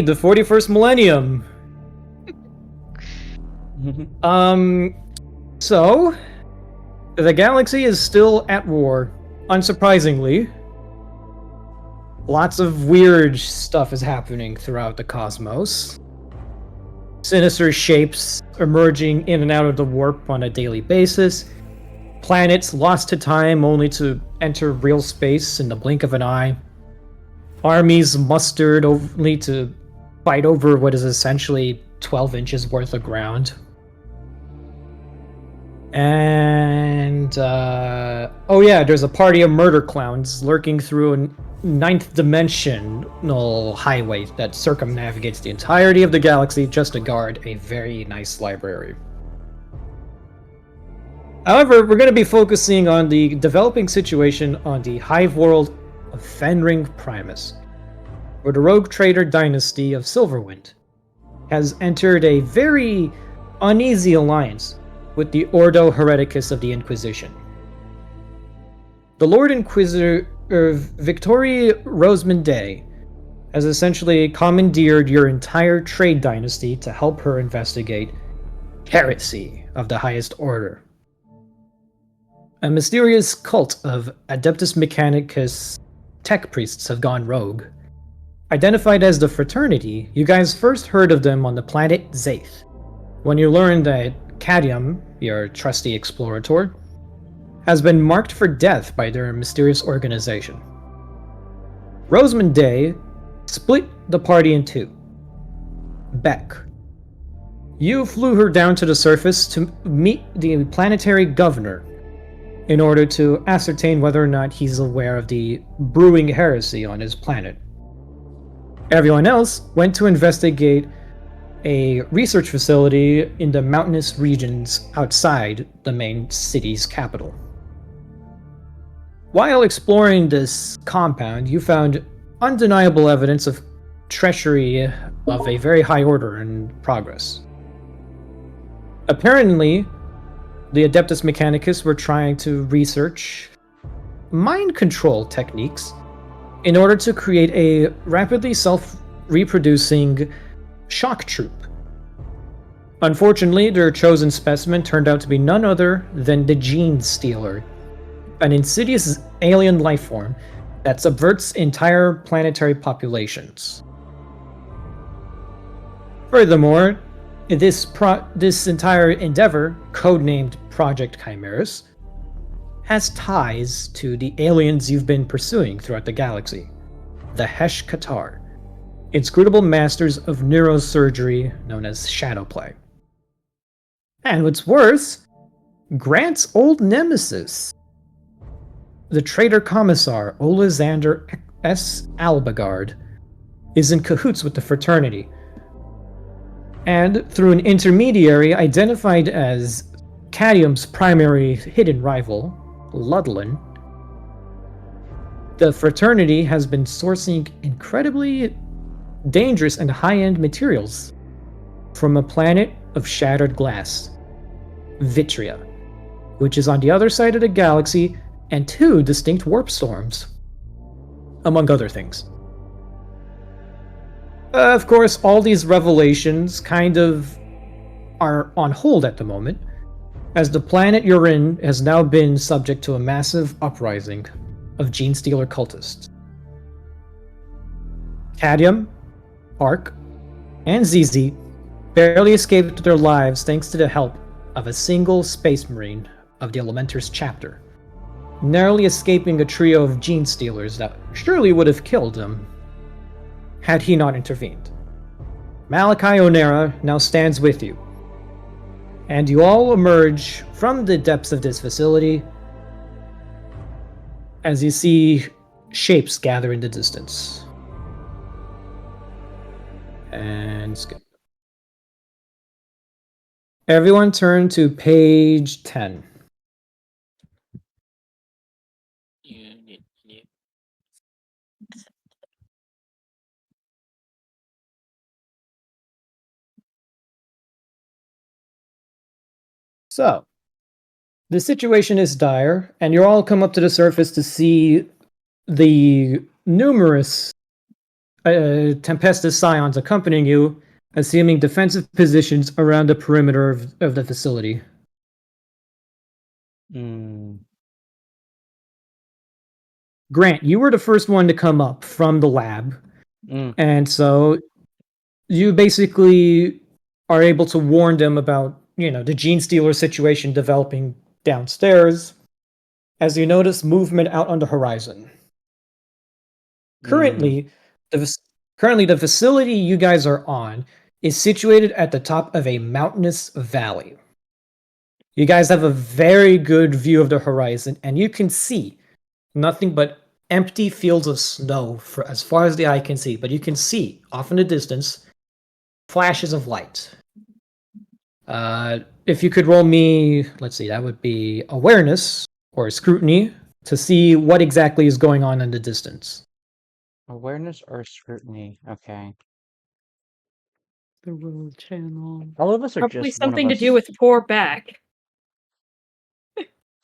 The 41st millennium. So the galaxy is still at war, unsurprisingly. Lots of weird stuff is happening throughout the cosmos. Sinister shapes emerging in and out of the warp on a daily basis. Planets lost to time only to enter real space in the blink of an eye. Armies mustered only to fight over what is essentially 12 inches worth of ground. And, oh yeah, there's a party of murder clowns lurking through a ninth dimensional highway that circumnavigates the entirety of the galaxy just to guard a very nice library. However, we're going to be focusing on the developing situation on the hive world of Fenring Primus, where the rogue trader Dynasty of Silverwind has entered a very uneasy alliance with the Ordo Hereticus of the Inquisition. The Lord Inquisitor Victoria Rosamund Day has essentially commandeered your entire trade dynasty to help her investigate heresy of the highest order. A mysterious cult of Adeptus Mechanicus tech priests have gone rogue. Identified as the Fraternity, you guys first heard of them on the planet Zaith, when you learned that Cadium, your trusty explorator, has been marked for death by their mysterious organization. Rosamund Day split the party in two. Beck. You flew her down to the surface to meet the planetary governor in order to ascertain whether or not he's aware of the brewing heresy on his planet. Everyone else went to investigate a research facility in the mountainous regions outside the main city's capital. While exploring this compound, you found undeniable evidence of treachery of a very high order in progress. Apparently, the Adeptus Mechanicus were trying to research mind control techniques in order to create a rapidly self-reproducing shock troop. Unfortunately, their chosen specimen turned out to be none other than the Gene Stealer, an insidious alien life form that subverts entire planetary populations. Furthermore, this entire endeavor, codenamed Project Chimeras, has ties to the aliens you've been pursuing throughout the galaxy, the Hesh Qatar, inscrutable masters of neurosurgery known as Shadowplay. And what's worse, Grant's old nemesis, the traitor commissar Olesander S. Albagard, is in cahoots with the Fraternity, and through an intermediary identified as Cadium's primary hidden rival, Ludlin, the Fraternity has been sourcing incredibly dangerous and high-end materials from a planet of shattered glass, Vitria, which is on the other side of the galaxy, and two distinct warp storms, among other things. Of course, all these revelations kind of are on hold at the moment, as the planet you're in has now been subject to a massive uprising of Gene Stealer cultists. Cadium, Ark, and ZZ barely escaped their lives thanks to the help of a single Space Marine of the Elementor's chapter, narrowly escaping a trio of Gene Stealers that surely would have killed him had he not intervened. Malachi Onera now stands with you, and you all emerge from the depths of this facility as you see shapes gather in the distance. And skip. Everyone turn to page 10. So, the situation is dire, and you all come up to the surface to see the numerous Tempestus Scions accompanying you, assuming defensive positions around the perimeter of the facility. Grant, you were the first one to come up from the lab, and so you basically are able to warn them about, the gene stealer situation developing downstairs as you notice movement out on the horizon. Currently, the facility you guys are on is situated at the top of a mountainous valley. You guys have a very good view of the horizon, and you can see nothing but empty fields of snow for as far as the eye can see. But you can see off in the distance flashes of light. If you could roll me, let's see, that would be awareness or scrutiny to see what exactly is going on in the distance. Awareness or scrutiny? Okay. The road channel. All of us are Probably just one of something to us. do with poor Beck.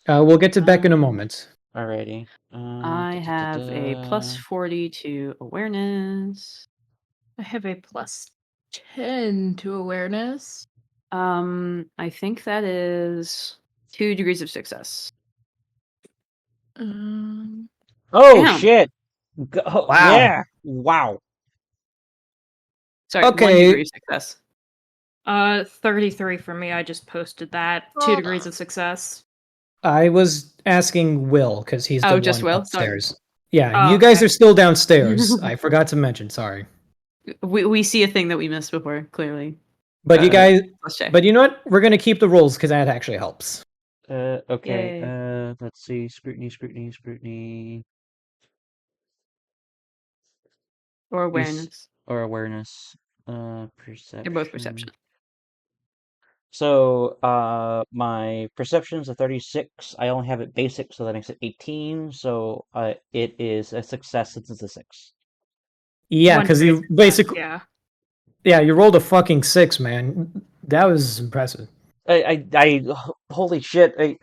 We'll get to Beck in a moment. Alrighty. I have a plus 40 to awareness. I have a plus 10 to awareness. I think that is 2 degrees of success. Oh Damn. shit! Wow. Yeah! Wow. Sorry, Okay. 1 degree of success. 33 for me. I just posted that. 2 degrees of success. I was asking Will because he's the just one Will? upstairs. Sorry. Yeah, Oh, you guys okay. are still downstairs. I forgot to mention. Sorry, We see a thing that we missed before, clearly. but you guys. Let's check. But you know what? We're gonna keep the rolls because that actually helps. Okay. Yay. Let's see. Scrutiny. Or awareness. Or awareness. Perception. They're both perception. So, my perception is a 36. I only have it basic, so that makes it 18. So, it is a success since it's a 6. Yeah, 1 because degree you of success, basically. Yeah. Yeah, you rolled a fucking 6, man. That was impressive. Holy shit!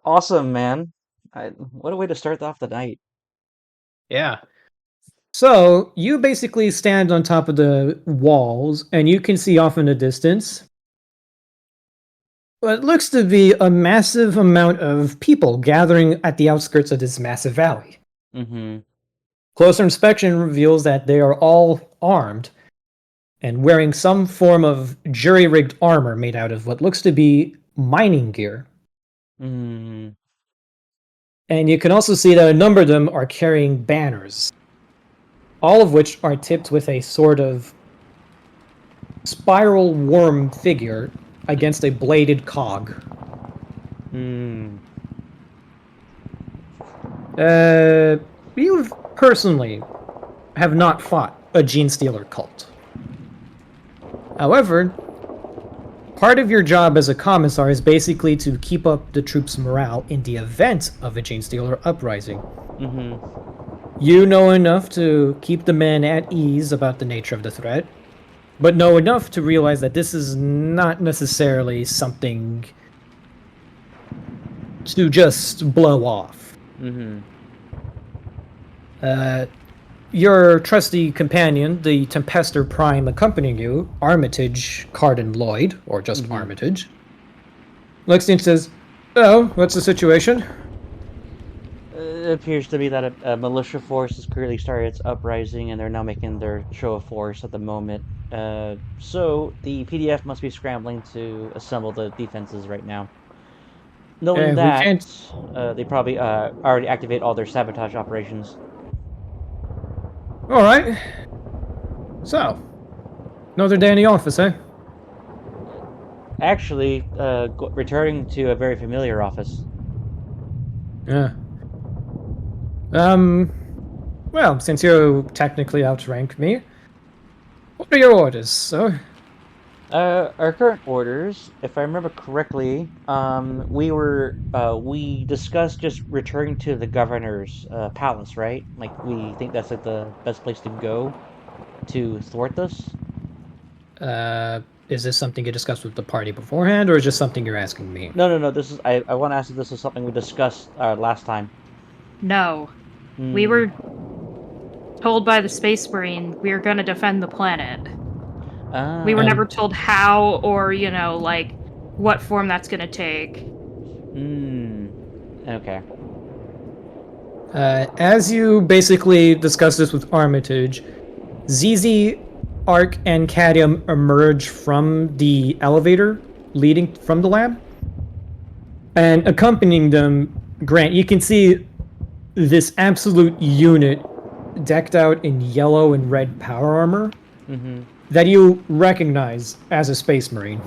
Awesome, man. What a way to start off the night. Yeah. So you basically stand on top of the walls, and you can see off in the distance what looks to be a massive amount of people gathering at the outskirts of this massive valley. Mm-hmm. Closer inspection reveals that they are all armed and wearing some form of jury-rigged armor made out of what looks to be mining gear. Mm-hmm. And you can also see that a number of them are carrying banners, all of which are tipped with a sort of spiral worm figure against a bladed cog. You personally have not fought a gene stealer cult. However, part of your job as a commissar is basically to keep up the troops' morale in the event of a gene stealer uprising. Mm-hmm. You know enough to keep the men at ease about the nature of the threat, but know enough to realize that this is not necessarily something to just blow off. Mm-hmm. Your trusty companion, the Tempester Prime accompanying you, Armitage Carden Lloyd, or just Armitage, looks and says, "Oh, what's the situation?" It appears to be that a militia force has clearly started its uprising, and they're now making their show of force at the moment. So the PDF must be scrambling to assemble the defenses right now. Knowing that, they probably already activate all their sabotage operations. All right. So, another day in the office, eh? Actually, returning to a very familiar office. Yeah. Well, since you technically outrank me, what are your orders, sir? Our current orders, if I remember correctly, we discussed just returning to the governor's palace, right? Like, we think that's like the best place to go to thwart this. Is this something you discussed with the party beforehand, or is just something you're asking me? No. This is I want to ask if this is something we discussed last time. No. We were told by the Space Marine we are going to defend the planet. Ah. We were And- never told how or, like, what form that's going to take. Okay. As you basically discuss this with Armitage, ZZ, Arc, and Cadmium emerge from the elevator leading from the lab. And accompanying them, Grant, you can see this absolute unit decked out in yellow and red power armor that you recognize as a Space Marine.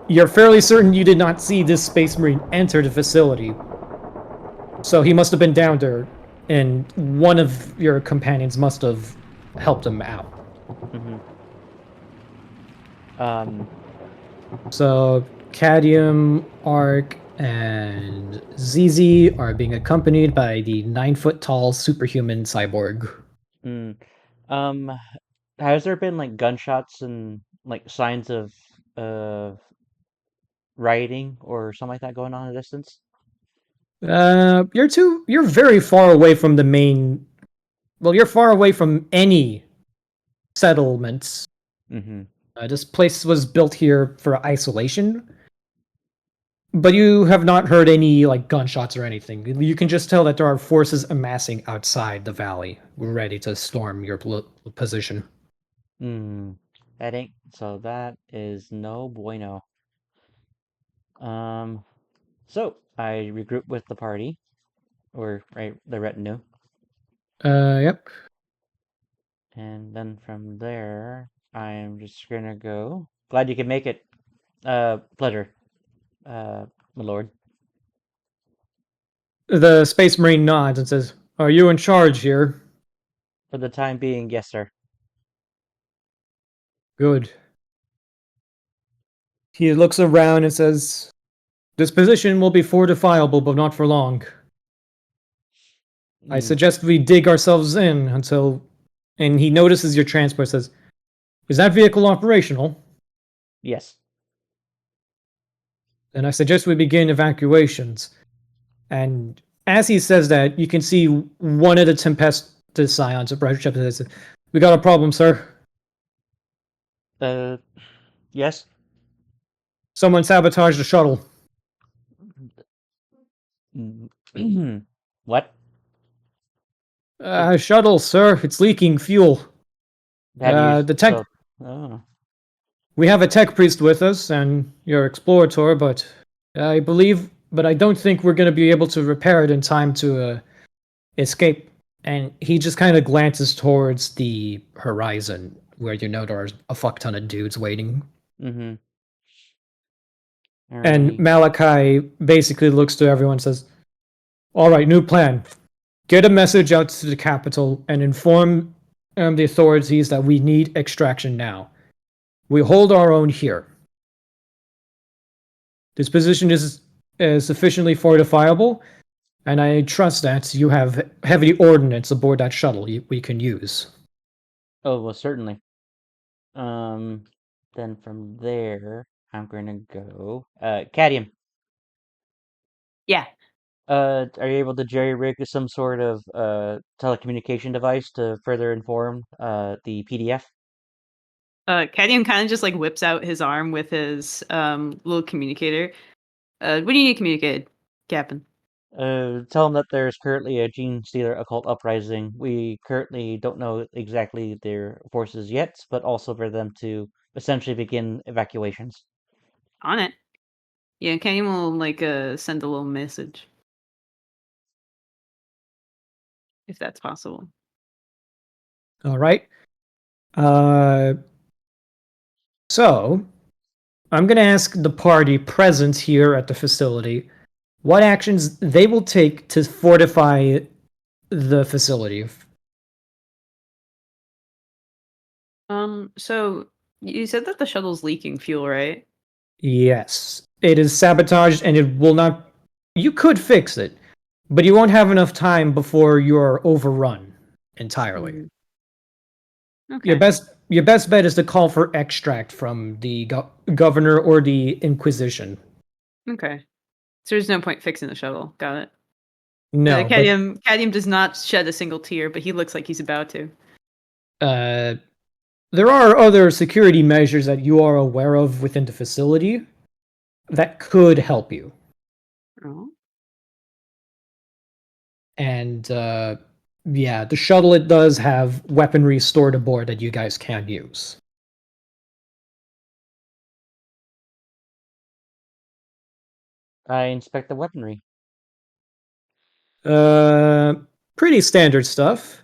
You're fairly certain you did not see this Space Marine enter the facility, so he must have been down there, and one of your companions must have helped him out. So Cadmium, Arc, and ZZ are being accompanied by the 9-foot-tall superhuman cyborg. Has there been like gunshots and like signs of rioting or something like that going on in the distance? You're very far away from the main. Well, you're far away from any settlements. This place was built here for isolation, but you have not heard any like gunshots or anything. You can just tell that there are forces amassing outside the valley, ready to storm your position. That ain't so. That is no bueno. So I regroup with the party, or right, the retinue, Yep. and then from there, I'm just gonna go. Glad you could make it. Pleasure, my lord. The Space Marine nods and says, "Are you in charge here?" For the time being, yes, sir. Good. He looks around and says, "This position will be fortifiable, but not for long. I suggest we dig ourselves in until..." And he notices your transport, says, "Is that vehicle operational?" Yes. "Then I suggest we begin evacuations." And as he says that, you can see one of the Tempestus Scions approach up and says, "We got a problem, sir. Yes. Someone sabotaged the shuttle." What? Shuttle, sir. It's leaking fuel. Have you The tech... so- oh. We have a tech priest with us and your explorator, but I don't think we're going to be able to repair it in time to escape. And he just kind of glances towards the horizon where you know there's a fuck ton of dudes waiting. Mm-hmm. And Malachi basically looks to everyone and says, "All right, new plan. Get a message out to the capital and inform the authorities that we need extraction now. We hold our own here. This position is sufficiently fortifiable, and I trust that you have heavy ordnance aboard that shuttle we can use." Oh, well, certainly. Then from there, I'm gonna go. Cadmium. Yeah. Are you able to jerry-rig some sort of telecommunication device to further inform the PDF? Cadmium kind of just like whips out his arm with his little communicator. What do you need communicated, Captain? Tell them that there's currently a Gene Stealer occult uprising. We currently don't know exactly their forces yet, but also for them to essentially begin evacuations. On it. Yeah, Cadmium will like send a little message. If that's possible. All right. So, I'm going to ask the party present here at the facility what actions they will take to fortify the facility. So you said that the shuttle's leaking fuel, right? Yes, it is sabotaged and it will not... You could fix it, but you won't have enough time before you're overrun entirely. Okay. Your best bet is to call for extract from the governor or the Inquisition. Okay. So there's no point fixing the shuttle. Got it. No, but Cadium does not shed a single tear, but he looks like he's about to. there are other security measures that you are aware of within the facility that could help you. Oh. And yeah, the shuttle, it does have weaponry stored aboard that you guys can use. I inspect the weaponry. Pretty standard stuff.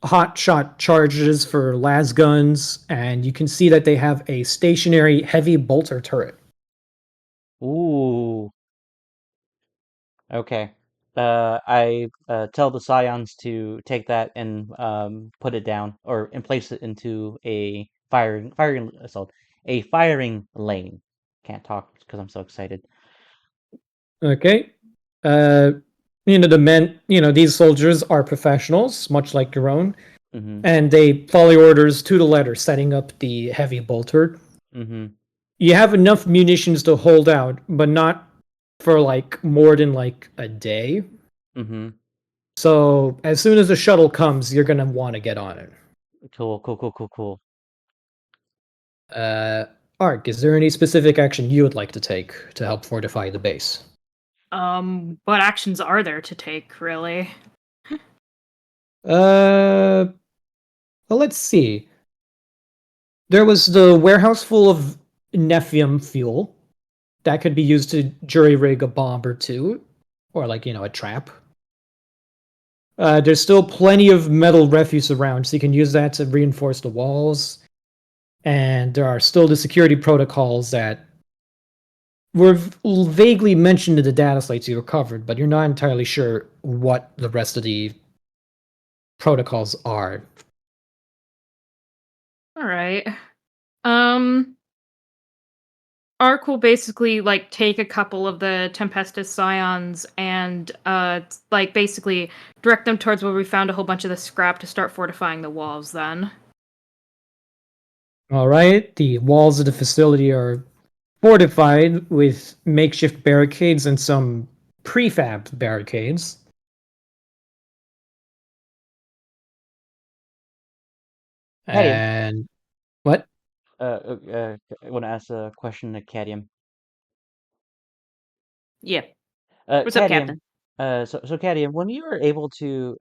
Hot shot charges for las guns, and you can see that they have a stationary heavy bolter turret. Ooh. Okay. I tell the scions to take that and put it down and place it into a firing lane. Can't talk because I'm so excited. Okay. The men, these soldiers are professionals, much like your own, Mm-hmm. and they follow your orders to the letter, setting up the heavy bolter. Mm-hmm. You have enough munitions to hold out, but not for more than a day. Mm-hmm. So as soon as the shuttle comes, you're gonna want to get on it. Cool. Ark, is there any specific action you would like to take to help fortify the base? What actions are there to take, really? Well, let's see. There was the warehouse full of nephium fuel that could be used to jury rig a bomb or two, or a trap. There's still plenty of metal refuse around, so you can use that to reinforce the walls. And there are still the security protocols that were vaguely mentioned in the data slates you recovered, but you're not entirely sure what the rest of the protocols are. All right. Ark will basically take a couple of the Tempestus Scions and basically direct them towards where we found a whole bunch of the scrap to start fortifying the walls then. All right, the walls of the facility are fortified with makeshift barricades and some prefab barricades. Cadium. And what? I want to ask a question to Cadium. Yeah. What's up, Cadium. Captain? So Cadium, when you were able to,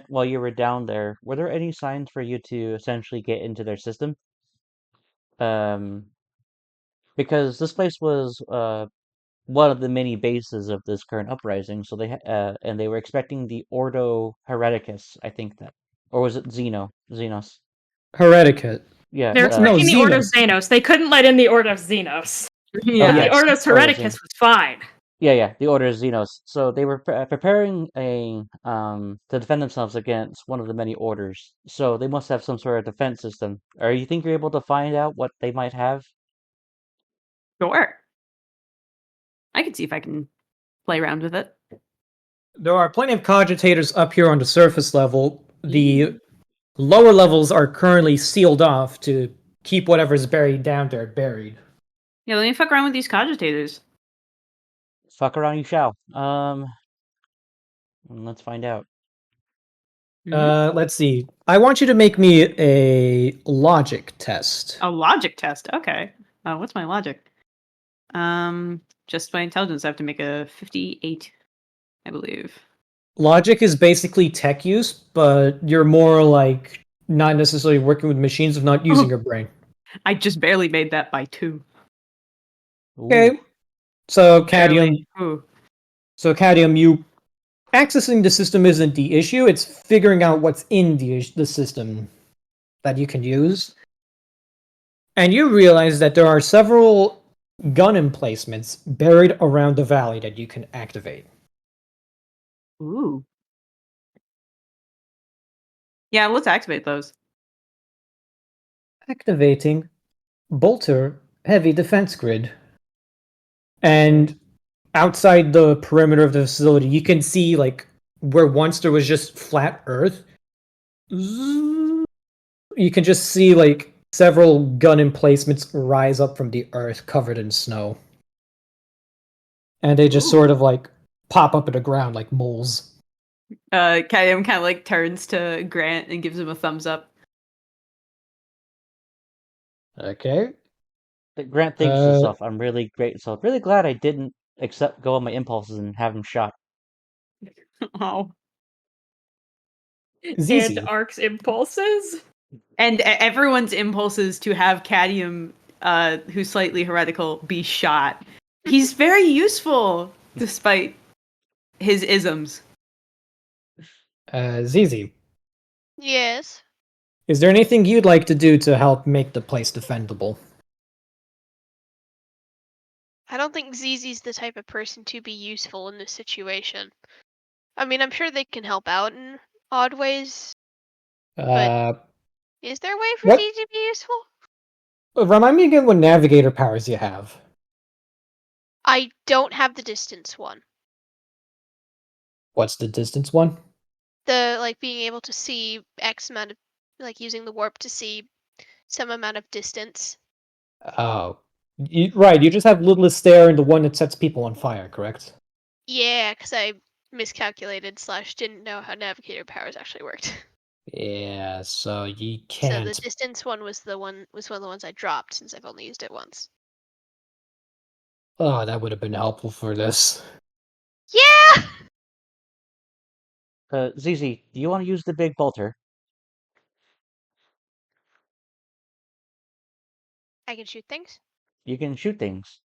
while you were down there, were there any signs for you to essentially get into their system? Um, because this place was one of the many bases of this current uprising, so and they were expecting the Ordo Hereticus, I think that, or was it Xenos? Hereticate. Yeah. They're No, expecting the Ordo Xenos. Xenos. They couldn't let in the Ordo Xenos. Yeah. The yes. Ordo Ordo Hereticus Xenos. was fine. Yeah, the Order of Xenos. So they were preparing to defend themselves against one of the many orders. So they must have some sort of defense system. Or you think you're able to find out what they might have? Sure. I can see if I can play around with it. There are plenty of cogitators up here on the surface level. The lower levels are currently sealed off to keep whatever's buried down there buried. Yeah, let me fuck around with these cogitators. Fuck around, you shall. Let's find out. Let's see. I want you to make me a logic test. A logic test. Okay. What's my logic? Just my intelligence. I have to make a 58, I believe. Logic is basically tech use, but you're more not necessarily working with machines of not using your brain. I just barely made that by 2. Okay. So Barely. Cadium, you accessing the system isn't the issue. It's figuring out what's in the system that you can use. And you realize that there are several gun emplacements buried around the valley that you can activate. Ooh. Yeah, let's activate those. Activating Bolter Heavy Defense Grid. And outside the perimeter of the facility, you can see where once there was just flat earth. You can just see several gun emplacements rise up from the earth covered in snow. And they just sort of pop up at the ground like moles. Cadium kind of like turns to Grant and gives him a thumbs up. Okay. But Grant thinks to himself, I'm really great, so really glad I didn't go on my impulses and have him shot. Oh. And Zizi. Ark's impulses. And everyone's impulses to have Cadium, who's slightly heretical, be shot. He's very useful, despite his isms. Zizi, Yes. is there anything you'd like to do to help make the place defendable? I don't think Zizi's the type of person to be useful in this situation. I mean, I'm sure they can help out in odd ways. Is there a way for What? Zizi to be useful? Remind me again what navigator powers you have. I don't have the distance one. What's the distance one? The, like, being able to see X amount of, like, using the warp to see some amount of distance. Oh. Right, you just have Littlest Stare and the one that sets people on fire, correct? Yeah, because I miscalculated / didn't know how navigator powers actually worked. Yeah, so you So can't. the distance one was one of the ones I dropped since I've only used it once. Oh, that would have been helpful for this. Yeah! Zizi, do you want to use the big bolter? I can shoot things. You can shoot things.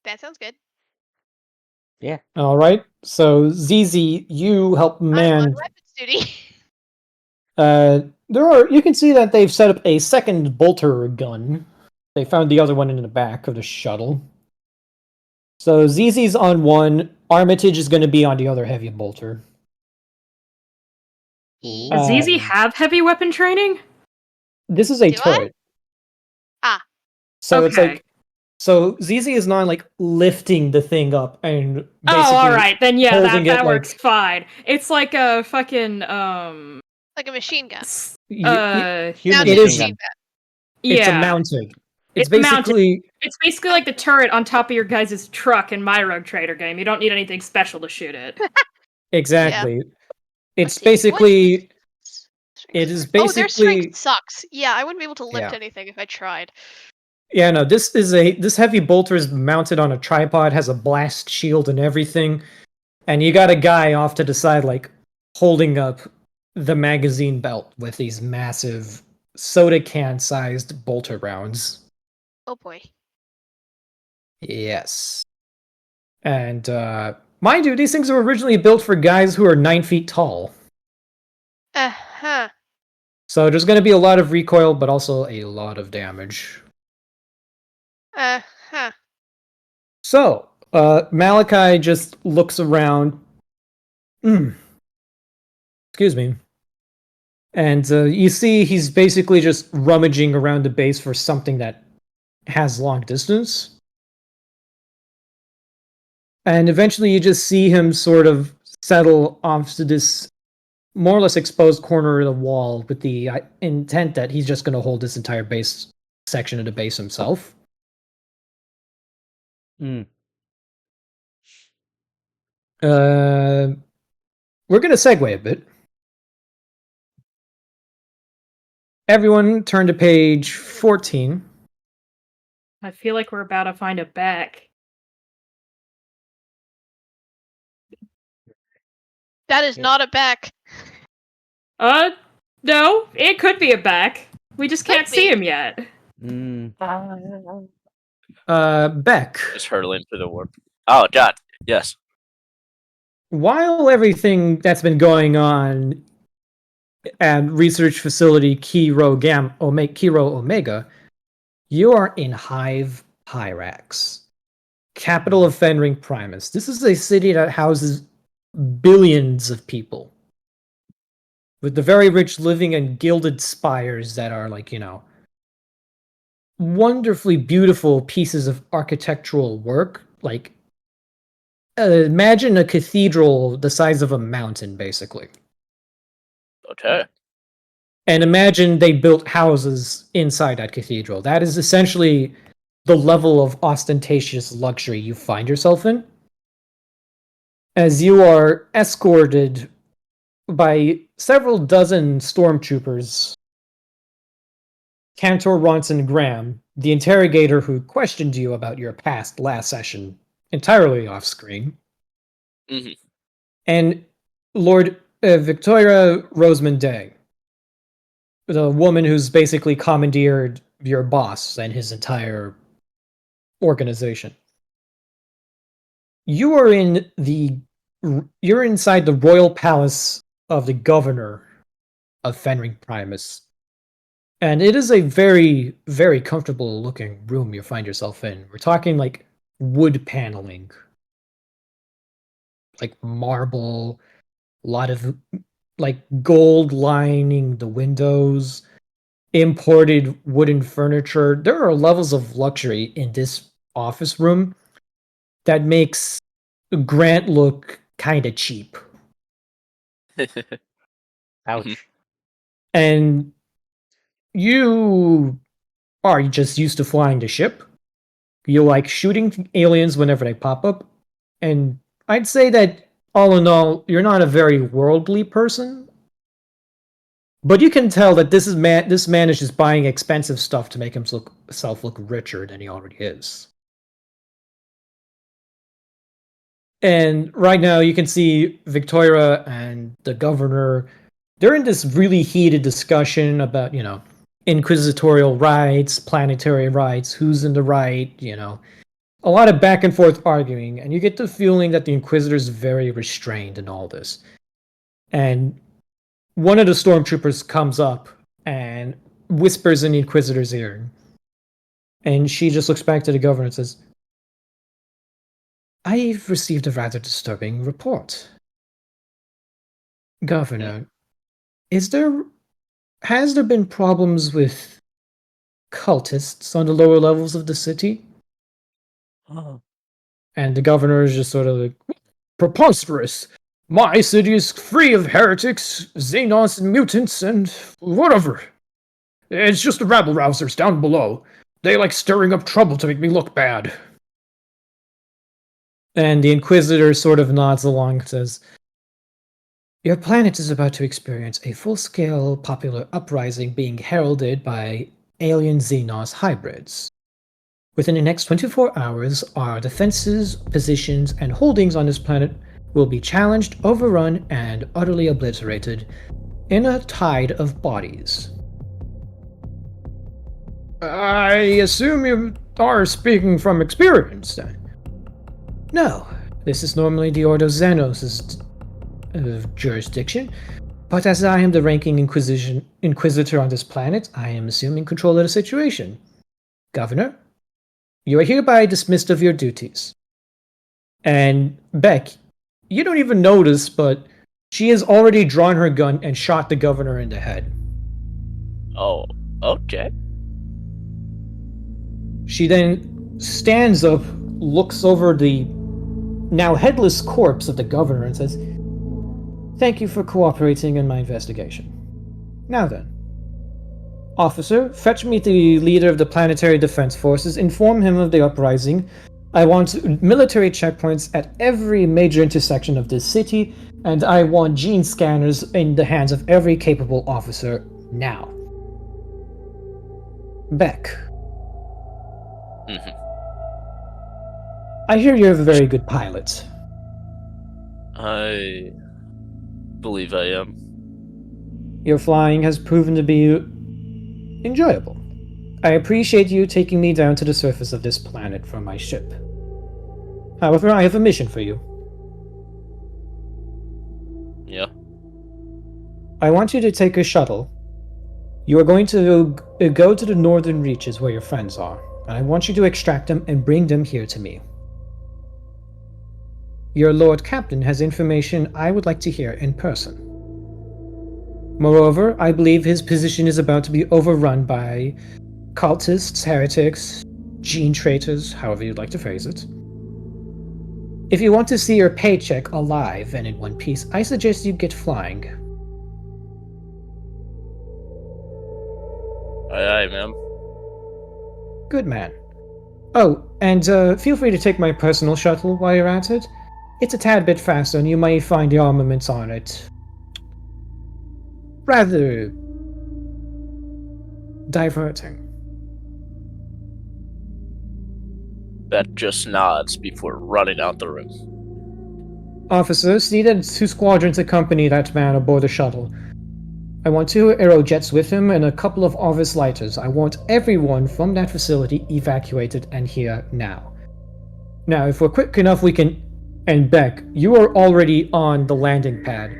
That sounds good. Yeah. Alright, so ZZ, you help I'm on man. weapons duty. You can see that they've set up a second bolter gun. They found the other one in the back of the shuttle. So ZZ's on one, Armitage is going to be on the other heavy bolter. Does ZZ have heavy weapon training? This is a Do I? turret. Ah. So it's Okay. like, so ZZ is not like lifting the thing up and basically. Oh, all right, then yeah, holding that it, works like- fine. It's like a fucking Like a machine gun. Human It is- machine gun. It's a yeah. mounted. It's It's mounted. basically It's basically like the turret on top of your guys' truck in my Rogue Trader game. You don't need anything special to shoot it. exactly. It's Let's see, basically. Strength It is four. Oh, their basically. strength sucks. Yeah, I wouldn't be able to lift Yeah. anything if I tried. Yeah, no, this heavy bolter is mounted on a tripod, has a blast shield and everything, and you got a guy off to the side, like, holding up the magazine belt with these massive soda can-sized bolter rounds. Oh boy. Yes. And, mind you, these things were originally built for guys who are 9 feet tall. Uh-huh. So there's going to be a lot of recoil, but also a lot of damage. Uh-huh. So, Malachi just looks around. Excuse me. And you see he's basically just rummaging around the base for something that has long distance. And eventually you just see him sort of settle off to this more or less exposed corner of the wall with the intent that he's just going to hold this entire base section of the base himself. Mm. We're going to segue a bit. Everyone turn to page 14. I feel like we're about to find a back. That is Yeah. not a back. No, it could be a back. We just can't Could see be. him yet. Mm. Beck, Just hurtling through the warp. Oh, John. Yes. while everything that's been going on at research facility Kiro Omega, you are in Hive Pyrax, capital of Fenring Primus. This is a city that houses billions of people, with the very rich living in gilded spires that are like, wonderfully beautiful pieces of architectural work. Like, imagine a cathedral the size of a mountain, basically. Okay. And imagine they built houses inside that cathedral. That is essentially the level of ostentatious luxury you find yourself in. as you are escorted by several dozen stormtroopers. Cantor Ronson Graham, the interrogator who questioned you about your past last session, entirely off screen, Mhm. and Lord Victoria Rosamund Day, the woman who's basically commandeered your boss and his entire organization. You are you're inside the royal palace of the governor of Fenring Primus. And it is a very, very comfortable looking room you find yourself in. We're talking like wood paneling, like marble, a lot of like gold lining the windows, imported wooden furniture. There are levels of luxury in this office room that makes Grant look kind of cheap. Ouch. And you are just used to flying the ship. You like shooting aliens whenever they pop up. And I'd say that all in all, you're not a very worldly person. But you can tell that this man is just buying expensive stuff to make himself look richer than he already is. And right now you can see Victoria and the governor, they're in this really heated discussion about, inquisitorial rights, planetary rights, who's in the right, a lot of back and forth arguing, and you get the feeling that the Inquisitor is very restrained in all this. And one of the stormtroopers comes up and whispers in the Inquisitor's ear, and she just looks back to the governor and says, "I've received a rather disturbing report. Governor, has there been problems with cultists on the lower levels of the city?" Oh. And the governor is just sort of like, "Preposterous! My city is free of heretics, Xenos, and mutants, and whatever. It's just the rabble rousers down below. They like stirring up trouble to make me look bad." And the Inquisitor sort of nods along and says, "Your planet is about to experience a full-scale popular uprising being heralded by alien Xenos hybrids. Within the next 24 hours, our defenses, positions, and holdings on this planet will be challenged, overrun, and utterly obliterated in a tide of bodies." "I assume you are speaking from experience, then?" "No, this is normally the Ordo Xenos' jurisdiction, but as I am the ranking Inquisitor on this planet, I am assuming control of the situation. Governor, you are hereby dismissed of your duties." And Beck, you don't even notice, but she has already drawn her gun and shot the governor in the head. Oh, okay. She then stands up, looks over the now headless corpse of the governor, and says, "Thank you for cooperating in my investigation. Now then, officer, fetch me the leader of the Planetary Defense Forces, inform him of the uprising. I want military checkpoints at every major intersection of this city, and I want gene scanners in the hands of every capable officer now." Beck, Mhm. I hear you're a very good pilot. I believe I am. Your flying has proven to be enjoyable. I appreciate you taking me down to the surface of this planet from my ship. However, I have a mission for you. Yeah. I want you to take a shuttle. You are going to go to the northern reaches where your friends are, and I want you to extract them and bring them here to me. Your Lord Captain has information I would like to hear in person. Moreover, I believe his position is about to be overrun by cultists, heretics, gene traitors, however you'd like to phrase it. If you want to see your paycheck alive and in one piece, I suggest you get flying. Aye, ma'am. Good man. Oh, and feel free to take my personal shuttle while you're at it. it's a tad bit faster, and you might find the armaments on it rather diverting. That just nods before running out the room. Officers, needed 2 squadrons accompany that man aboard the shuttle. I want 2 aerojets with him and a couple of Arvis lighters. I want everyone from that facility evacuated and here now. Now, if we're quick enough, we can... And Beck, you are already on the landing pad.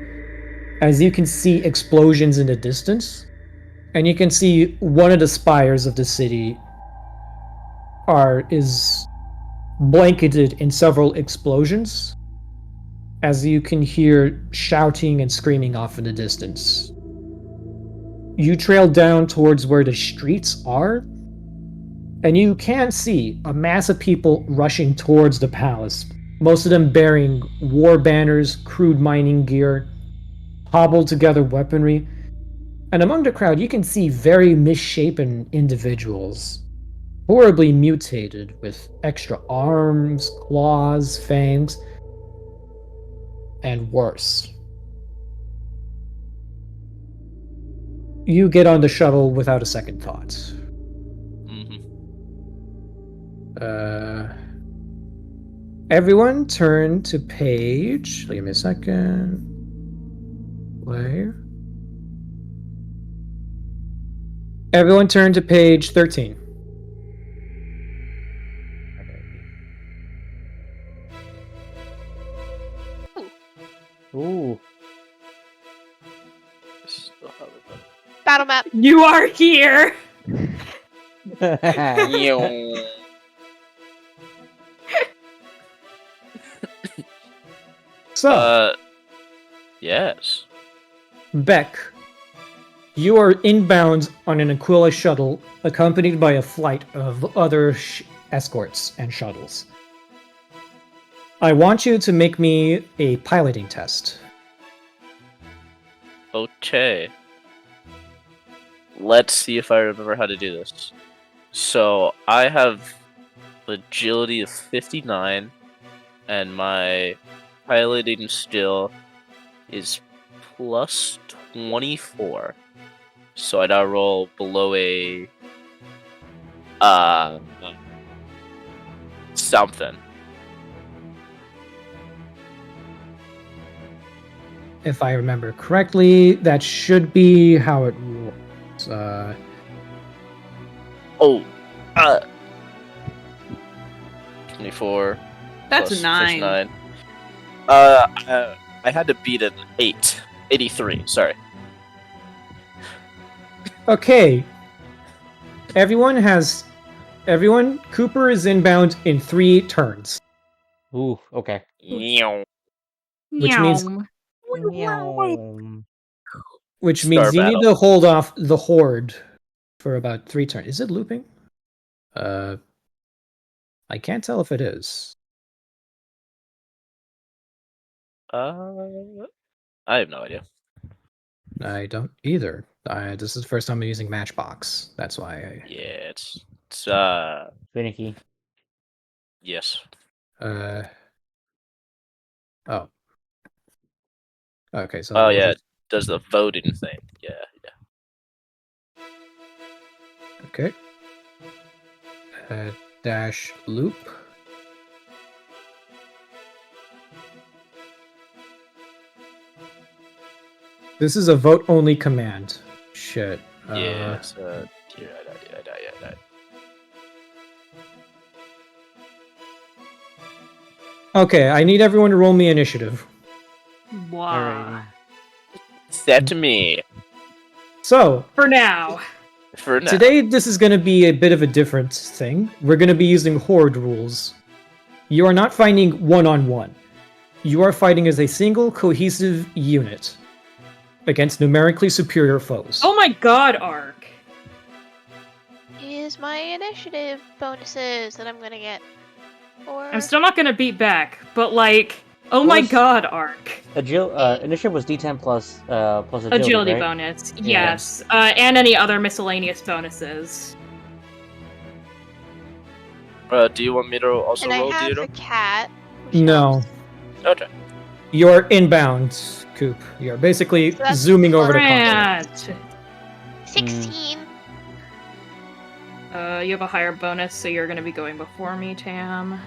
As you can see explosions in the distance, and you can see one of the spires of the city is blanketed in several explosions, as you can hear shouting and screaming off in the distance. You trail down towards where the streets are, and you can see a mass of people rushing towards the palace, most of them bearing war banners, crude mining gear, hobbled together weaponry, and among the crowd you can see very misshapen individuals, horribly mutated with extra arms, claws, fangs, and worse. You get on the shuttle without a second thought. Mm-hmm. Everyone turn to page... Give me a second. Play. Everyone turn to page 13. Ooh. Still have it, but- Battle map. You are here. So, Yes. Beck, you are inbound on an Aquila shuttle, accompanied by a flight of other escorts and shuttles. I want you to make me a piloting test. Okay. Let's see if I remember how to do this. So, I have agility of 59, and my piloting skill is plus 24. So I now roll below a something. If I remember correctly, that should be how it works. 24. That's plus a 9. 9. I had to beat an 8. 83, sorry. Okay. Everyone, Cooper is inbound in 3 turns. Ooh, okay. Meow. Which means- Meow. Which means Star you battle. need to hold off the horde for about 3 turns. Is it looping? I can't tell if it is. I have no idea. I don't either. This is the first time I'm using Matchbox. That's why Yeah, it's Finicky. yes. Oh. Okay, so... Oh yeah, it does the voting thing. Yeah. Okay. Dash loop. This is a vote-only command. Shit. Yeah, it's yeah. Okay, I need everyone to roll me initiative. Wow. Set to me So, For now. for now. today this is going to be a bit of a different thing. We're going to be using horde rules. You are not fighting one-on-one. You are fighting as a single, cohesive unit against numerically superior foes. Oh my god, Ark. Is my initiative bonuses that I'm gonna get. Or I'm still not gonna beat back, but like, oh my Was- god, Ark. Initiative was D10 plus Agility right? bonus, Yeah. yes. And any other miscellaneous bonuses. Do you want me to also and I roll have Theodore? a cat. which No. helps. Okay. You're inbound, Coop. You're basically So that's zooming over the continent. Grant! 16. You have a higher bonus, so you're gonna be going before me, Tam.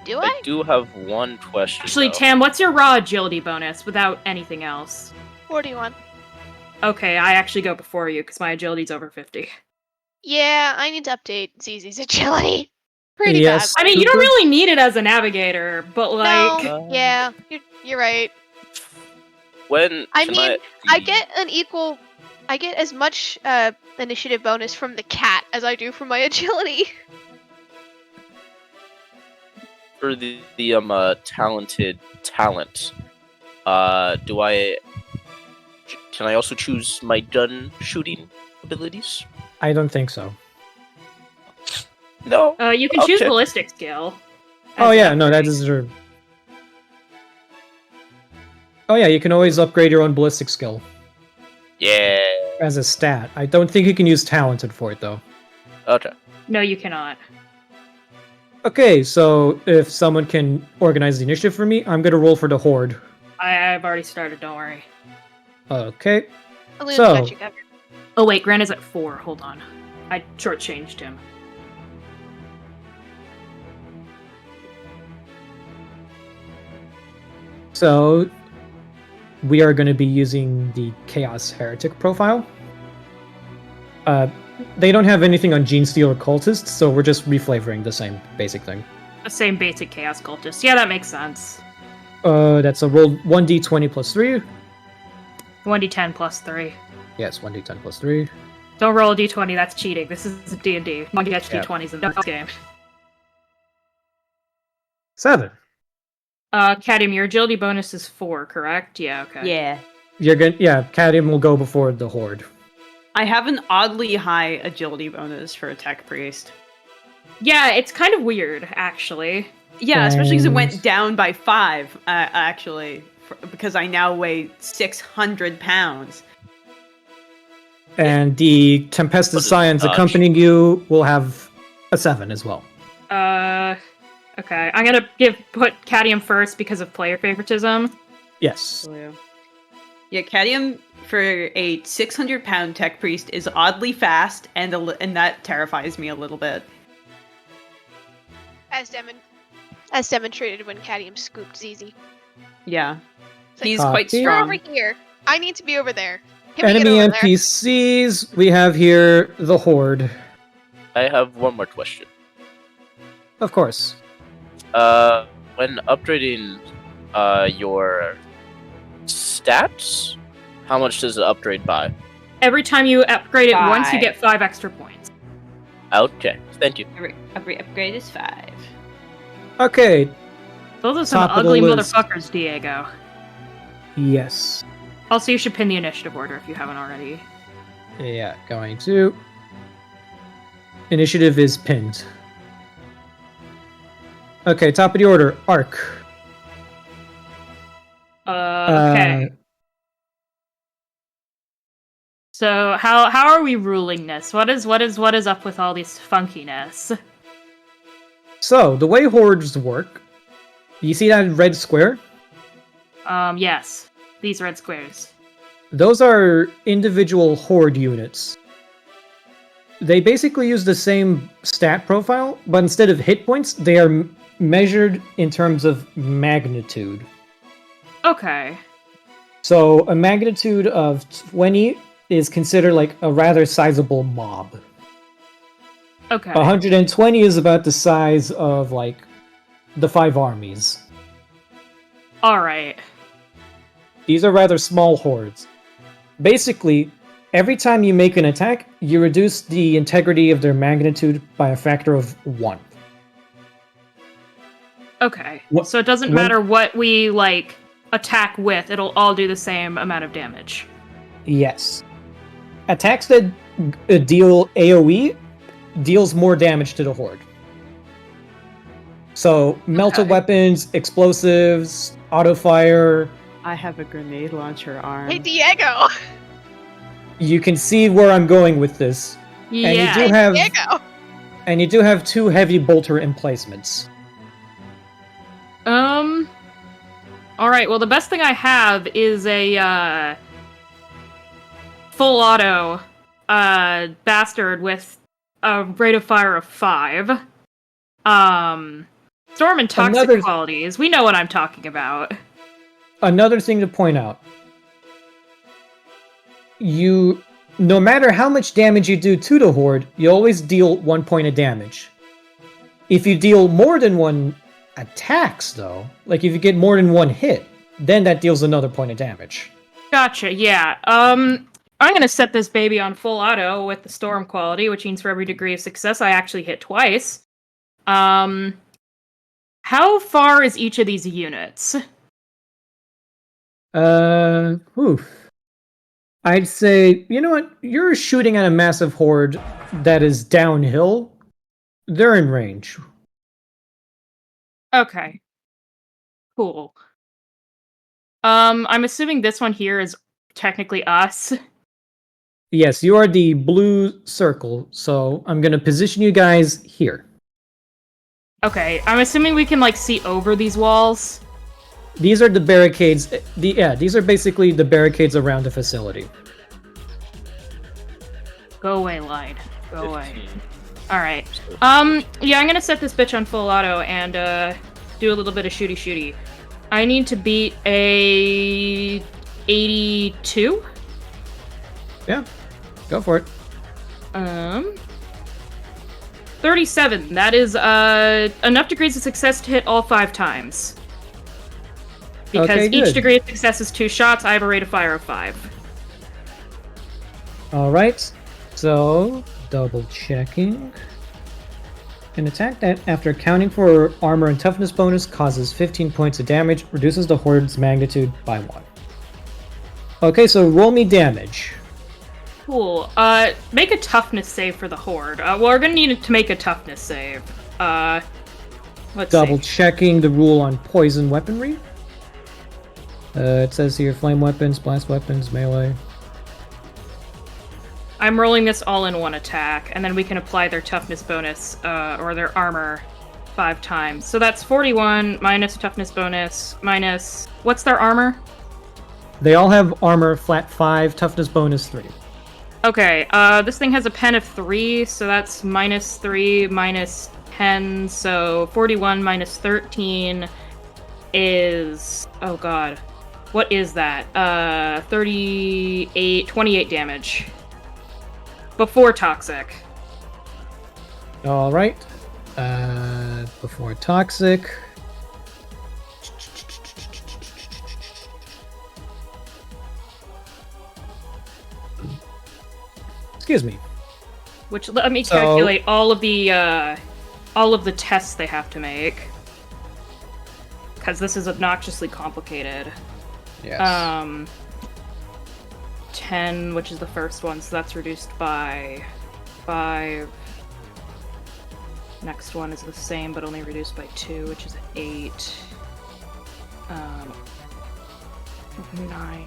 Do I I? do have one question. Actually, though. Tam, what's your raw agility bonus without anything else? 41. Okay, I actually go before you because my agility's over 50. Yeah, I need to update ZZ's agility. Pretty Yes. bad. I mean, you don't Cooper? really need it as a navigator, but like, No, yeah, you're right. When I can mean, I get an equal. I get as much initiative bonus from the cat as I do from my agility. for the talented talent. Do I? Can I also choose my gun shooting abilities? I don't think so. No. you can choose Okay. ballistic skill. Oh as yeah, an no, that upgrade. is true. Oh yeah, you can always upgrade your own ballistic skill Yeah. as a stat. I don't think you can use talented for it though. Okay. No, you cannot. Okay, so if someone can organize the initiative for me, I'm gonna roll for the horde. I've already started. Don't worry. Okay. Eluna's So- got you covered. Oh wait, Grant is at 4. Hold on, I shortchanged him. So we are going to be using the Chaos Heretic profile. They don't have anything on Gene Stealer Cultist, so we're just reflavoring the same basic thing. The same basic chaos cultist. Yeah, that makes sense. That's a roll 1d20 plus 3. 1d10 plus 3. Yes, 1d10 plus 3. Don't roll a d20. That's cheating. This is a D&D. Monkey gets Yeah. d20s in this game. 7. Cadium, your agility bonus is 4, correct? Yeah. Okay. Yeah. Cadium will go before the horde. I have an oddly high agility bonus for a tech priest. Yeah, it's kind of weird, actually. Yeah, especially because it And- went down by 5, actually, because I now weigh 600 pounds. And the Tempestus What is Scions dodge? accompanying you will have a 7 as well. Okay. I'm gonna put Cadium first because of player favoritism. Yes. Yeah, Cadium for a 600-pound tech priest is oddly fast, and that terrifies me a little bit. As demonstrated when Cadium scooped ZZ. Yeah, It's like, he's Copy. quite you're strong. over here. I need to be over there. Can we get Enemy over there? NPCs, we have here the horde. I have one more question. Of course. When upgrading your stats, how much does it upgrade by? Every time you upgrade it once, you 5. get 5 extra points. Okay, thank you. Every upgrade is 5. Okay, Those are some Top of the ugly list. motherfuckers, Diego. yes. Also, you should pin the initiative order if you haven't already. Yeah, going to. Initiative is pinned. Okay, top of the order, Arc. Okay. So how are we ruling this? What is up with all this funkiness? So, the way hordes work, you see that red square? Yes. These red squares. Those are individual horde units. They basically use the same stat profile, but instead of hit points, they are measured in terms of magnitude. Okay. So, a magnitude of 20 is considered like a rather sizable mob. Okay. 120 is about the size of like the 5 armies. Alright. These are rather small hordes. Basically, every time you make an attack, you reduce the integrity of their magnitude by a factor of 1. Okay. What- So it doesn't when- matter what we like attack with, it'll all do the same amount of damage. Yes. Attacks that deal AoE deals more damage to the horde. So, melta Okay. weapons, explosives, auto fire. I have a grenade launcher arm. Hey, Diego! You can see where I'm going with this. Yeah. you do Hey, have- Diego! And you do have 2 heavy bolter emplacements. All right. Well, the best thing I have is a full auto bastard with a rate of fire of 5. Storm and toxic Another- qualities. We know what I'm talking about. Another thing to point out. No matter how much damage you do to the horde, you always deal 1 point of damage. If you deal more than 1 attacks, though, like if you get more than 1 hit, then that deals another point of damage. Gotcha. Yeah. I'm gonna set this baby on full auto with the storm quality, which means for every degree of success, I actually hit twice. How far is each of these units? I'd say, you know what? You're shooting at a massive horde that is downhill. They're in range. Okay. Cool. I'm assuming this one here is technically us. Yes, you are the blue circle, so I'm gonna position you guys here. Okay, I'm assuming we can, like, see over these walls. These are the barricades. These are basically the barricades around the facility. Go away, Lied. Go away. 15. Alright. Yeah, I'm gonna set this bitch on full auto and, do a little bit of shooty-shooty. I need to beat a 82? Yeah, go for it. 37. That is, enough degrees of success to hit all 5 times. Because Okay, each good. degree of success is 2 shots, I have a rate of fire of 5. Alright, so double checking. An attack that, after accounting for armor and toughness bonus, causes 15 points of damage, reduces the horde's magnitude by 1. Okay, so roll me damage. Cool. Make a toughness save for the horde. Well, we're gonna need to make a toughness save. Let's Double see. checking the rule on poison weaponry. It says here flame weapons, blast weapons, melee. I'm rolling this all in one attack, and then we can apply their toughness bonus, or their armor 5 times. So that's 41 minus toughness bonus minus... What's their armor? They all have armor flat 5, toughness bonus 3. Okay, this thing has a pen of 3, so that's minus 3 minus 10, so 41 minus 13 is... Oh god. What is that? 28 damage. Before toxic. Alright. Before toxic. Excuse me. Which, let me So- calculate all of the tests they have to make. Because this is obnoxiously complicated. Yes. 10, which is the first one, so that's reduced by 5. Next one is the same, but only reduced by 2, which is 8. 9.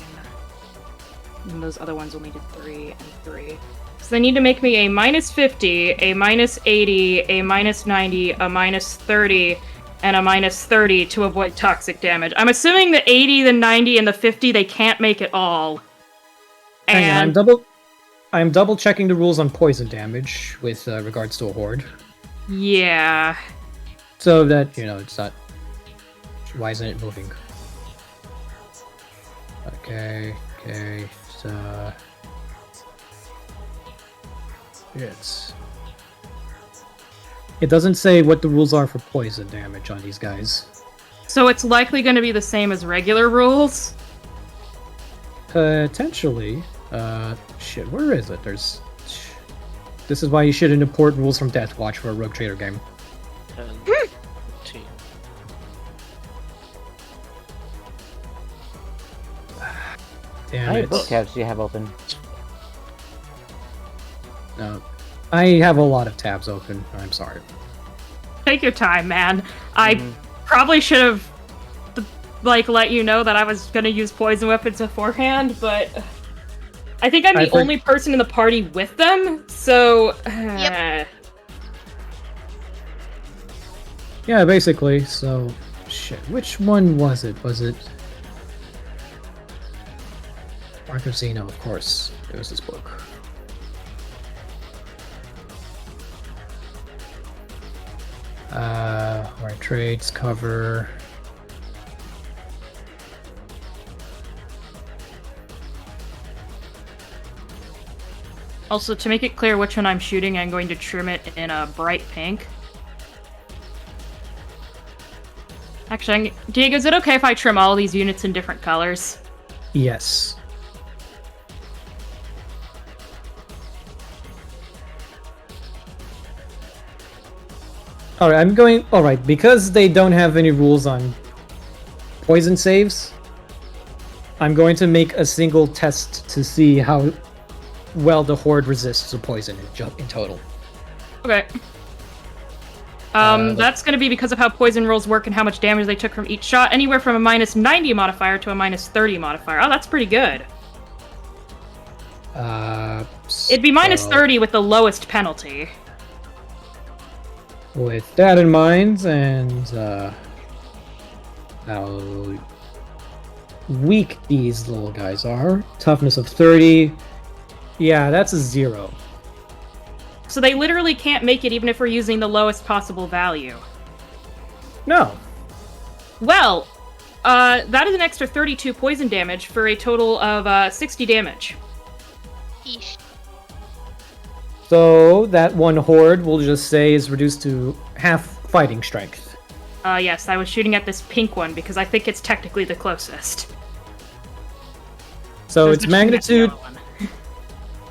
And those other ones only did 3 and 3. So they need to make me a minus 50, a minus 80, a minus 90, a minus 30, and a minus 30 to avoid toxic damage. I'm assuming the 80, the 90, and the 50, they can't make it all. Hang on, I'm double checking the rules on poison damage with regards to a horde. Yeah. So that, it's not... Why isn't it moving? Okay, so... It doesn't say what the rules are for poison damage on these guys. So it's likely going to be the same as regular rules? Potentially. Shit, where is it? This is why you shouldn't import rules from Deathwatch for a Rogue Trader game. 10, 15. Damn How many it. book tabs do you have open? No. I have a lot of tabs open. I'm sorry. Take your time, man. I probably should have, let you know that I was going to use poison weapons beforehand, but I think I'm the only person in the party with them, so... Yep. Yeah, basically, so... Shit, which one was it? Was it... Mark of Zeno, of course. There's this book. Alright, trades, cover. Also, to make it clear which one I'm shooting, I'm going to trim it in a bright pink. Actually, Diego, is it okay if I trim all these units in different colors? Yes. Alright, because they don't have any rules on poison saves, I'm going to make a single test to see how well the Horde resists a poison in total. Okay. That's going to be because of how poison rolls work and how much damage they took from each shot. Anywhere from a minus 90 modifier to a minus 30 modifier. Oh, that's pretty good. It'd be minus 30 with the lowest penalty. With that in mind, and how weak these little guys are. Toughness of 30. Yeah, that's a 0. So they literally can't make it even if we're using the lowest possible value. No. Well, that is an extra 32 poison damage for a total of 60 damage. Eesh. So that one Horde, we'll just say, is reduced to half fighting strength. Yes, I was shooting at this pink one because I think it's technically the closest. So There's its the yellow magnitude... one.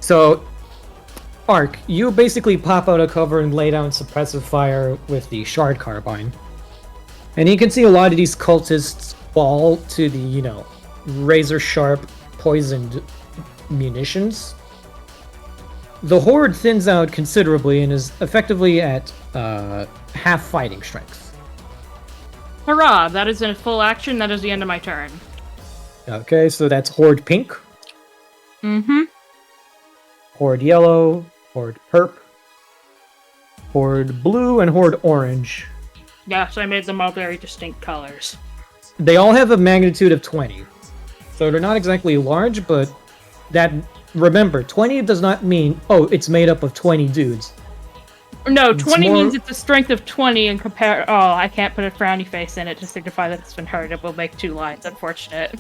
So, Ark, you basically pop out of cover and lay down suppressive fire with the Shard Carbine. And you can see a lot of these cultists fall to the, razor-sharp, poisoned munitions. The Horde thins out considerably and is effectively at half fighting strength. Hurrah! That is in full action. That is the end of my turn. Okay, so that's Horde Pink, Mm-hmm. Horde Yellow, Horde Perp, Horde Blue, and Horde Orange. Yeah, so I made them all very distinct colors. They all have a magnitude of 20. So they're not exactly large, but that... Remember, 20 does not mean, it's made up of 20 dudes. No, It's 20 more- means it's a strength of 20 and compare... Oh, I can't put a frowny face in it to signify that it's been hurt. It will make 2 lines, unfortunate.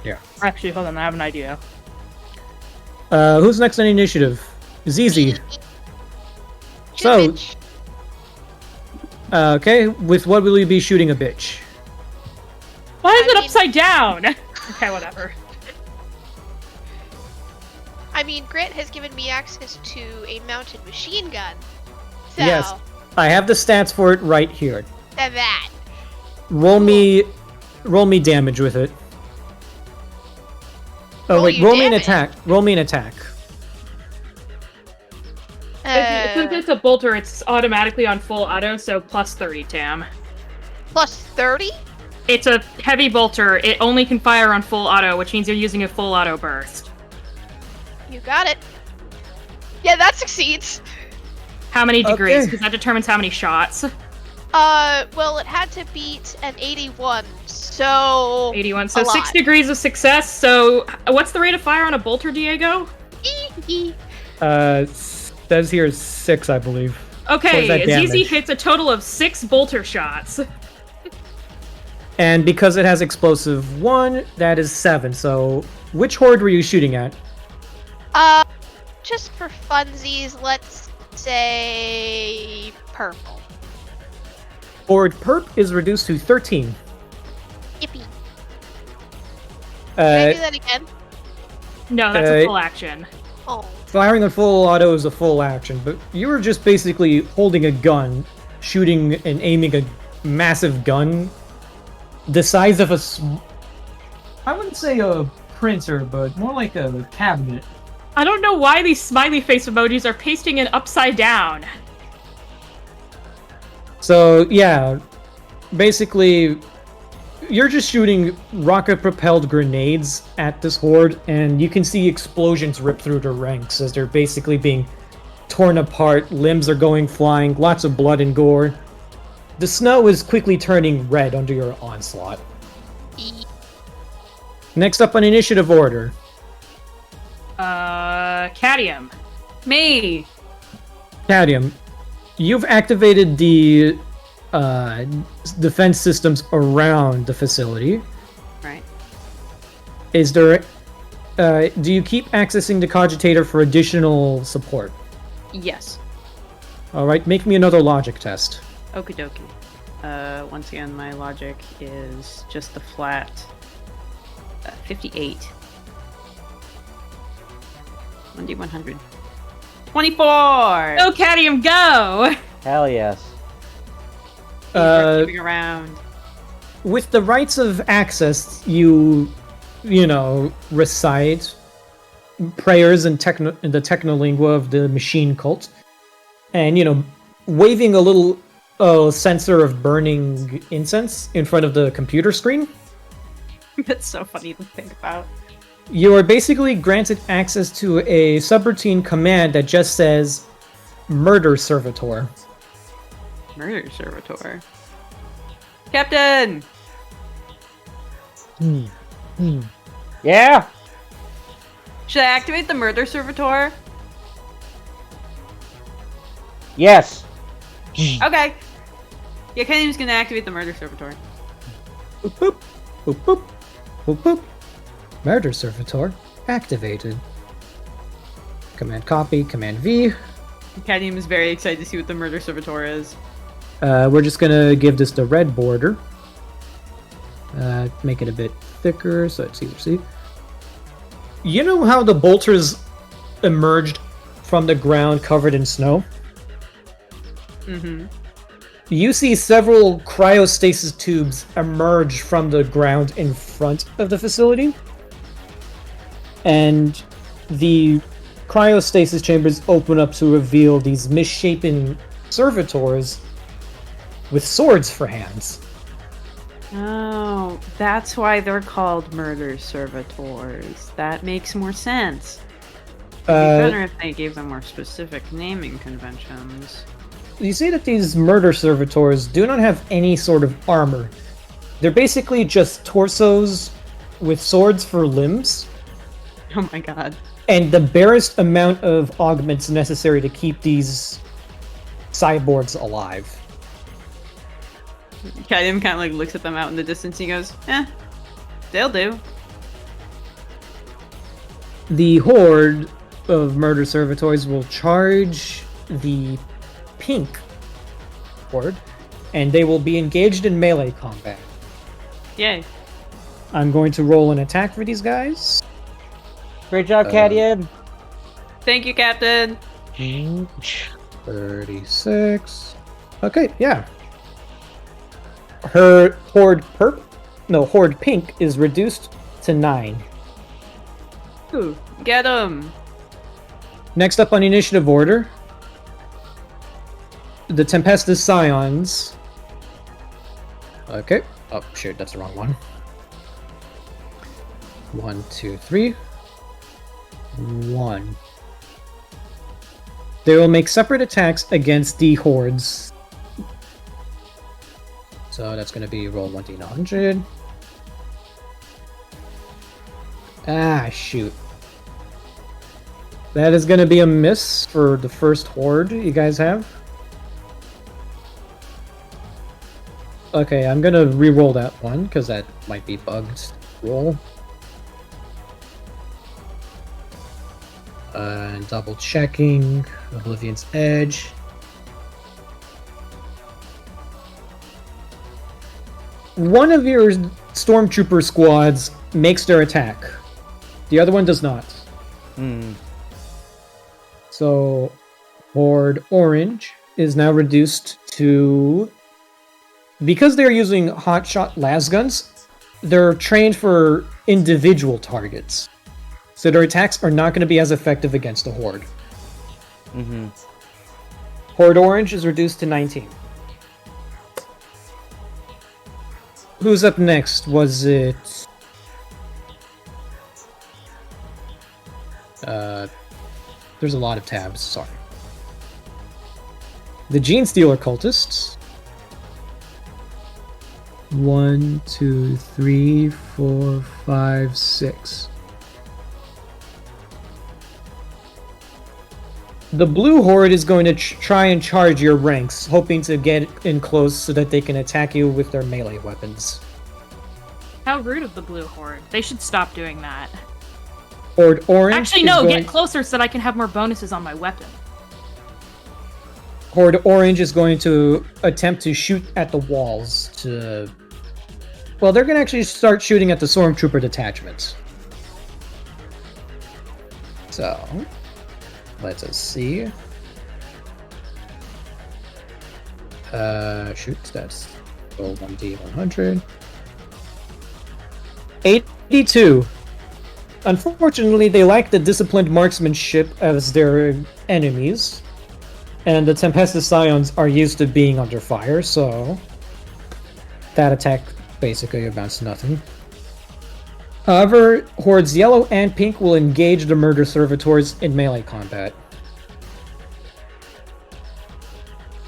Yeah. Actually, hold on, I have an idea. Who's next on initiative? ZZ. So- Bitch. Okay, with what will you be shooting a bitch? Why is I it mean- upside down? Okay, whatever. I mean, Grant has given me access to a mounted machine gun. So, Yes. I have the stats for it right here. that. Roll me damage with it. Oh Roll wait, you roll me an damage? attack. Roll me an attack. Since it's a bolter, it's automatically on full auto, so plus 30, Tam. Plus 30? It's a heavy bolter. It only can fire on full auto, which means you're using a full auto burst. You got it. Yeah, that succeeds. How many degrees? Okay. Because that determines how many shots. Well, it had to beat an 81, so... 81. So A 6 lot. degrees of success. So what's the rate of fire on a bolter, Diego? Says here is 6, I believe. What is that Okay, damage? ZZ hits a total of 6 bolter shots. And because it has explosive 1, that is 7. So, which horde were you shooting at? Just for funsies, let's say... purple. Horde Perp is reduced to 13. Yippee. Can I do Uh, that again? No, that's a full action. Oh. firing on full auto is a full action, but you were just basically holding a gun, shooting and aiming a massive gun the size of I wouldn't say a printer, but more like a cabinet. I don't know why these smiley face emojis are pasting it upside down. So, yeah, basically, you're just shooting rocket-propelled grenades at this horde, and you can see explosions rip through their ranks as they're basically being torn apart, limbs are going flying, lots of blood and gore. The snow is quickly turning red under your onslaught. Next up on initiative order, Cadmium. Me. Cadmium, you've activated the defense systems around the facility. Right. Is there... do you keep accessing the cogitator for additional support? Yes. Alright, make me another logic test. Okie dokie. Once again, my logic is just the flat 58. 1d100. 24! Go, Cadmium, go! Hell yes. Keeping around. With the rights of access, you recite prayers in the technolingua of the machine cult, and waving a little censer of burning incense in front of the computer screen. That's so funny to think about. You are basically granted access to a subroutine command that just says "Murder Servitor." Murder Servitor. Captain! Yeah. Should I activate the Murder Servitor? Yes. Okay. Yeah, Kenny's gonna activate the Murder Servitor. Boop boop boop boop boop boop. Murder Servitor activated. Command copy. Command V. Cadmium is very excited to see what the Murder Servitor is. We're just gonna give this the red border. Make it a bit thicker so it's easier to see. You know how the bolters emerged from the ground covered in snow? Mm-hmm. You see several cryostasis tubes emerge from the ground in front of the facility. And the cryostasis chambers open up to reveal these misshapen servitors with swords for hands. Oh, that's why they're called Murder Servitors. That makes more sense. It'd be better if they gave them more specific naming conventions. You see that these murder servitors do not have any sort of armor. They're basically just torsos with swords for limbs, Oh my god. and the barest amount of augments necessary to keep these cyborgs alive. Cadmium kind of like looks at them out in the distance and he goes, they'll do. The horde of murder servitors will charge the pink horde, and they will be engaged in melee combat. Yay. I'm going to roll an attack for these guys. Great job, Cadmium. Thank you, Captain. 36. Okay, yeah. Her horde pink is reduced to 9. Ooh, get him. Next up on initiative order, the Tempestus Scions. Okay. Oh, shoot, that's the wrong one. 1, 2, 3. 1. They will make separate attacks against the hordes. So that's going to be roll 1d100. Ah, shoot. That is going to be a miss for the first horde you guys have. Okay, I'm going to re-roll that one, because that might be bugged roll. And double checking Oblivion's Edge. One of your stormtrooper squads makes their attack. The other one does not. So, Horde Orange is now reduced to... Because they're using hotshot lasguns, they're trained for individual targets. So their attacks are not going to be as effective against the Horde. Horde Orange is reduced to 19. Who's up next? Was it... there's a lot of tabs, sorry. The Gene Stealer Cultists. 1, 2, 3, 4, 5, 6. The blue horde is going to try and charge your ranks, hoping to get in close so that they can attack you with their melee weapons. How rude of the blue horde. They should stop doing that. Horde orange. Actually, no, get closer so that I can have more bonuses on my weapon. Horde orange is going to attempt to shoot at the walls to... Well, they're going to actually start shooting at the stormtrooper detachments. So, let us see. Shoot, that's 1D 100. 82. Unfortunately, they lack the disciplined marksmanship as their enemies, and the Tempestus Scions are used to being under fire, so that attack basically amounts to nothing. However, Hordes Yellow and Pink will engage the Murder Servitors in melee combat.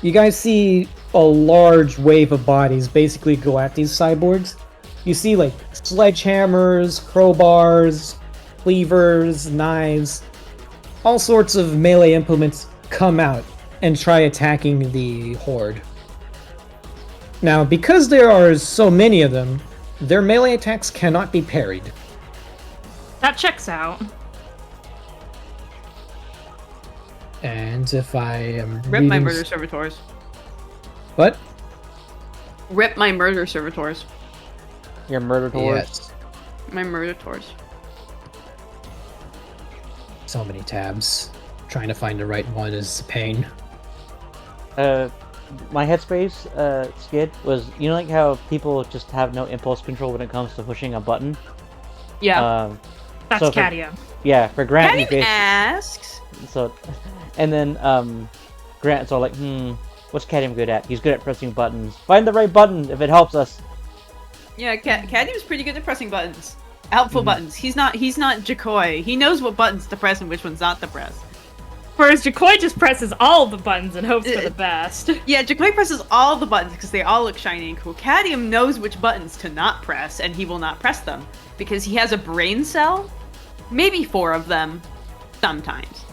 You guys see a large wave of bodies basically go at these cyborgs. You see like sledgehammers, crowbars, cleavers, knives, all sorts of melee implements come out and try attacking the horde. Now, because there are so many of them, their melee attacks cannot be parried. That checks out. And if I am Rip my murder servitors. What? Rip my murder servitors. Your murder tours. Yes. My murder tours. So many tabs. Trying to find the right one is a pain. My headspace, Skid, was, you know, like how people just have no impulse control when it comes to pushing a button? Yeah. That's so for- Cadia. Yeah, for Grant, he Daddy basically... asks. So, and then, Grant's all like, what's Cadium good at? He's good at pressing buttons. Find the right button if it helps us. Yeah, Caddy's pretty good at pressing buttons. Helpful buttons. He's not Jakoi. He knows what buttons to press and which ones not to press. Whereas Jakoi just presses all the buttons and hopes for the best. Yeah, Jakoi presses all the buttons because they all look shiny and cool. Cadium knows which buttons to not press, and he will not press them. Because he has a brain cell. Maybe 4 of them. Sometimes.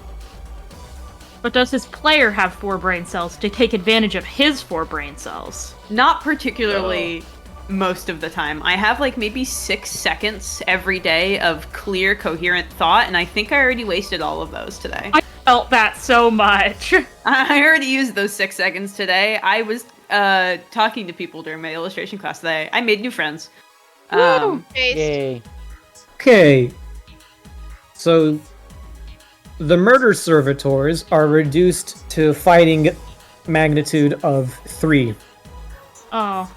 But does his player have 4 brain cells to take advantage of his 4 brain cells? Not particularly most of the time. I have like maybe 6 seconds every day of clear, coherent thought, and I think I already wasted all of those today. I felt that so much. I already used those 6 seconds today. I was talking to people during my illustration class today. I made new friends. Yay. Okay. So, the Murder Servitors are reduced to fighting magnitude of 3. Oh.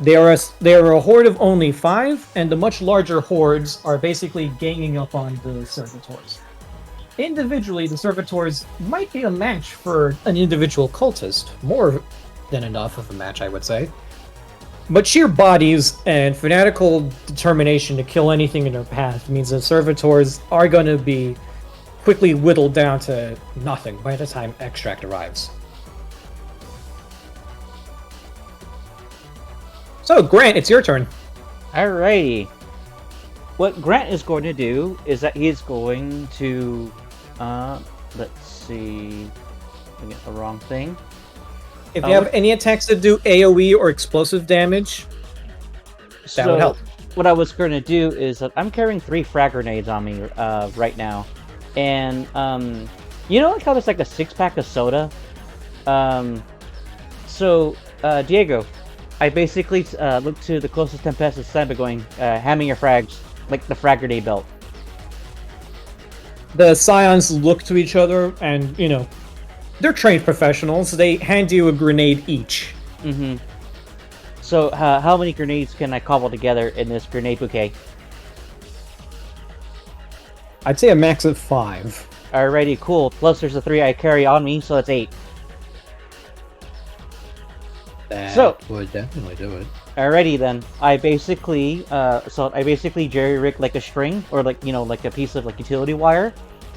They are a horde of only 5, and the much larger hordes are basically ganging up on the Servitors. Individually, the Servitors might be a match for an individual cultist. More than enough of a match, I would say. But sheer bodies and fanatical determination to kill anything in their path means that Servitors are going to be quickly whittled down to nothing by the time Extract arrives. So, Grant, it's your turn. Alrighty. What Grant is going to do is that he is going to, let's see, I get the wrong thing. If you have any attacks that do AoE or explosive damage, that would help. What I was going to do is that I'm carrying 3 frag grenades on me right now. And, you know like how there's like a 6-pack of soda? Diego, I basically look to the closest Tempestus side by going, hand me your frags, like the frag grenade belt. The Scions look to each other and, you know, they're trained professionals. They hand you a grenade each. Mm-hmm. So, how many grenades can I cobble together in this grenade bouquet? I'd say a max of 5. Alrighty, cool. Plus there's the 3 I carry on me, so that's 8. That would definitely do it. Alrighty then. I basically jerry-rig like a string, or like, you know, like a piece of like utility wire.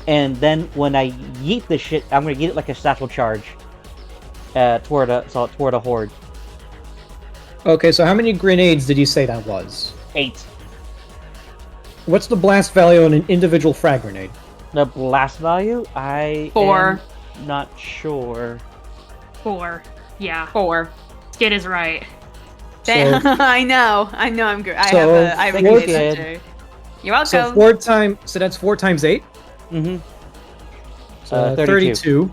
And then when I yeet this shit, I'm gonna yeet it like a satchel charge. Toward a horde. Okay, so how many grenades did you say that was? 8. What's the blast value on an individual frag grenade? The blast value? I 4. am not sure. 4. Yeah. 4. Skid is right. Damn, I know. I'm good. I So, have a four good kid. answer. You're welcome. So 4 times. So that's 4 times 8. Mm-hmm. So 32. 32.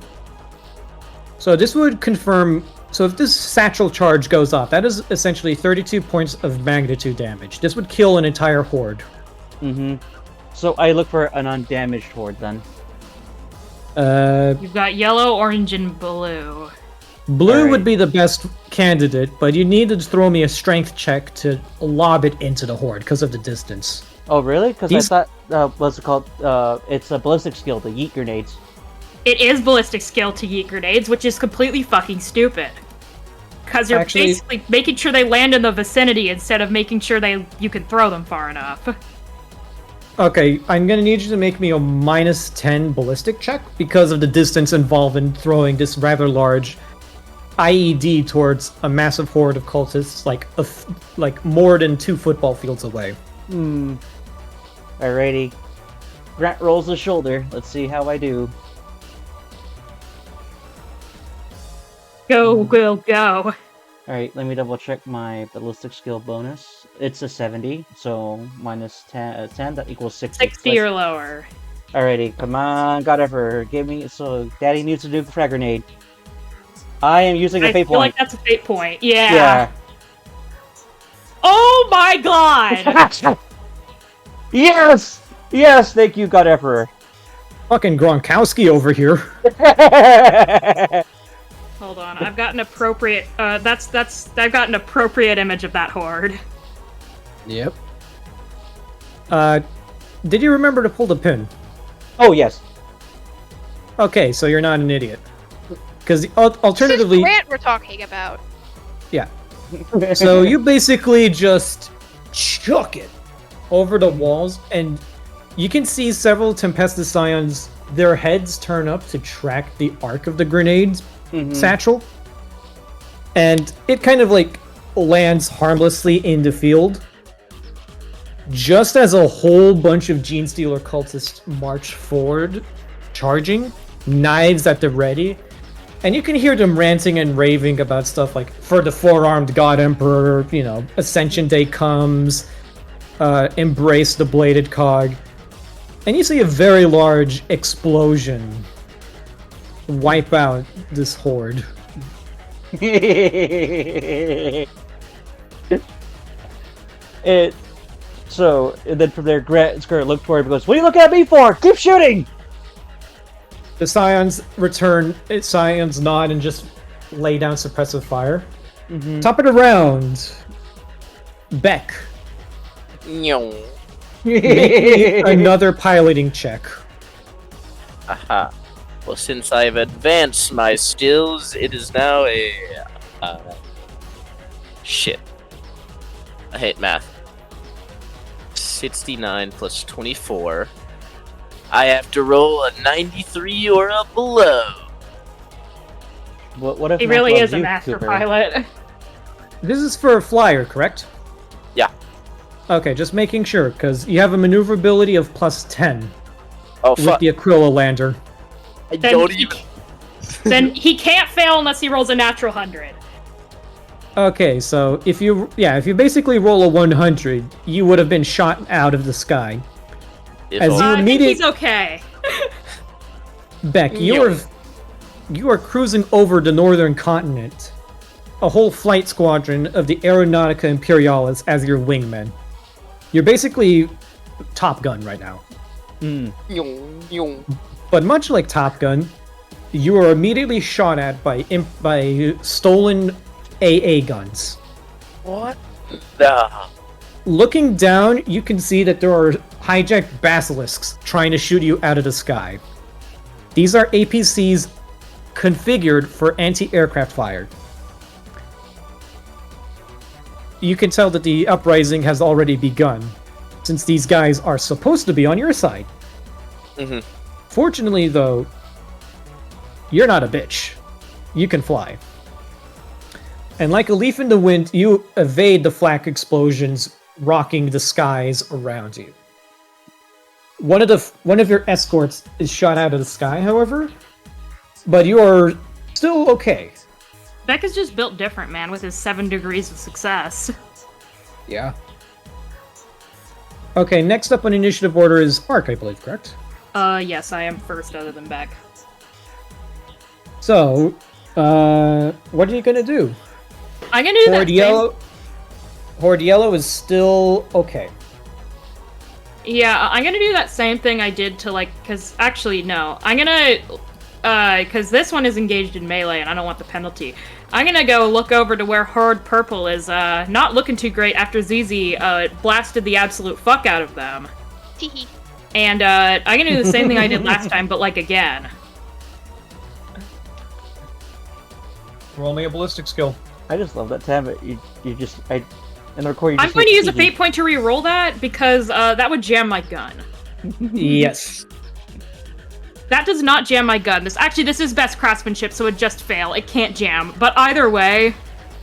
So this would confirm. So if this satchel charge goes off, that is essentially 32 points of magnitude damage. This would kill an entire horde. Mm-hmm. So I look for an undamaged horde then. You've got yellow, orange, and blue. Blue Alright. would be the best candidate, but you need to throw me a strength check to lob it into the horde because of the distance. Oh, really? Because These- I thought, what's it called? It's a ballistic skill, the yeet grenades. It is ballistic skill to yeet grenades, which is completely fucking stupid. Because you're Actually- basically making sure they land in the vicinity instead of making sure you can throw them far enough. Okay, I'm gonna need you to make me a -10 ballistic check because of the distance involved in throwing this rather large IED towards a massive horde of cultists, like more than 2 football fields away. Alrighty. Grant rolls the shoulder. Let's see how I do. Go, Will, go. Alright, let me double check my ballistic skill bonus. It's a 70, so minus 10, that equals 60. 60 or lower. Alrighty, come on, God ever. Give me, so Daddy needs to do the frag grenade. I am using a I fate feel like point. that's a fate point. Yeah. Yeah. Oh my god! Yes! Yes, thank you, God Emperor. Fucking Gronkowski over here. Hold on, I've got an appropriate. I've got an appropriate image of that horde. Yep. Did you remember to pull the pin? Oh, yes. Okay, so you're not an idiot. Because This alternatively, is Grant we're talking about. yeah. So you basically just chuck it over the walls, and you can see several Tempestus Scions, their heads turn up to track the arc of the grenade's satchel. And it kind of like lands harmlessly in the field. Just as a whole bunch of Genestealer cultists march forward, charging, knives at the ready. And you can hear them ranting and raving about stuff like, for the four-armed God Emperor, you know, Ascension Day comes, embrace the bladed cog. And you see a very large explosion wipe out this horde. And then from there, Grant's gonna look toward him and goes, "What are you looking at me for? Keep shooting!" The Scions return, Scions nod and just lay down suppressive fire. Top of the round, Beck. Nyong. Make me another piloting check. Aha. Well, since I've advanced my skills, it is now a... shit. I hate math. 69 plus 24. I have to roll a 93 or a below. What if He Matt really loves is a you, master Cooper? pilot. This is for a flyer, correct? Yeah. Okay, just making sure, because you have a maneuverability of plus 10 Oh, with fuck. the Aquila lander. I Then don't he, even... then he can't fail unless he rolls a natural 100. Okay, so if you basically roll a 100, you would have been shot out of the sky. If As only- you I think immediate- he's okay. Beck, you are cruising over the northern continent. A whole flight squadron of the Aeronautica Imperialis as your wingmen. You're basically Top Gun right now. Nyong, nyong. But much like Top Gun, you are immediately shot at by stolen AA guns. What the... Looking down, you can see that there are hijacked basilisks trying to shoot you out of the sky. These are APCs configured for anti-aircraft fire. You can tell that the uprising has already begun, since these guys are supposed to be on your side. Mhm. Fortunately, though, you're not a bitch. You can fly. And like a leaf in the wind, you evade the flak explosions rocking the skies around you. One of your escorts is shot out of the sky, however, but you are still okay. Becca's just built different, man, with his 7 degrees of success. Yeah. Okay, next up on initiative order is Ark, I believe, correct? Yes, I am first other than Beck. So, what are you gonna do? I'm gonna do that same... Horde Yellow is still okay. Yeah, I'm gonna do that same thing I did to, like, because, actually, no. I'm gonna, because this one is engaged in melee, and I don't want the penalty. I'm gonna go look over to where Horde Purple is, not looking too great after ZZ, blasted the absolute fuck out of them. Teehee. And, I'm gonna do the same thing I did last time, but, like, again. Roll me a ballistic skill. I just love that tab. In the recording. I'm going to use a fate point to re-roll that, because, that would jam my gun. Yes. That does not jam my gun. This is best craftsmanship, so it just fail. It can't jam. But either way,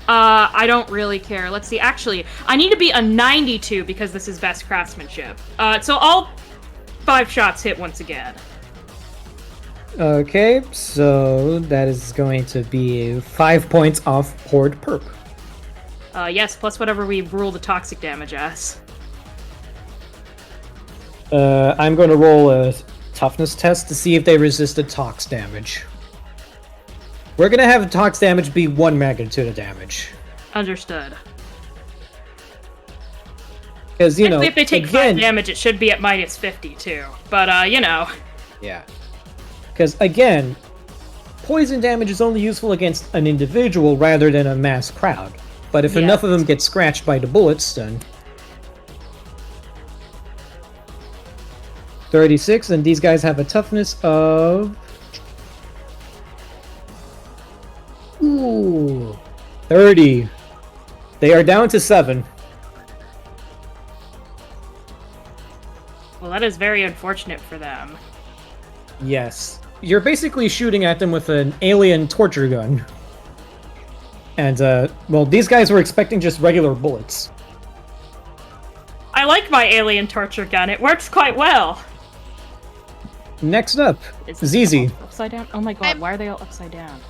I don't really care. Let's see. Actually, I need to be a 92 because this is best craftsmanship. So all 5 shots hit once again. Okay, so that is going to be 5 points off Horde Perp. Yes, plus whatever we rule the toxic damage as. I'm going to roll a toughness test to see if they resisted tox damage. We're going to have tox damage be 1 magnitude of damage. Understood. Because, you know, if they take 5 damage, it should be at minus 50 too. But, you know. Yeah. Because, again, poison damage is only useful against an individual rather than a mass crowd. But if enough of them get scratched by the bullets, then... 36, and these guys have a toughness of... Ooh... 30. They are down to 7. Well, that is very unfortunate for them. Yes. You're basically shooting at them with an alien torture gun. And, well, these guys were expecting just regular bullets. I like my alien torture gun. It works quite well. Next up, Is ZZ. Upside down? Oh my god, why are they all upside down?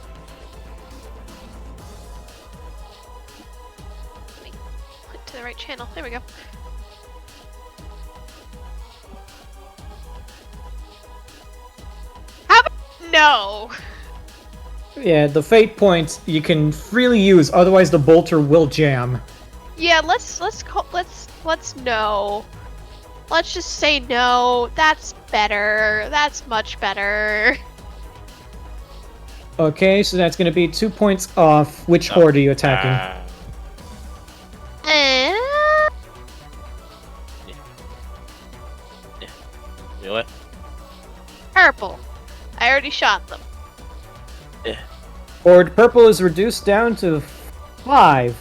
Click to the right channel. There we go. How about no? Yeah, the fate points you can freely use, otherwise the bolter will jam. Yeah, let's no. Let's just say no. That's better. That's much better. Okay, so that's gonna be 2 points off. Which horde are you attacking? You know what? Purple. I already shot them. Horde Purple is reduced down to 5.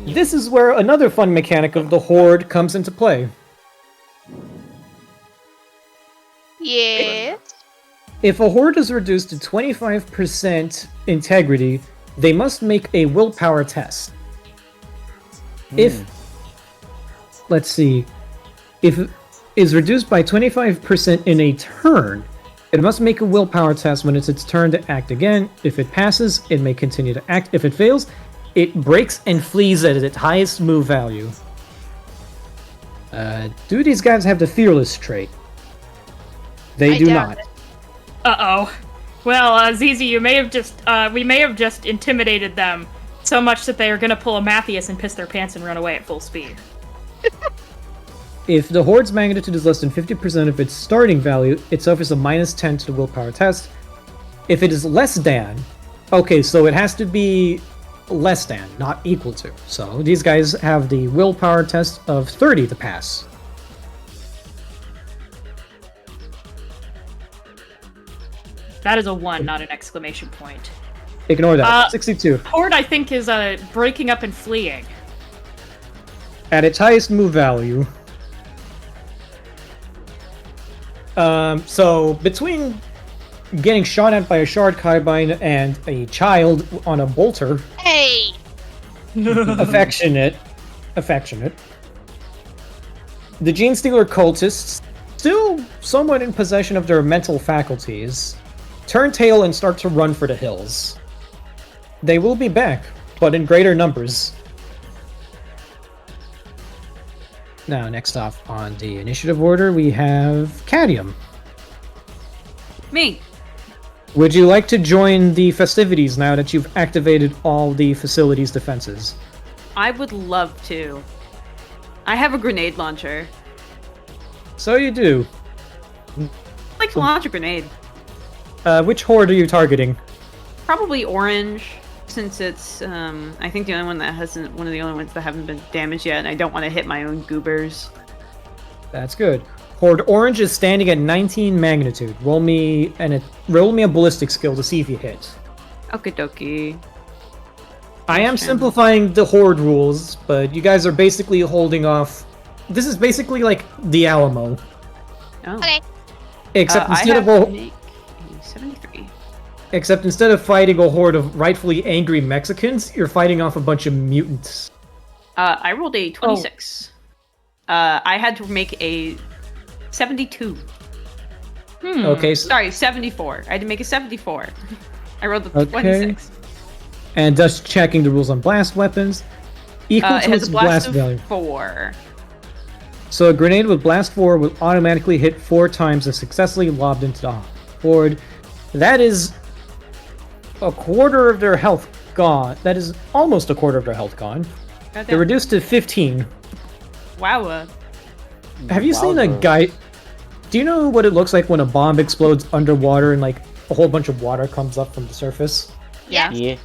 This is where another fun mechanic of the Horde comes into play. Yes. If a Horde is reduced to 25% integrity, they must make a willpower test. If, let's see, if it is reduced by 25% in a turn, it must make a willpower test when it's its turn to act again. If it passes, it may continue to act. If it fails, it breaks and flees at its highest move value. Do these guys have the Fearless trait? They do not. Uh-oh. Well, ZZ, you may have just, we may have just intimidated them so much that they are gonna pull a Matthias and piss their pants and run away at full speed. If the Horde's magnitude is less than 50% of its starting value, it suffers a -10 to the willpower test. If it is less than... Okay, so it has to be less than, not equal to. So these guys have the willpower test of 30 to pass. That is a 1, not an exclamation point. Ignore that. 62. Horde, I think, is breaking up and fleeing. At its highest move value... so between getting shot at by a shard carbine and a child on a bolter... Hey! affectionate. The Gene Stealer cultists still somewhat in possession of their mental faculties, turn tail and start to run for the hills. They will be back, but in greater numbers. Now, next off on the initiative order, we have Cadmium. Me. Would you like to join the festivities now that you've activated all the facilities' defenses? I would love to. I have a grenade launcher. So you do. I'd like to launch a grenade. Which horde are you targeting? Probably orange, since it's I think the only one that hasn't one of the only ones that haven't been damaged yet, and I don't want to hit my own goobers. That's good. Horde Orange is standing at 19 magnitude. Roll me a ballistic skill to see if you hit. Okie dokie. I am simplifying the Horde rules, but you guys are basically holding off. This is basically like the Alamo. Oh. Okay. Except I instead have of to make a 73. except instead of fighting a horde of rightfully angry Mexicans, you're fighting off a bunch of mutants. I rolled a 26. I had to make a 72. Okay, so, Sorry, 74. I had to make a 74. I rolled a Okay. 26. and just checking the rules on blast weapons. Equal It to has its a blast value. of 4. So a grenade with blast 4 will automatically hit 4 times if successfully lobbed into the horde. That is a quarter of their health gone. That is almost a quarter of their health gone. They're reduced to 15. Wow. Have you seen a guy? Do you know what it looks like when a bomb explodes underwater and like a whole bunch of water comes up from the surface? Yeah. Yeah.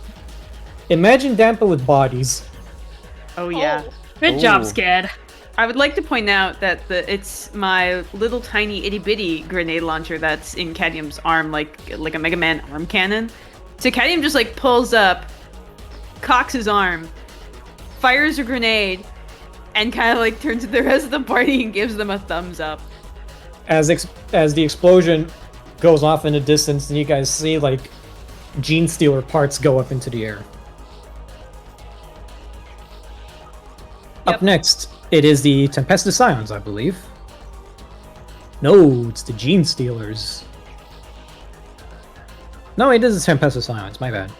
Imagine Dampa with bodies. Oh yeah. Good job, Ooh. Skid. I would like to point out that it's my little tiny itty bitty grenade launcher that's in Cadmium's arm, like a Mega Man arm cannon. So Cadmium just like pulls up, cocks his arm, fires a grenade, and kind of like turns to the rest of the party and gives them a thumbs up. As the explosion goes off in the distance, and you guys see like Gene Stealer parts go up into the air. Yep. Up next, it is the Tempestus Scions, I believe. No, it's the Gene Stealers. No, it is the Tempestus Scions, my bad.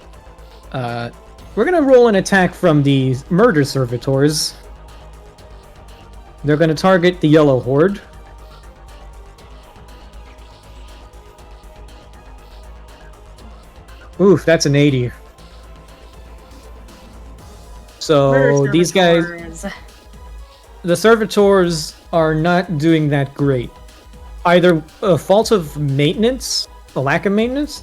We're gonna roll an attack from the Murder Servitors. They're gonna target the Yellow Horde. Oof, that's an 80. So these guys, the servitors are not doing that great. Either a fault of maintenance, a lack of maintenance,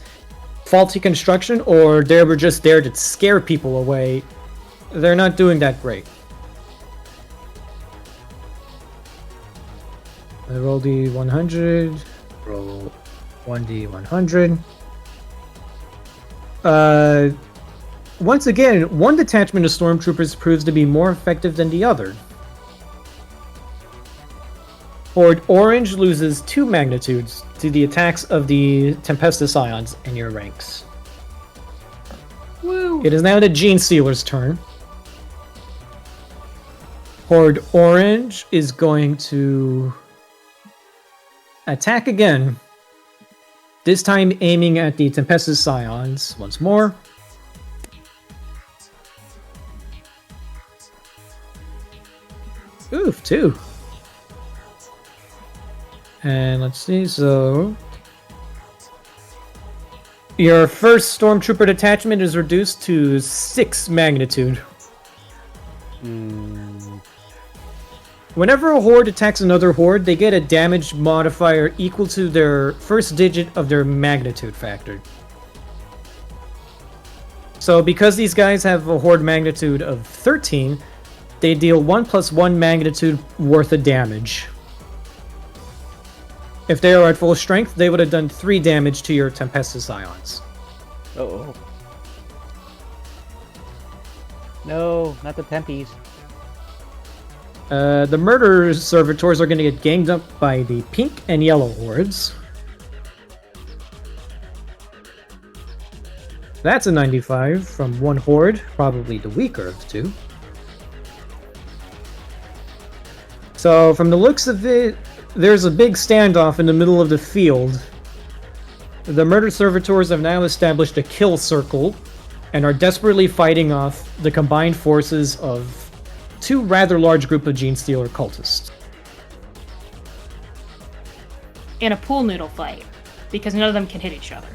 faulty construction, or they were just there to scare people away. They're not doing that great. I roll D100, roll 1D100. Once again, one detachment of stormtroopers proves to be more effective than the other. Horde Orange loses 2 magnitudes to the attacks of the Tempestus Scions in your ranks. Woo! It is now the Gene Stealer's turn. Horde Orange is going to attack again. This time aiming at the Tempestus Scions once more. Oof, 2. And let's see, so... Your first Stormtrooper detachment is reduced to 6 magnitude. Whenever a horde attacks another horde, they get a damage modifier equal to their first digit of their magnitude factor. So because these guys have a horde magnitude of 13, they deal 1 + 1 magnitude worth of damage. If they are at full strength, they would have done 3 damage to your Tempestus Scions. Oh. No, not the Tempies. The Murder Servitors are going to get ganged up by the pink and yellow hordes. That's a 95 from one horde, probably the weaker of the two. So, from the looks of it, there's a big standoff in the middle of the field. The murder servitors have now established a kill circle and are desperately fighting off the combined forces of two rather large group of Gene Stealer cultists. In a pool noodle fight, because none of them can hit each other.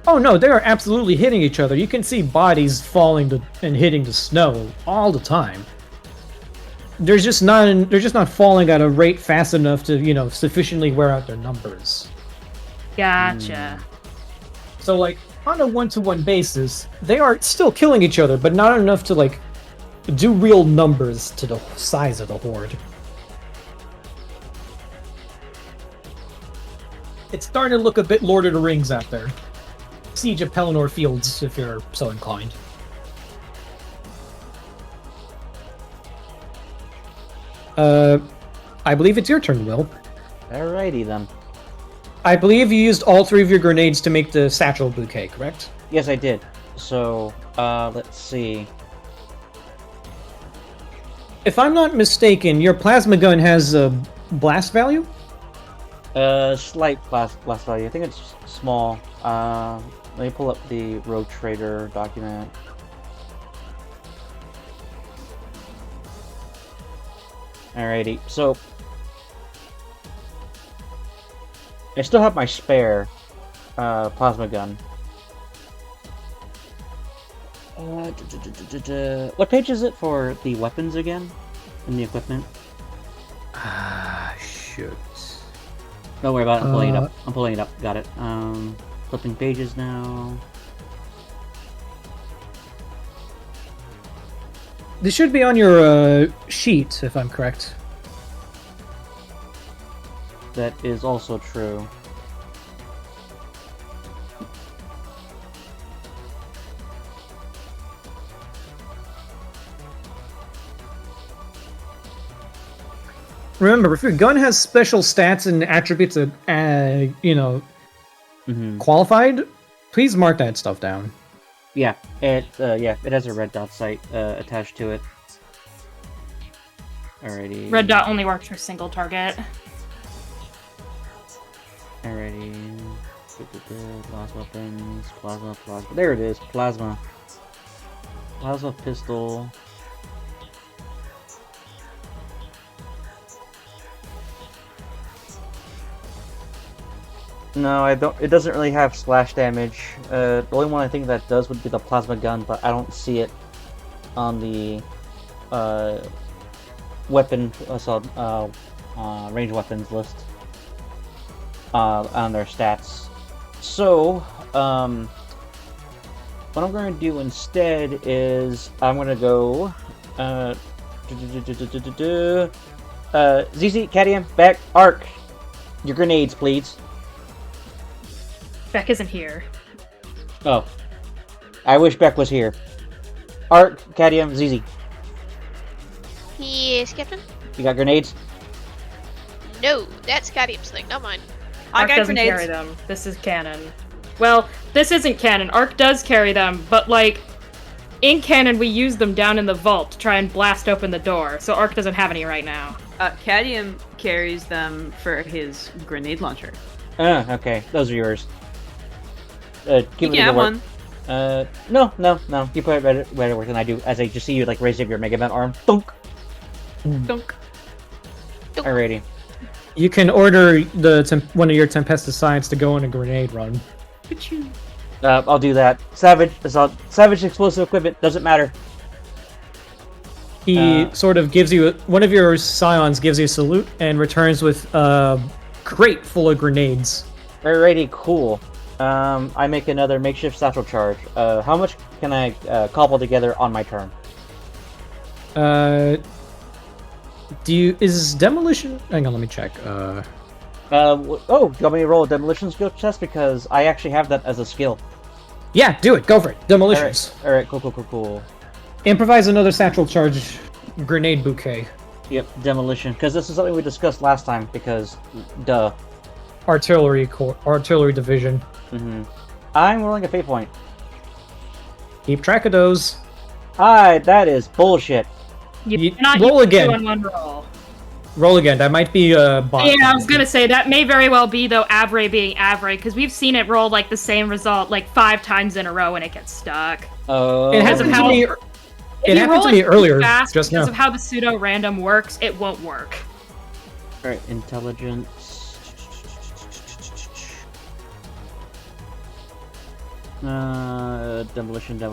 Oh no, they are absolutely hitting each other. You can see bodies falling and hitting the snow all the time. They're just not falling at a rate fast enough to, sufficiently wear out their numbers. Gotcha. So, like, on a one-to-one basis, they are still killing each other, but not enough to, like, do real numbers to the size of the horde. It's starting to look a bit Lord of the Rings out there. Siege of Pelennor Fields, if you're so inclined. I believe it's your turn, Will. Alrighty then. I believe you used all 3 of your grenades to make the satchel bouquet, correct? Yes, I did. So, let's see. If I'm not mistaken, your plasma gun has a blast value? Slight blast value. I think it's small. Let me pull up the Rogue Trader document. Alrighty, so I still have my spare plasma gun. What page is it for the weapons again? In the equipment? Shoot. Don't worry about it, I'm pulling it up. I'm pulling it up, got it. Flipping pages now. This should be on your sheet, if I'm correct. That is also true. Remember, if your gun has special stats and attributes that, qualified, please mark that stuff down. Yeah, it has a red dot sight attached to it. Alrighty. Red dot only works for single target. Alrighty. Blast weapons, plasma. There it is, plasma. Plasma pistol. No, I don't. It doesn't really have splash damage. The only one I think that does would be the plasma gun, but I don't see it on the weapon range weapons list on their stats. So, what I'm going to do instead is I'm going to go ZZ, Cadium, back, Arc. Your grenades, please. Beck isn't here. Oh. I wish Beck was here. Arc, Cadium, ZZ. Yes, Captain? You got grenades? No, that's Cadium's thing, not mine. I Arc got doesn't grenades. carry them. This is canon. Well, this isn't canon. Arc does carry them, but like, in canon we use them down in the vault to try and blast open the door, so Arc doesn't have any right now. Cadium carries them for his grenade launcher. Okay. Those are yours. You can have one. No. You put it better work than I do, as I just see you like raising your Mega Man arm. Thunk! Dunk. Alrighty. You can order one of your Tempesticides to go on a grenade run. I'll do that. Savage explosive equipment, doesn't matter. He sort of gives you one of your scions gives you a salute and returns with a crate full of grenades. Alrighty, cool. I make another makeshift satchel charge. How much can I cobble together on my turn? Is demolition? Hang on, let me check. Do you want me to roll a demolition skill test? Because I actually have that as a skill. Yeah, do it. Go for it. Demolitions. Alright, cool. Improvise another satchel charge grenade bouquet. Yep, demolition. Because this is something we discussed last time, because, duh. Artillery division. I'm rolling a fate point. Keep track of those. That is bullshit. You cannot roll use again. 2-on-1 roll. Roll again. That might be bot. Yeah, I was gonna say that may very well be though Avray being Avray because we've seen it roll like the same result like 5 times in a row and it gets stuck. Oh. It happened to me. If It you happened roll to me it too earlier, fast just because now. of how the pseudo random works, it won't work. Alright, intelligence. Demolition.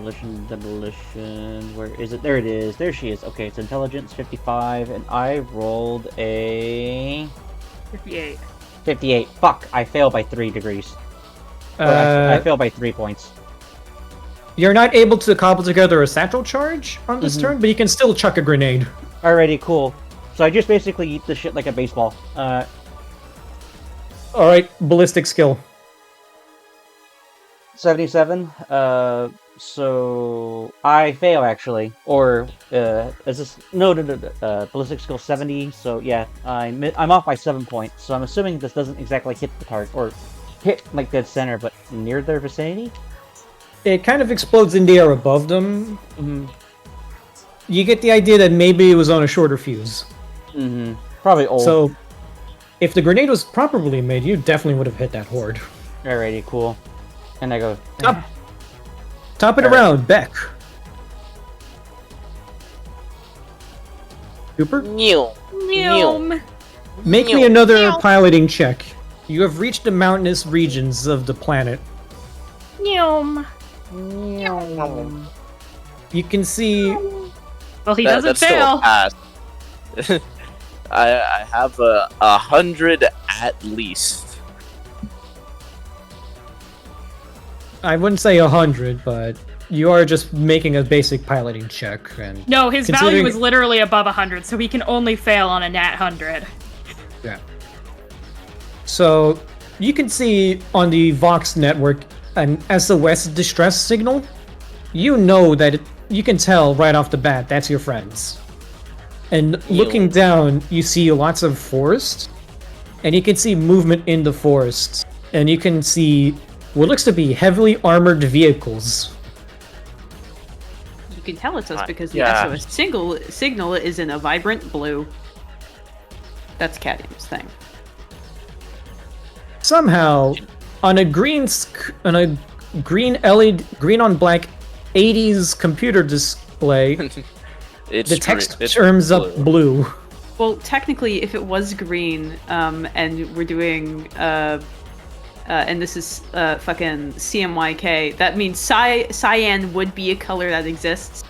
Where is it? There it is. There she is. Okay, it's intelligence 55, and I rolled a 58. 58. Fuck, I fail by 3 degrees. I fail by 3 points. You're not able to cobble together a satchel charge on this Mhm. turn, but you can still chuck a grenade. Alrighty, cool. So I just basically eat the shit like a baseball. Alright, ballistic skill. 77. So I fail actually, or is this no? Ballistic skill 70. So yeah, I'm off by 7 points. So I'm assuming this doesn't exactly hit the target or hit like dead center, but near their vicinity. It kind of explodes in the air above them. Mm-hmm. You get the idea that maybe it was on a shorter fuse. Mm-hmm. Probably old. So, if the grenade was properly made, you definitely would have hit that horde. Alrighty, cool. And I go. Top it Alright. around, Beck. Cooper? Meow. Make me another piloting check. You have reached the mountainous regions of the planet. Meow. You can see... Well, he doesn't that's still a fail. pass. I have 100 at least. I wouldn't say 100, but you are just making a basic piloting check. And No, his value considering- is literally above 100, so he can only fail on a nat 100. Yeah. So, you can see on the Vox network an SOS distress signal. You know that you can tell right off the bat that's your friends. And looking down, you see lots of forest, and you can see movement in the forest, and you can see what looks to be heavily armored vehicles. You can tell it's us because the Yeah. SOS signal is in a vibrant blue. That's Cadmium's thing. Somehow, on a green LED, green on black 80s computer display, It's the text it's turns up blue. Well, technically, if it was green, and we're doing, and this is fucking CMYK, that means cyan would be a color that exists.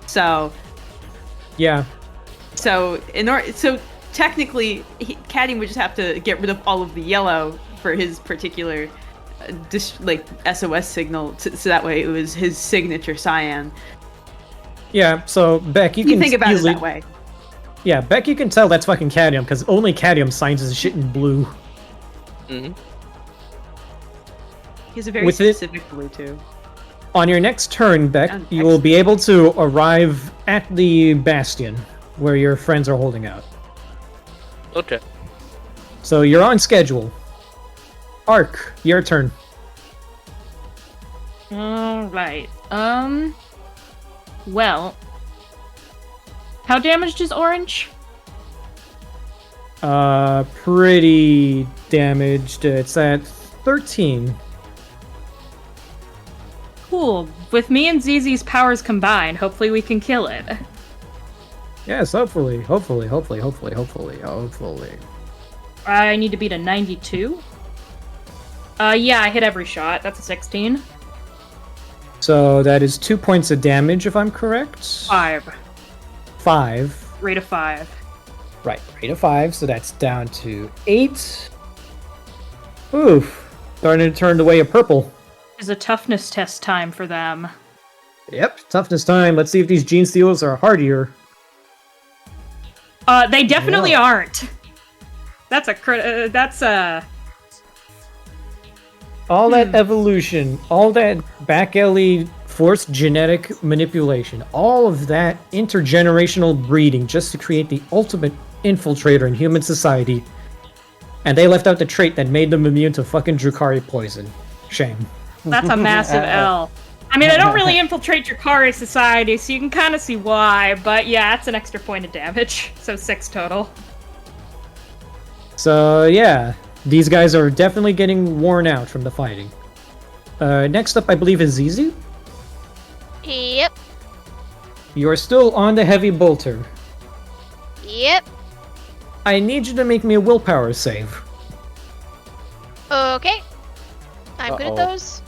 So Yeah. so technically, Caddy would just have to get rid of all of the yellow for his particular, SOS signal, so that way it was his signature cyan. Yeah, so Beck, you You can think about it easily- that way. Yeah, Beck, you can tell that's fucking Cadmium, because only Cadmium signs his shit in blue. Mm-hmm. He has a very With it- specific blue too. On your next turn, Beck, Oh, you will be able to arrive at the bastion where your friends are holding out. Okay. So you're on schedule. Ark, your turn. Alright. Well. How damaged is Orange? Pretty damaged. It's at 13. Cool. With me and ZZ's powers combined, hopefully we can kill it. Yes, hopefully. I need to beat a 92. Yeah, I hit every shot. That's a 16. So that is 2 points of damage, if I'm correct. 5. 5. Rate of 5. Right, rate of 5, so that's down to 8. Oof. Starting to turn the way of purple. Is a toughness test time for them. Yep, toughness time. Let's see if these gene steals are hardier. They definitely Yeah. aren't. That's a that's a... All that evolution, all that back alley forced genetic manipulation, all of that intergenerational breeding just to create the ultimate infiltrator in human society. And they left out the trait that made them immune to fucking Drukari poison. Shame. That's a massive L. I mean, I don't really infiltrate Drukari society, so you can kind of see why, but yeah, that's an extra point of damage. So 6 total. So yeah, these guys are definitely getting worn out from the fighting. Next up, I believe, is ZZ. Yep. You are still on the heavy bolter. Yep. I need you to make me a willpower save. Okay. I'm good at Uh-oh. those.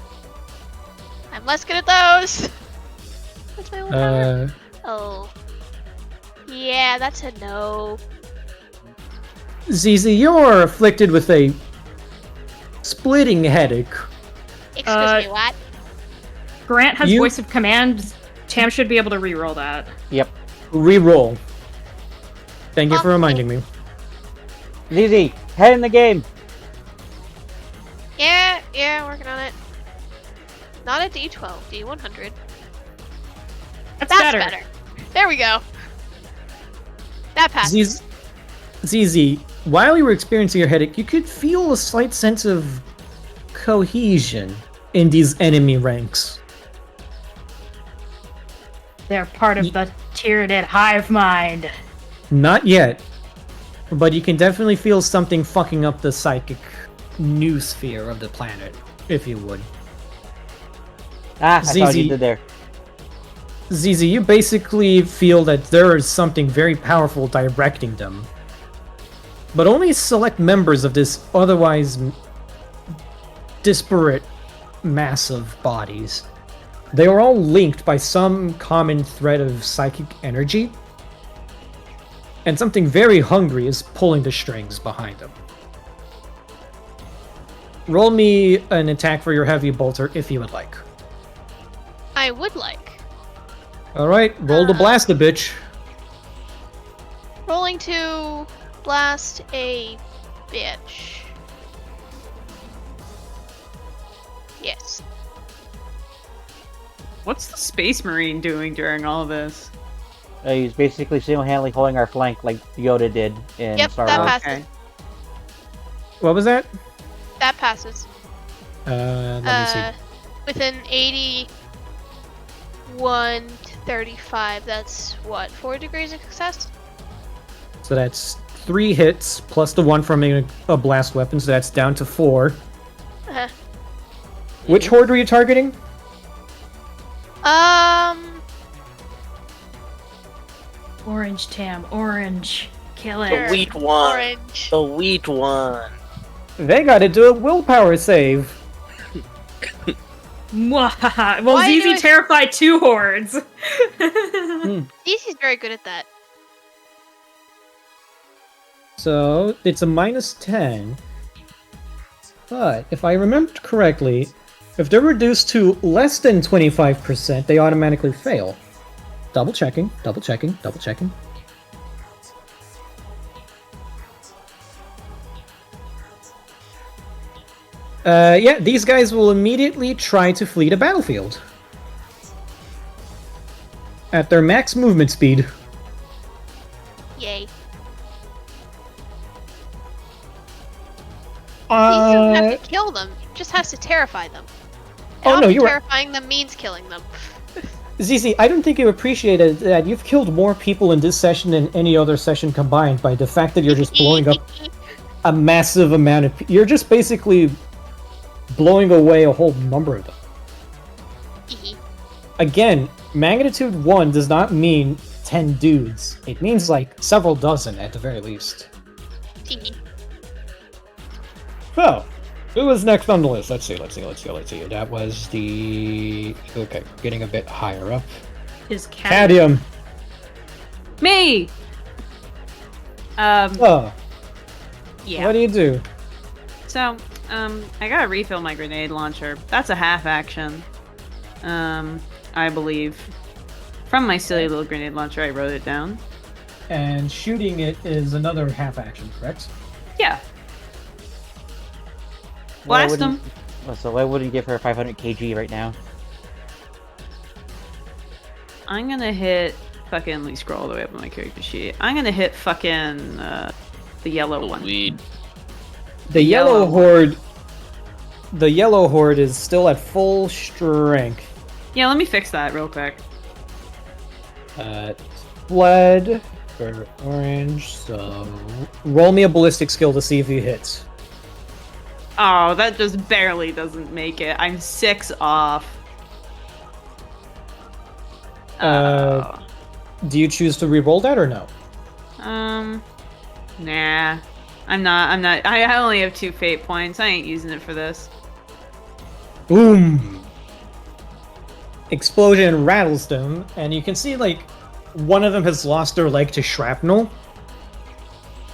I'm less good at those. What's my willpower? Oh. Yeah, that's a no. ZZ, you're afflicted with a splitting headache. Excuse me, what? Grant has You- voice of command. Tam should be able to re-roll that. Yep. Reroll. Thank you for Okay. reminding me. ZZ, head in the game. Yeah, working on it. Not a D12, D100. That's, That's better. better. There we go. That passes. ZZ, while you were experiencing your headache, you could feel a slight sense of cohesion in these enemy ranks. They're part of the Tyranid hive mind. Not yet, but you can definitely feel something fucking up the psychic noosphere of the planet, if you would. Ah, I saw what ZZ. you did there. ZZ, you basically feel that there is something very powerful directing them. But only select members of this otherwise disparate mass of bodies. They are all linked by some common thread of psychic energy. And something very hungry is pulling the strings behind them. Roll me an attack for your heavy bolter if you would like. I would like. Alright, roll to blast a bitch. Rolling to blast a bitch. Yes. What's the Space Marine doing during all this? He's basically single-handedly holding our flank like Yoda did in Yep, Star that Wars. passes. Okay. What was that? That passes. Let me see. With an 81 to 35, that's what, 4 degrees of success? So that's 3 hits plus the 1 from a blast weapon, so that's down to 4. Uh-huh. Which horde were you targeting? Orange, Tam. Orange. Kill The Sure. it. wheat one. Orange. The wheat one. They gotta do a willpower save. Mwahaha. Well, Why do ZZ I- terrified 2 hordes. Easy's very good at that. So it's a -10. But if I remembered correctly, if they're reduced to less than 25%, they automatically fail. Double checking, double checking, double checking. Yeah, these guys will immediately try to flee the battlefield. At their max movement speed. Yay. He doesn't have to kill them, he just has to terrify them. And Oh, no, often you're right. terrifying them means killing them. ZZ, I don't think you appreciated that you've killed more people in this session than any other session combined by the fact that you're just blowing up a massive amount of... You're just basically blowing away a whole number of them. Again, magnitude 1 does not mean 10 dudes. It means like several dozen at the very least. So, who was next on the list? Let's see. That was the... Okay, getting a bit higher up. His cat. Cadium! Me! Oh, Yeah. what do you do? So, I gotta refill my grenade launcher. That's a half action. I believe. From my silly little grenade launcher, I wrote it down. And shooting it is another half action, correct? Yeah. Why Blast wouldn't- them. So why wouldn't you give her 500 kg right now? I'm gonna hit fucking. Let me scroll all the way up on my character sheet. I'm gonna hit fucking the yellow one. Weed. The yellow yellow horde. The yellow horde is still at full strength. Yeah, let me fix that real quick. Fled. for orange, so roll me a ballistic skill to see if you hit. Oh, that just barely doesn't make it. I'm 6 off. Do you choose to re-roll that or no? Nah. I'm not. I only have 2 fate points. I ain't using it for this. Boom! Explosion rattles them, and you can see, like, one of them has lost their leg to shrapnel.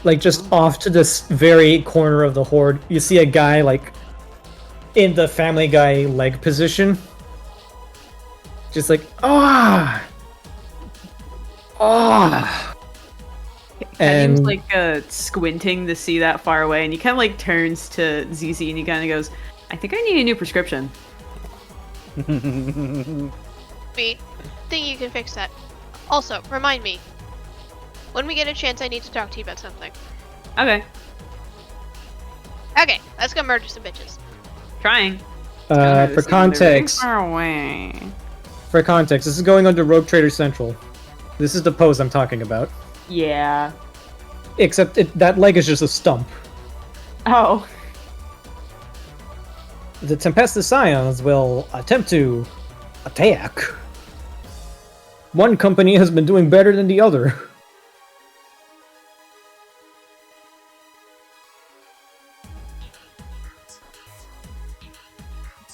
Like, just off to this very corner of the horde. You see a guy, like, in the Family Guy leg position. Just like, ah! Ah! And And like squinting to see that far away, and he kind of like turns to ZZ and he kind of goes, "I think I need a new prescription." Me, think you can fix that. Also, remind me. When we get a chance, I need to talk to you about something. Okay, Okay, let's go murder some bitches. trying. for context, Far away. this is going under Rogue Trader Central. This is the pose I'm talking about. Yeah. Except that leg is just a stump. Oh. The Tempestus Scions will attempt to attack. One company has been doing better than the other.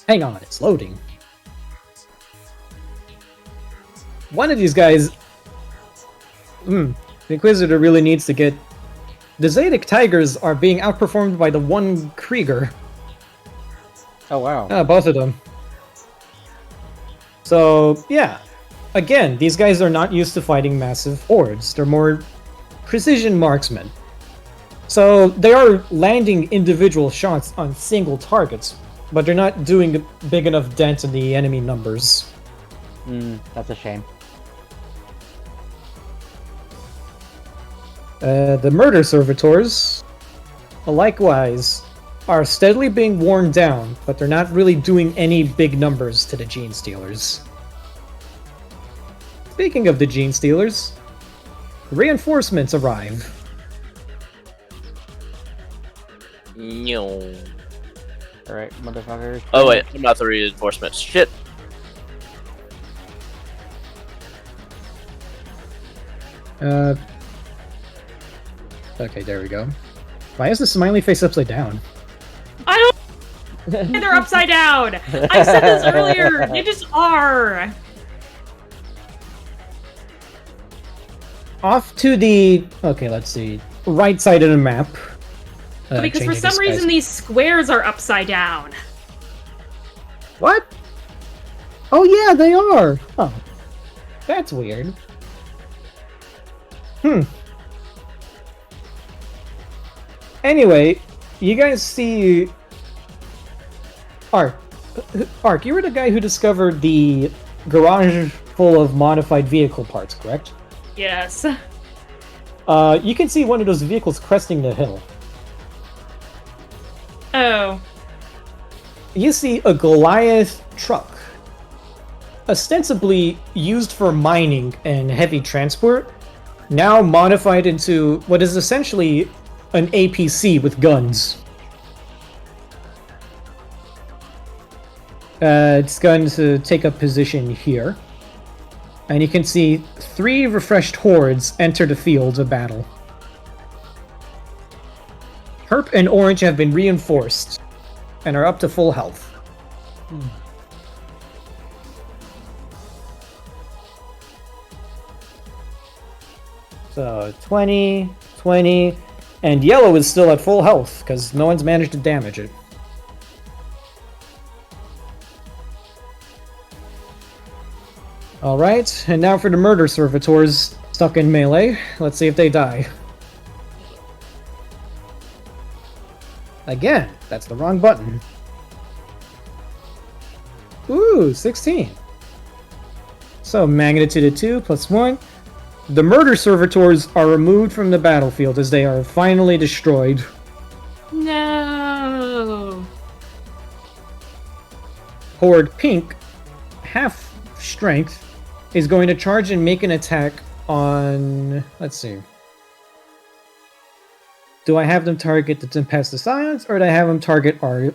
Hang on, it's loading. One of these guys... the Inquisitor really needs to get... The Zedic Tigers are being outperformed by the one Krieger. Oh wow. Both of them. So, yeah. Again, these guys are not used to fighting massive hordes. They're more precision marksmen. So, they are landing individual shots on single targets, but they're not doing a big enough dent in the enemy numbers. That's a shame. The murder servitors, likewise, are steadily being worn down, but they're not really doing any big numbers to the Gene Stealers. Speaking of the Gene Stealers, reinforcements arrive. No. Alright, motherfuckers. Oh wait, I'm not the reinforcements. Shit. Okay, there we go. Why is the smiley face upside down? I don't. They're upside down. I said this earlier. They just are. Off to the... Okay, let's see. Right side of the map. Because for changing some the reason skies. these squares are upside down. What? Oh yeah, they are! Oh. That's weird. Anyway, you guys see... Ark, you were the guy who discovered the garage full of modified vehicle parts, correct? Yes. You can see one of those vehicles cresting the hill. Oh. You see a Goliath truck, ostensibly used for mining and heavy transport, now modified into what is essentially an APC with guns. It's going to take up position here. And you can see 3 refreshed hordes enter the field of battle. Herp and Orange have been reinforced and are up to full health. So 20, 20, and Yellow is still at full health because no one's managed to damage it. Alright, and now for the murder servitors stuck in melee. Let's see if they die. Again, that's the wrong button. Ooh, 16. So, magnitude of 2 plus 1. The murder servitors are removed from the battlefield as they are finally destroyed. No. Horde Pink, half strength, is going to charge and make an attack on... Let's see. Do I have them target the Tempestus Scions, or do I have them target our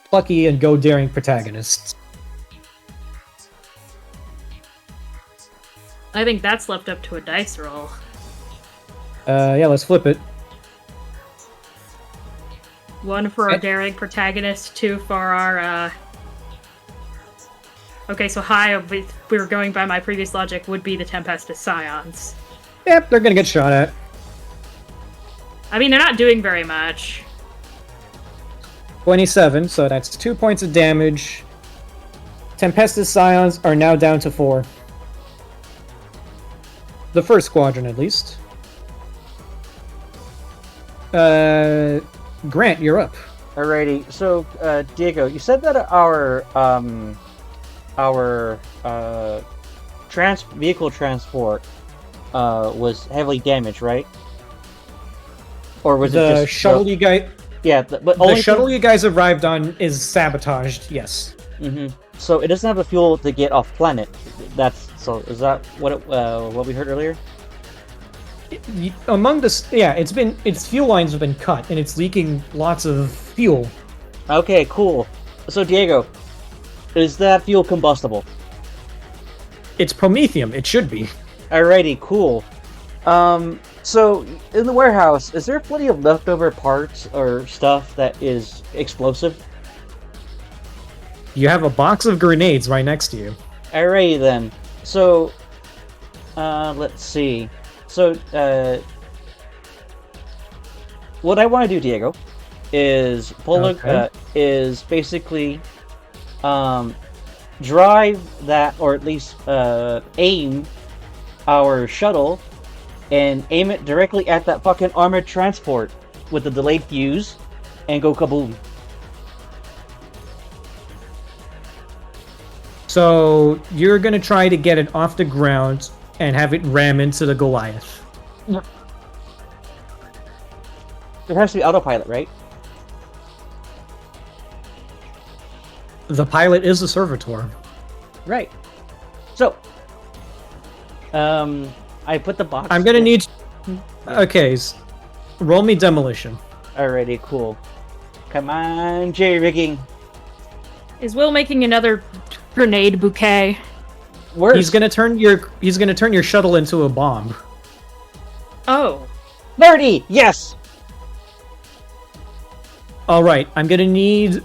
plucky and go-daring protagonists? I think that's left up to a dice roll. Yeah, let's flip it. 1 for our daring protagonist, 2 for our, Okay, so high, if we were going by my previous logic, would be the Tempestus Scions. Yep, they're gonna get shot at. I mean, they're not doing very much. 27, so that's 2 points of damage. Tempestus Scions are now down to 4. The first squadron, at least. Grant, you're up. Alrighty, so Diego, you said that our vehicle transport was heavily damaged, right? Or was it The just shuttle you guys... Yeah, but The only shuttle you guys arrived on is sabotaged, yes. So it doesn't have the fuel to get off planet. Is that what we heard earlier? Among this, yeah, its fuel lines have been cut, and it's leaking lots of fuel. Okay, cool. So Diego, is that fuel combustible? It's promethium, it should be. Alrighty, cool. So in the warehouse, is there plenty of leftover parts or stuff that is explosive? You have a box of grenades right next to you. Alrighty then. So, let's see. So, what I want to do, Diego, is is basically drive that, or at least aim our shuttle and aim it directly at that fucking armored transport with the delayed fuse and go kaboom. So you're gonna try to get it off the ground and have it ram into the Goliath. Yep. It has to be autopilot, right? The pilot is a servitor. Right. So, I put the box. I'm gonna need... Okay, roll me demolition. Alrighty, cool. Come on, jerry-rigging. Is Will making another grenade bouquet? Worse. He's gonna turn your shuttle into a bomb. Oh. 30! Yes! Alright, I'm gonna need...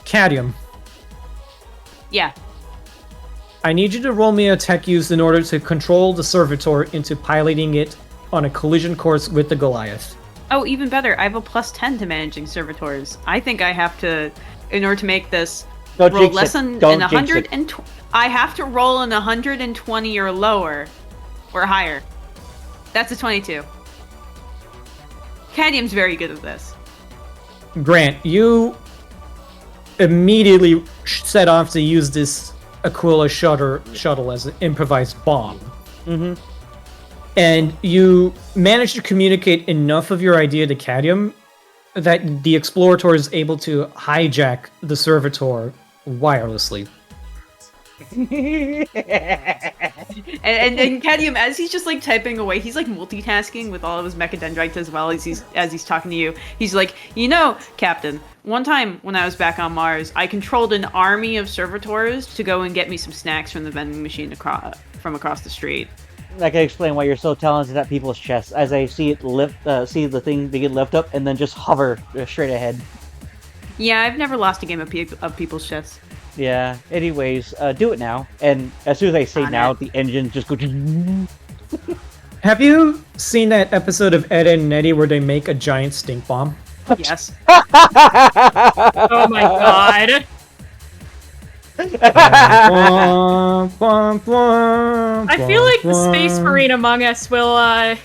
Cadmium. Yeah. I need you to roll me a tech use in order to control the servitor into piloting it on a collision course with the Goliath. Oh, even better. I have a +10 to managing servitors. I think I have to, in order to make this Don't roll jinx less it. than Don't an jinx it. 120. I have to roll an 120 or lower, or higher. That's a 22. Cadmium's very good at this. Grant, you immediately set off to use this Aquila shuttle as an improvised bomb. Mm-hmm. And you managed to communicate enough of your idea to Cadmium that the Explorator is able to hijack the Servitor wirelessly. and Cadmium, as he's just like typing away, he's like multitasking with all of his mechadendrites as well as he's talking to you. He's like, you know, Captain, one time when I was back on Mars, I controlled an army of servitors to go and get me some snacks from the vending machine from across the street. I can explain why you're so talented at people's chests. As I see it lift, see the thing begin lift up and then just hover straight ahead. Yeah, I've never lost a game of people's chests. Yeah. Anyways, do it now. And as soon as I say On now, it. the engine just goes. Have you seen that episode of Ed and Eddie where they make a giant stink bomb? Yes. Oh my god. I feel like the Space Marine among us will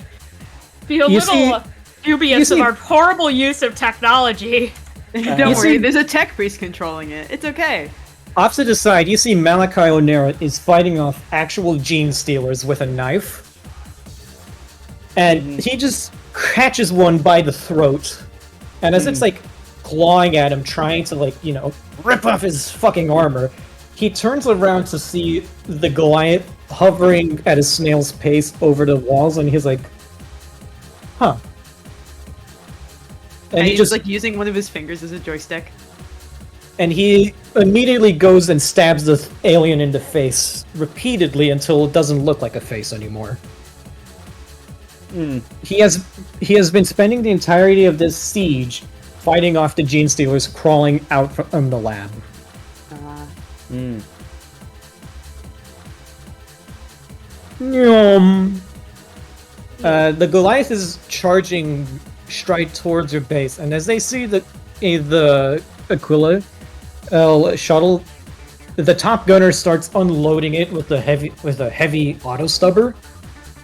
be a little dubious of our horrible use of technology. Don't worry, there's a tech priest controlling it. It's okay. Off to the side, you see Malachi O'Nera is fighting off actual gene stealers with a knife. And he just catches one by the throat. And as it's like clawing at him, trying to like, you know, rip off his fucking armor, he turns around to see the Goliath hovering at a snail's pace over the walls, and he's like, huh. And he he's just like using one of his fingers as a joystick. and he immediately goes and stabs the alien in the face repeatedly until it doesn't look like a face anymore. He has been spending the entirety of this siege fighting off the gene stealers crawling out from the lab. The Goliath is charging straight towards your base, and as they see the Aquila shuttle, the top gunner starts unloading it with a heavy auto stubber,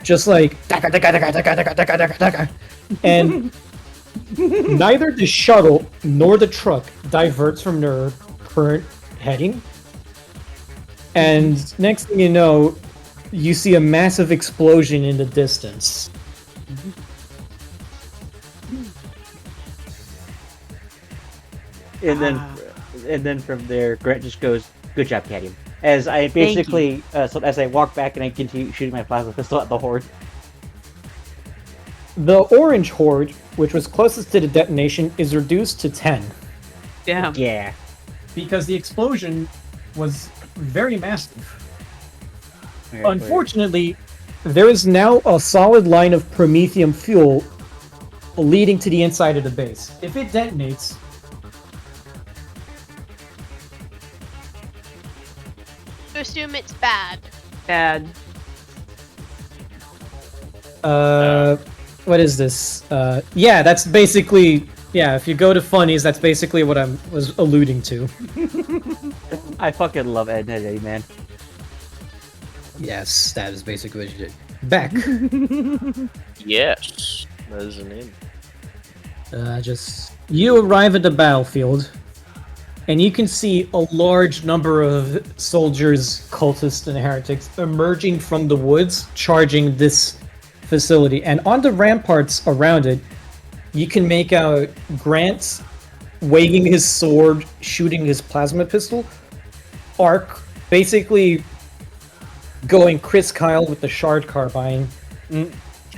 just like daka, daka, daka, daka, daka, daka, daka, daka. And neither the shuttle nor the truck diverts from their current heading. And next thing you know, you see a massive explosion in the distance. And then from there, Grant just goes, "Good job, Cadmium." As I basically, so as I walk back and I continue shooting my plasma pistol at the horde. The orange horde, which was closest to the detonation, is reduced to 10. Damn. Yeah. Because the explosion was very massive. Okay, Unfortunately, there is now a solid line of promethium fuel leading to the inside of the base. If it detonates, To assume it's bad. Bad. what is this? Yeah, that's basically, yeah, if you go to funnies, that's basically what I was alluding to. I fucking love Ed and Eddie, man. Yes, that is basically what you did. Beck. Yes, that is the name. You arrive at the battlefield, and you can see a large number of soldiers, cultists, and heretics emerging from the woods, charging this facility. And on the ramparts around it, you can make out Grant waving his sword, shooting his plasma pistol, Ark basically going Chris Kyle with the shard carbine,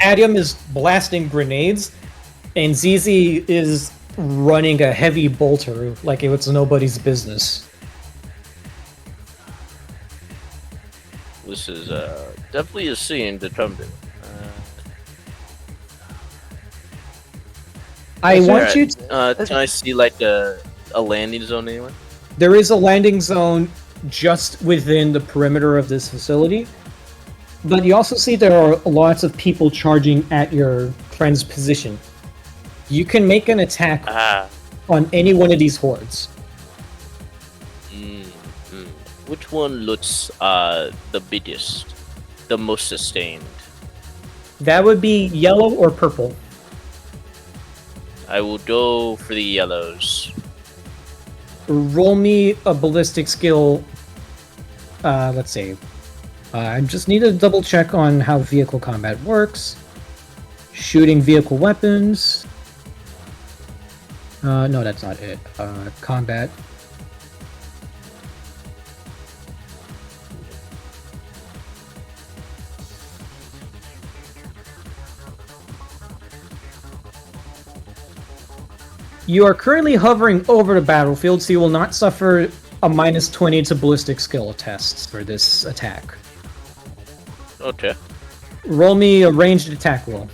Adium is blasting grenades, and ZZ is running a heavy bolter like it was nobody's business. This is definitely a scene to come to. I want you to... Can I see like a landing zone anywhere? There is a landing zone just within the perimeter of this facility, but you also see there are lots of people charging at your friend's position. You can make an attack on any one of these hordes. Which one looks the biggest, the most sustained? That would be yellow or purple. I will go for the yellows. Roll me a ballistic skill. Let's see. I just need to double check on how vehicle combat works. Shooting vehicle weapons. No, that's not it. Combat. You are currently hovering over the battlefield, so you will not suffer a -20 to ballistic skill tests for this attack. Okay. Roll me a ranged attack roll.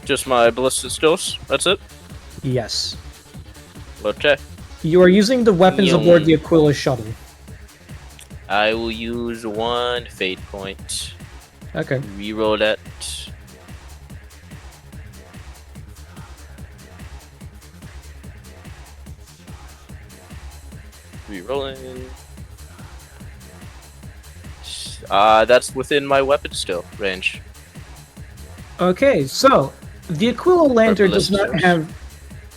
Just my ballistic skills? That's it? Yes. Okay. You are using the weapons aboard the Aquila shuttle. I will use one fate point. Okay. Reroll that. Rerolling. That's within my weapon skill range. Okay, so the Aquila lander does not have...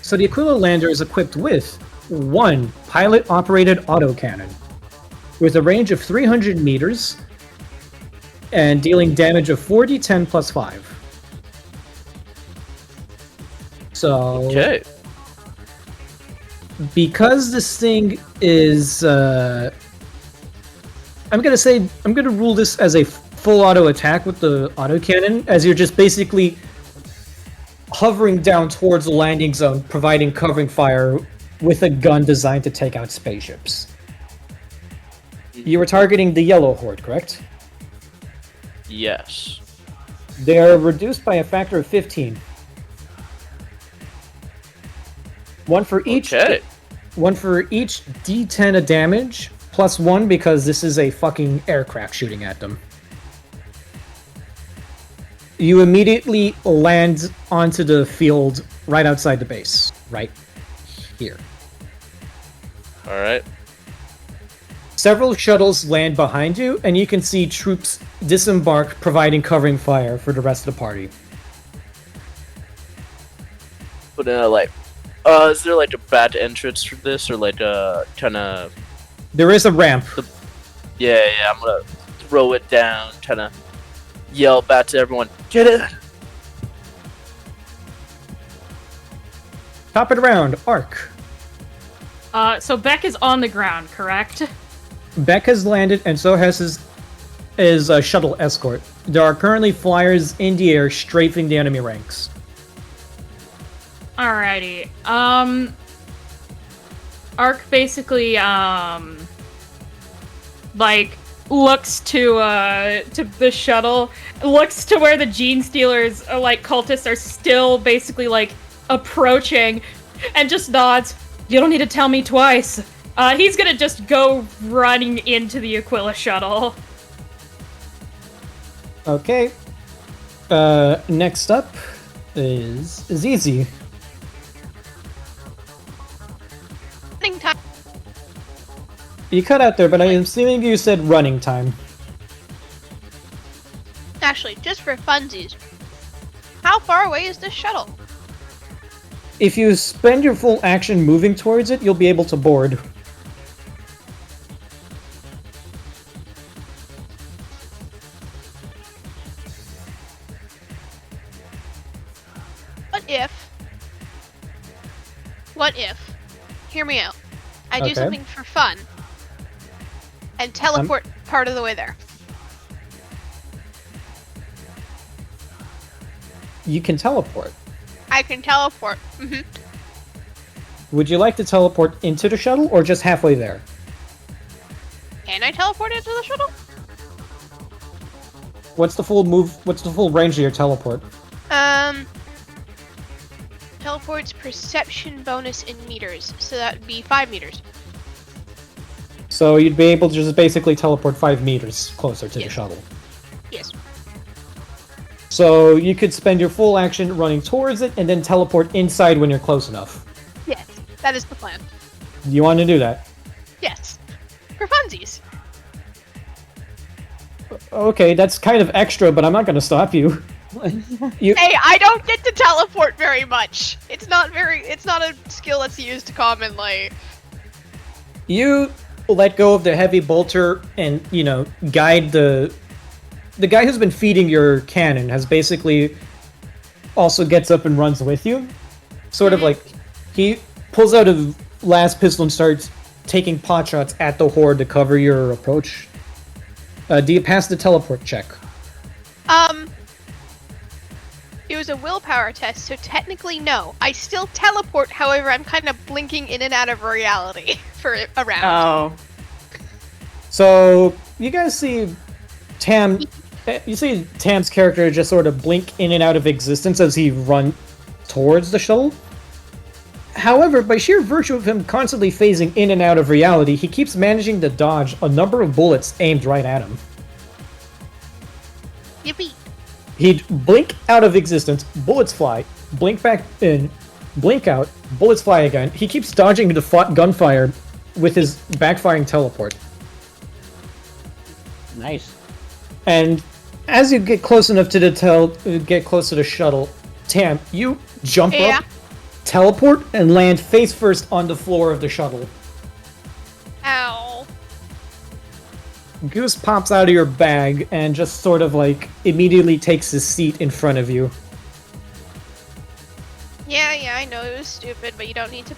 So the Aquila lander is equipped with one pilot-operated autocannon with a range of 300 meters and dealing damage of 4d10 plus 5. So... Okay. Because this thing is I'm gonna rule this as a full auto attack with the autocannon, as you're just basically hovering down towards the landing zone, providing covering fire with a gun designed to take out spaceships. You were targeting the yellow horde, correct? Yes. They are reduced by a factor of 15. One for each. Okay. One for each D10 of damage, plus 1 because this is a fucking aircraft shooting at them. You immediately land onto the field right outside the base. Right here. Alright. Several shuttles land behind you, and you can see troops disembark, providing covering fire for the rest of the party. But is there like a bad entrance for this, or like a kind of? There is a ramp. Yeah, I'm gonna throw it down, kind of yell back to everyone, get it! Top it around, Arc. So Beck is on the ground, correct? Beck has landed, and so has his shuttle escort. There are currently flyers in the air strafing the enemy ranks. Alrighty. Ark basically, like, looks to the shuttle, looks to where the Gene Stealers, like, cultists are still basically, like, approaching, and just nods. You don't need to tell me twice. He's gonna just go running into the Aquila shuttle. Okay. Next up is easy. Running time. You cut out there, but I'm assuming you said running time. Actually, just for funsies, how far away is this shuttle? If you spend your full action moving towards it, you'll be able to board. What if, hear me out, I do Okay. something for fun and teleport part of the way there? You can teleport. I can teleport. Would you like to teleport into the shuttle or just halfway there? Can I teleport into the shuttle? What's the full range of your teleport? Teleport's perception bonus in meters, so that would be 5 meters. So you'd be able to just basically teleport 5 meters closer to the shuttle. Yes. So you could spend your full action running towards it and then teleport inside when you're close enough. Yes, that is the plan. You want to do that? Yes. For funsies. Okay, that's kind of extra, but I'm not going to stop you. Hey, I don't get to teleport very much. It's not a skill that's used commonly. You let go of the heavy bolter and, guide the guy who's been feeding your cannon has basically also gets up and runs with you. Sort of like, he pulls out a last pistol and starts taking pot shots at the horde to cover your approach. Do you pass the teleport check? It was a willpower test, so technically no. I still teleport, however, I'm kind of blinking in and out of reality for a round. Oh. So, you guys see Tam's character just sort of blink in and out of existence as he runs towards the shuttle. However, by sheer virtue of him constantly phasing in and out of reality, he keeps managing to dodge a number of bullets aimed right at him. Yippee. He'd blink out of existence, bullets fly, blink back in, blink out, bullets fly again. He keeps dodging the gunfire with his backfiring teleport. Nice. And as you get close enough to get close to the shuttle, Tam, you jump up, teleport, and land face first on the floor of the shuttle. Ow. Goose pops out of your bag and just sort of like immediately takes his seat in front of you. Yeah, I know it was stupid, but you don't need to.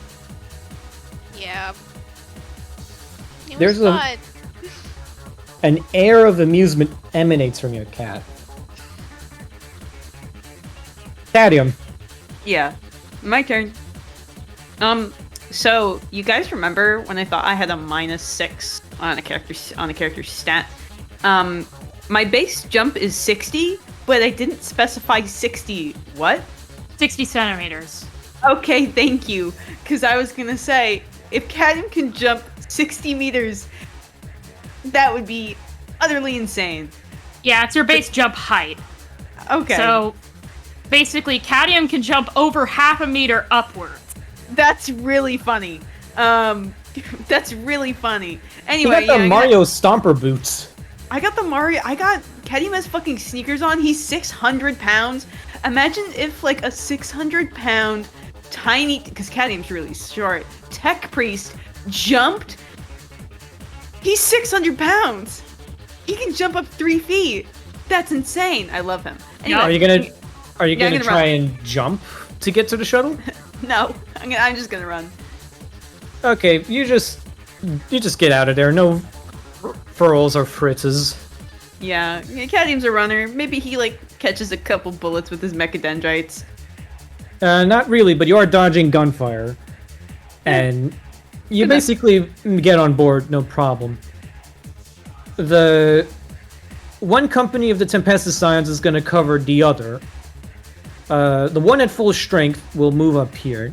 Yeah. It was fun. An air of amusement emanates from your cat. Cadium. Yeah, my turn. So you guys remember when I thought I had a -6 on a character stat? My base jump is 60, but I didn't specify 60. What? 60 centimeters. Okay, thank you. Because I was gonna say, if Cadium can jump 60 meters, that would be utterly insane. Yeah, it's your base jump height. Okay. So, basically, Cadium can jump over half a meter upwards. That's really funny. That's really funny. You Anyway, got the Mario Stomper boots. I got Cadium has fucking sneakers on. He's 600 pounds. Imagine if like a 600-pound tiny, because Cadium's really short, tech priest jumped. He's 600 pounds. He can jump up 3 feet. That's insane. I love him. Anyway, Are you gonna gonna try run. and jump to get to the shuttle? No, I'm just gonna run. Okay, you just get out of there. No furls or fritzes. Yeah, Cadium's a runner. Maybe he like catches a couple bullets with his mechadendrites. Not really, but you are dodging gunfire, and you Good enough. basically get on board, no problem. The one company of the Tempestus Scions is going to cover the other. The one at full strength will move up here,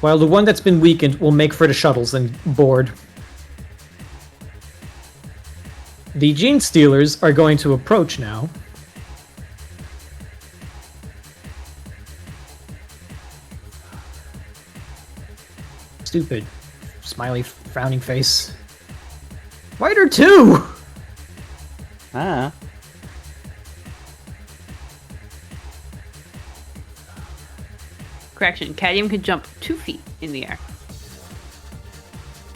while the one that's been weakened will make for the shuttles and board. The Gene Stealers are going to approach now. Stupid. Smiley, frowning face. Wider 2! Ah. Correction, Cadium can jump 2 feet in the air.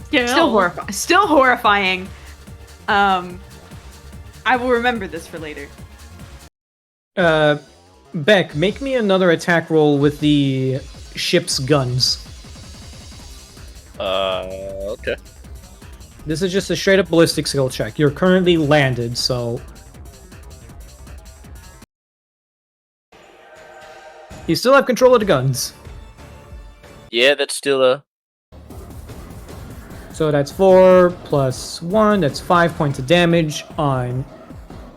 Still, Still horrifying. I will remember this for later. Beck, make me another attack roll with the ship's guns. Okay. This is just a straight up ballistic skill check. You're currently landed, so... You still have control of the guns. Yeah, that's still a... So that's 4 plus 1, that's 5 points of damage on...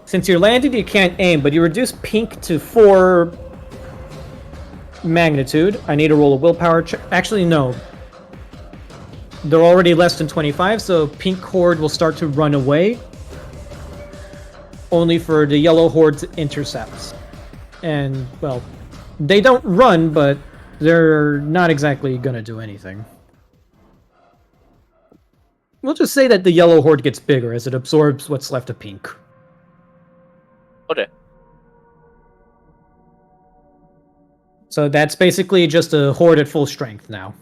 Since you're landed, you can't aim, but you reduce pink to 4 magnitude. I need to roll a willpower check. Actually, no. They're already less than 25, so pink horde will start to run away. Only for the yellow horde to intercept. And, well, they don't run, but they're not exactly gonna do anything. We'll just say that the yellow horde gets bigger as it absorbs what's left of pink. Okay. So that's basically just a horde at full strength now.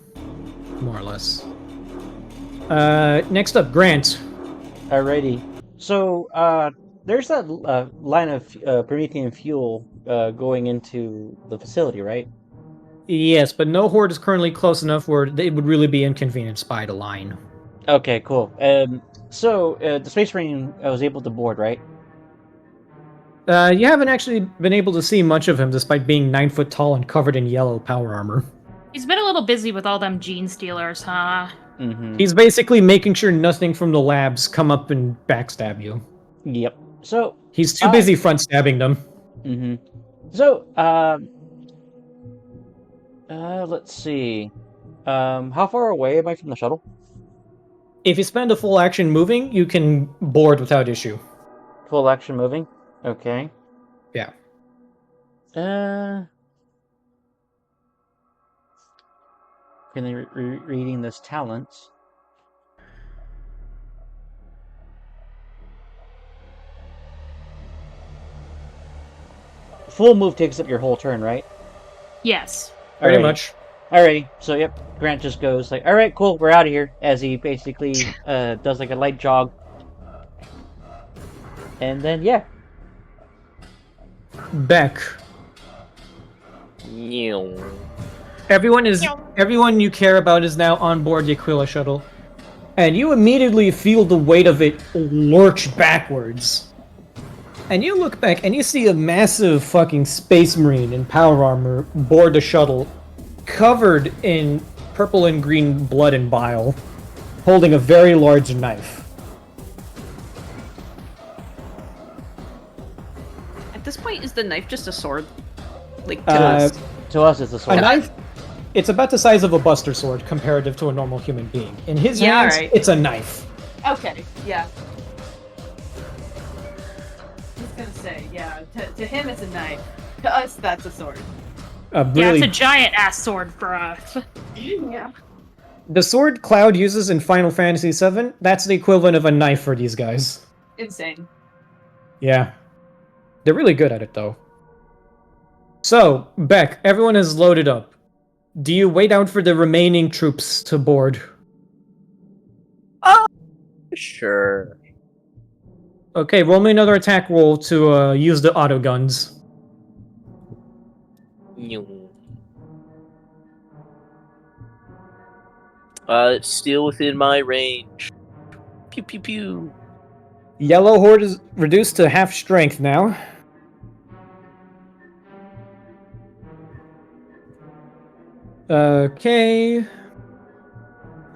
More or less. Next up, Grant. Alrighty. So, there's that line of Promethean fuel going into the facility, right? Yes, but no horde is currently close enough where it would really be inconvenienced by the line. Okay, cool. So, the Space Marine was able to board, right? You haven't actually been able to see much of him despite being 9 foot tall and covered in yellow power armor. He's been a little busy with all them Gene Stealers, huh? Mm-hmm. He's basically making sure nothing from the labs come up and backstab you. Yep. So, He's too busy front stabbing them. mm-hmm. So, let's see. How far away am I from the shuttle? If you spend a full action moving, you can board without issue. Full action moving? Okay. Yeah. Reading this talent. Full move takes up your whole turn, right? Yes. Pretty Alrighty. much. Alrighty. So, yep. Grant just goes like, "Alright, cool, we're out of here." As he basically does like a light jog. And then, yeah. Beck. Meow. Everyone you care about is now on board the Aquila shuttle. and you immediately feel the weight of it lurch backwards. And you look back and you see a massive fucking space marine in power armor board the shuttle, covered in purple and green blood and bile, holding a very large knife. At this point, is the knife just a sword? Like, to us? To us, it's a A sword. knife? It's about the size of a buster sword comparative to a normal human being. In his hands, alright. it's a knife. Okay, yeah. I was gonna say, yeah, to him it's a knife. To us, that's a sword. Yeah, Really, it's a giant ass sword for us. Yeah. the sword Cloud uses in Final Fantasy VII, that's the equivalent of a knife for these guys. Insane. Yeah. They're really good at it, though. So, Beck, everyone is loaded up. Do you wait out for the remaining troops to board? Sure. Okay, roll me another attack roll to use the auto guns. It's still within my range. Pew pew pew. Yellow Horde is reduced to half strength now. Okay.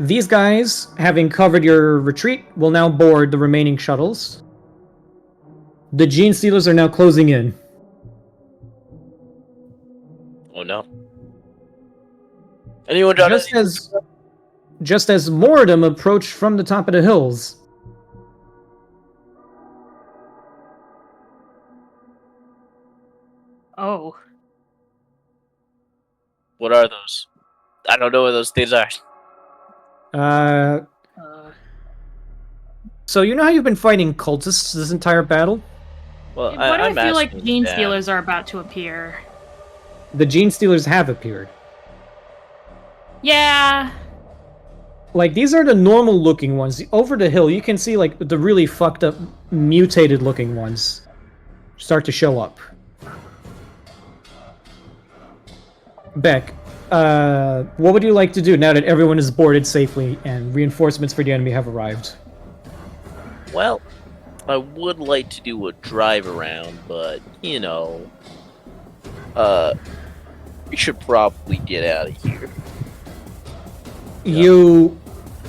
These guys, having covered your retreat, will now board the remaining shuttles. The Gene Stealers are now closing in. Oh no. Anyone done Just as more of them approach from the top of the hills. Oh. What are those? I don't know what those things are. Uh, so you know how you've been fighting cultists this entire battle? Well, Why do I I'm feel like asking Gene that. Stealers are about to appear? The Gene Stealers have appeared. Yeah. Like, these are the normal looking ones. Over the hill, you can see, like, the really fucked up, mutated looking ones start to show up. Beck, what would you like to do now that everyone is boarded safely and reinforcements for the enemy have arrived? Well, I would like to do a drive around, but you know, we should probably get out of here. You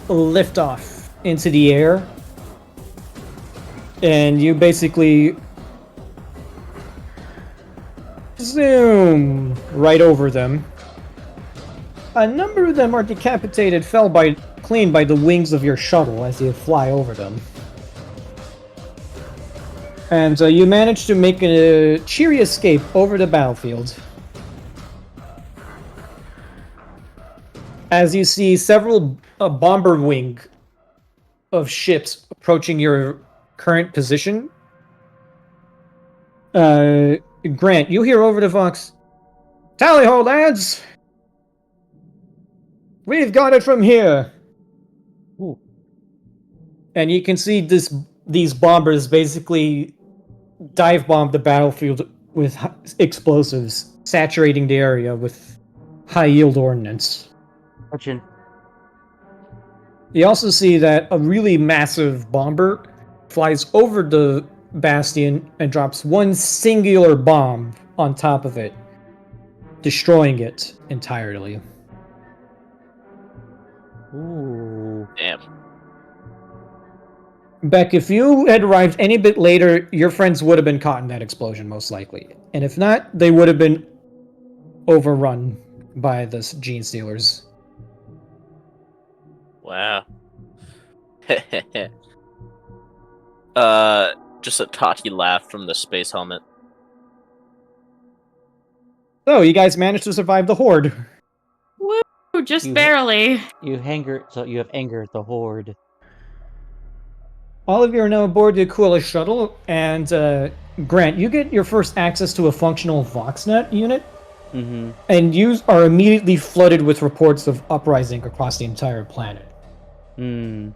lift off into the air, and you basically zoom right over them. A number of them are decapitated, clean by the wings of your shuttle as you fly over them. And you manage to make a cheery escape over the battlefield. As you see several bomber wing of ships approaching your current position. Grant, you hear over the Vox, "Tally ho, lads! We've got it from here!" Ooh. And you can see these bombers basically dive bomb the battlefield with explosives, saturating the area with high-yield ordnance. Fortune. You also see that a really massive bomber flies over the bastion and drops one singular bomb on top of it, destroying it entirely. Ooh. Damn. Beck, if you had arrived any bit later, your friends would have been caught in that explosion, most likely. And if not, they would have been overrun by the Gene Stealers. Wow. Just a tacky laugh from the space helmet. So, you guys managed to survive the Horde. Woo! Just You- barely. You have angered the horde. All of you are now aboard the Aquila shuttle, and Grant, you get your first access to a functional VoxNet unit, Mm-hmm. and you are immediately flooded with reports of uprising across the entire planet. Hmm.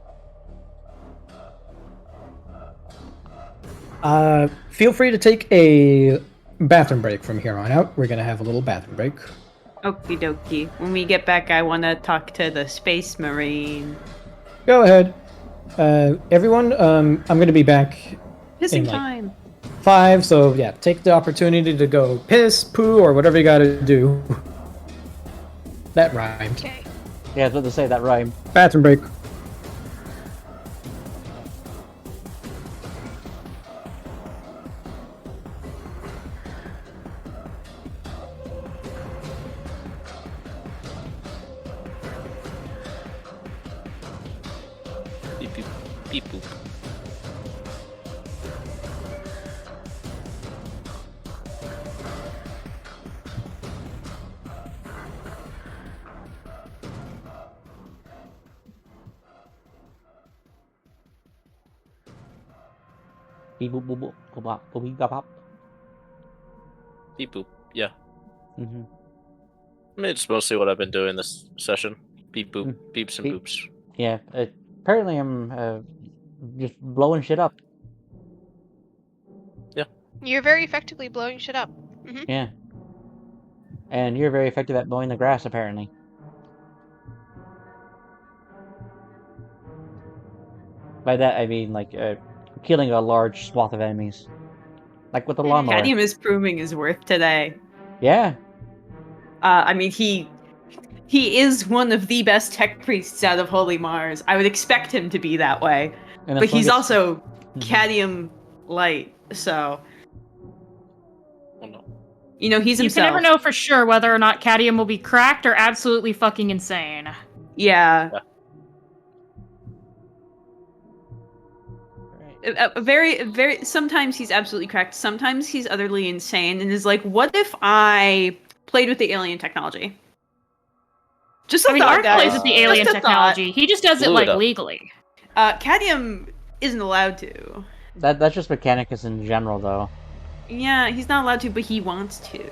Feel free to take a bathroom break from here on out. We're gonna have a little bathroom break. Okie dokie. When we get back, I want to talk to the Space Marine. Go ahead. Everyone, I'm going to be back Pissing in, like, time. 5, so yeah, take the opportunity to go piss, poo, or whatever you gotta do. That rhymed. Okay. Yeah, I was about to say that rhyme. Bathroom break. Beep boop. Beep boop. Beep boop boop boop boop bop boop beep bop bop. Beep boop. Yeah. Mm-hmm. I mean, it's mostly what I've been doing this session. Beep boop. Mm. Beeps and Beep. boops. Yeah. Apparently, I'm just blowing shit up. You're very effectively blowing shit up. Hmm. Yeah. And you're very effective at mowing the grass, apparently. By that, I mean, like, killing a large swath of enemies. Like with the lawnmower. Cadium is proving his worth today. Yeah. I mean, he is one of the best tech priests out of Holy Mars. I would expect him to be that way. And But he's also Mhm. Cadium light, so Oh no. you know he's You himself. can never know for sure whether or not Cadium will be cracked or absolutely fucking insane. Yeah. Right. Very. Sometimes he's absolutely cracked. Sometimes he's utterly insane, and is like, "What if I played with the alien technology?" Just a I mean, thought, Ark guys. plays with the alien Just a thought. technology. He just does it Blew it like up. legally. Cadium isn't allowed to. That's just Mechanicus in general, though. Yeah, he's not allowed to, but he wants to.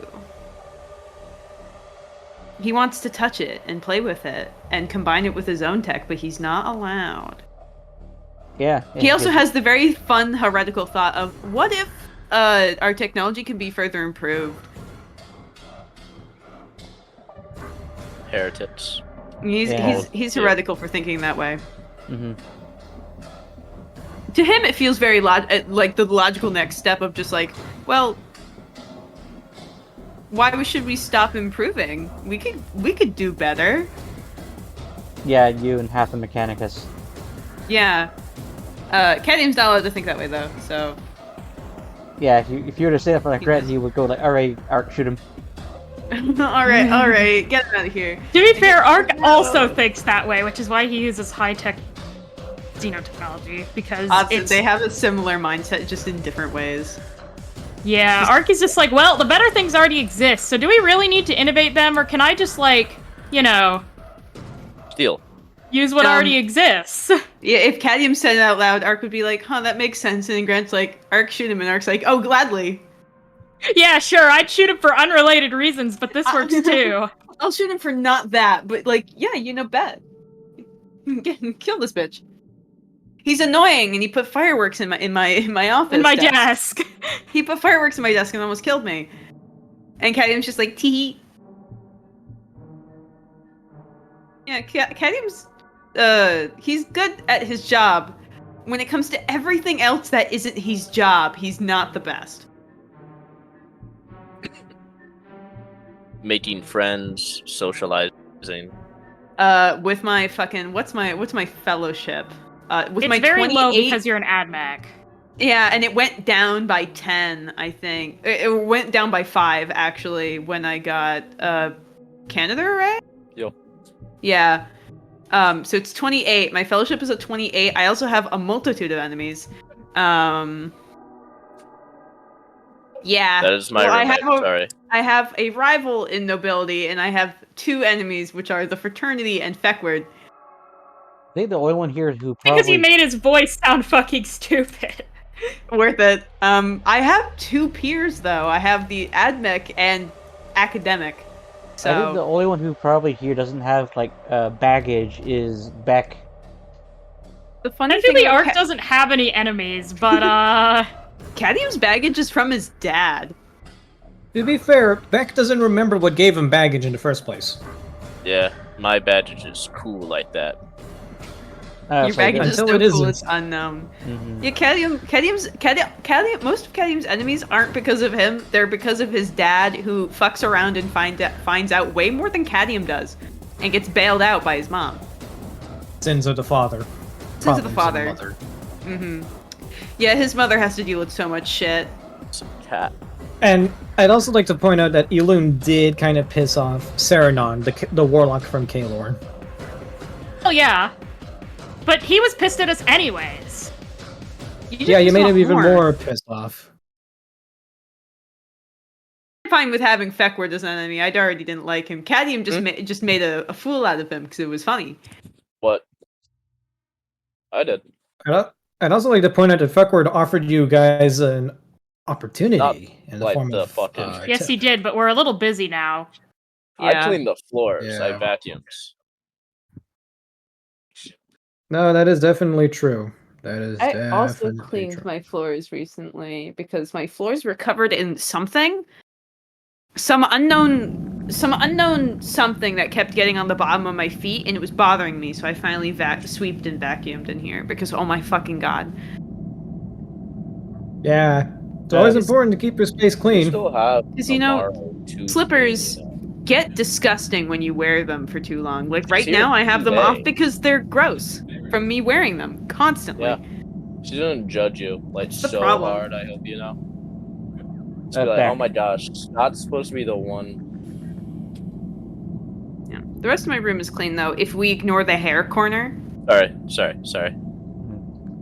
He wants to touch it and play with it and combine it with his own tech, but he's not allowed. Yeah. He also has the very fun heretical thought of, what if our technology can be further improved? Heretics. He's Yeah. he's Yeah. heretical for thinking that way. Mm-hmm. To him, it feels very like the logical next step of just like, well, why should we stop improving? We could do better. Yeah, you and half the Mechanicus. Yeah. Cadium's not allowed to think that way though, so. Yeah, if you were to say that for like Red, he would go like, "Alright, Ark, shoot him." all right, get him out of here. To be fair, Ark No. also thinks that way, which is why he uses high-tech xenotechnology, because it's... They have a similar mindset, just in different ways. Yeah, Ark is just like, well, the better things already exist, so do we really need to innovate them, or can I just, like, you know, Steal. use what already exists? Yeah, if Cadium said it out loud, Ark would be like, huh, that makes sense. And then Grant's like, Ark, shoot him. And Ark's like, oh, gladly. Yeah, sure, I'd shoot him for unrelated reasons, but this works too. I'll shoot him for not that, but like, yeah, bet. Kill this bitch. He's annoying, and he put fireworks in my office. In my desk. He put fireworks in my desk and almost killed me. And Cadium's just like, tee. Yeah, Cadium's he's good at his job. When it comes to everything else that isn't his job, he's not the best. Making friends, socializing. With my fucking what's my fellowship? With It's my very 28, low because you're an AdMech. Yeah, and it went down by 10, I think. It went down by 5 actually when I got Canada Array? Yo. Yeah. So it's 28. My fellowship is at 28. I also have a multitude of enemies. Yeah. That is my roommate. Sorry. I have a rival in nobility, and I have 2 enemies, which are the Fraternity and Feckward. I think the only one here who probably... Because he made his voice sound fucking stupid. Worth it. I have 2 peers, though. I have the AdMech and Academic. So... I think the only one who probably here doesn't have, like, baggage is Beck. The funny Technically, thing Ark doesn't have any enemies, but, Cadium's baggage is from his dad. To be fair, Beck doesn't remember what gave him baggage in the first place. Yeah, my badge is cool like that. Your So baggage the- is Until so it cool, isn't. it's unknown. Mhm. Yeah, most of Cadium's enemies aren't because of him. They're because of his dad, who fucks around and finds out way more than Cadium does, and gets bailed out by his mom. Sins of the father. Sins of the Problems father. mother. Mm-hmm. Yeah, his mother has to deal with so much shit. Some cat. And I'd also like to point out that Elune did kind of piss off Saranon, the warlock from Kalorn. Oh yeah, but he was pissed at us anyways. Yeah, you made him even more pissed off. I'm fine with having Feckward as an enemy. I already didn't like him. Cadium just made a fool out of him because it was funny. What? I did. I'd also like to point out that Feckward offered you guys an opportunity Not in the like form the of fucking- Yes, tip. he did, but we're a little busy now. I Yeah. cleaned the floors. I Yeah. vacuumed. No, that is definitely true. That is I also definitely cleaned true. my floors recently because my floors were covered in something. Some unknown something that kept getting on the bottom of my feet, and it was bothering me, so I finally sweeped and vacuumed in here because, oh my fucking god. Yeah, it's always Because- important to keep your space We clean. still have 'Cause, you know, tomorrow to slippers clean, get disgusting when you wear them for too long. Like right See, now I have them they- off because they're gross from me wearing them constantly. Yeah. She didn't judge you like What's the so problem? hard. I hope you know. Just be like, back. oh my gosh, Scott's supposed to be the one. Yeah. The rest of my room is clean though, if we ignore the hair corner. Sorry.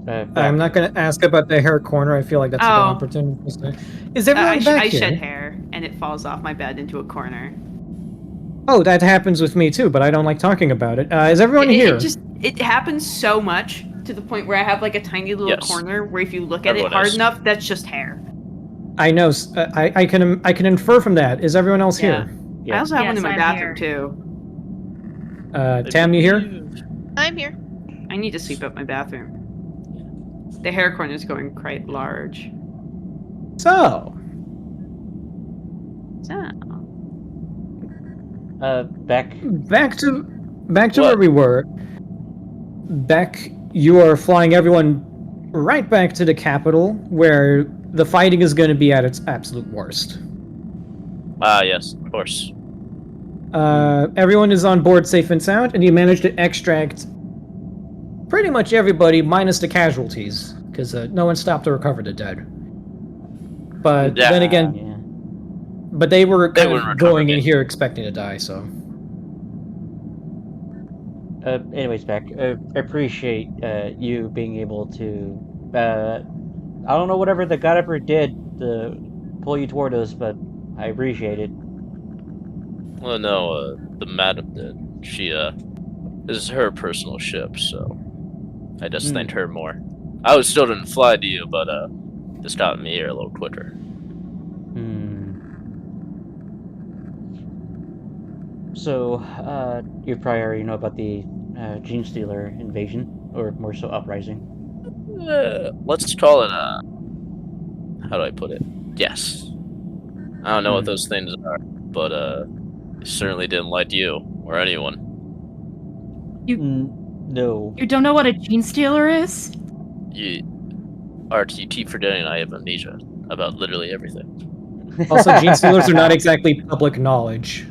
Back. I'm not going to ask about the hair corner. I feel like that's a good Oh. opportunity. Is everyone back I here? shed hair and it falls off my bed into a corner. Oh, that happens with me too, but I don't like talking about it. Is everyone here? It happens so much to the point where I have like a tiny little Yes. corner where if you look at Everyone it hard is. enough, that's just hair. I know. I can infer from that. Is everyone else Yeah. here? Yeah. I also have one Yes, in my I'm bathroom here. too. Tam, you here? I'm here. I need to sweep up my bathroom. The hair corner is going quite large. So, So, Back. back to What? where we were. Beck, you are flying everyone right back to the capital, where the fighting is going to be at its absolute worst. Yes, of course. Everyone is on board safe and sound, and you managed to extract pretty much everybody minus the casualties, because no one stopped to recover the dead. But Yeah. then again, Yeah. but they were They kind wouldn't of recover going in me. here expecting to die, so. Anyways, Beck, I appreciate you being able to. I don't know whatever the God Emperor did to pull you toward us, but I appreciate it. Well, no, the madam did. She, this is her personal ship, so I just thanked her more. I was still didn't fly to you, but, this got me here a little quicker. So, you probably already know about the Gene Stealer invasion, or more so uprising. Let's call it, how do I put it? Yes. I don't know what those things are, but, it certainly didn't like you, or anyone. No. You don't know what a gene stealer is? RTT forgetting I have amnesia about literally everything. Also, gene stealers are not exactly public knowledge.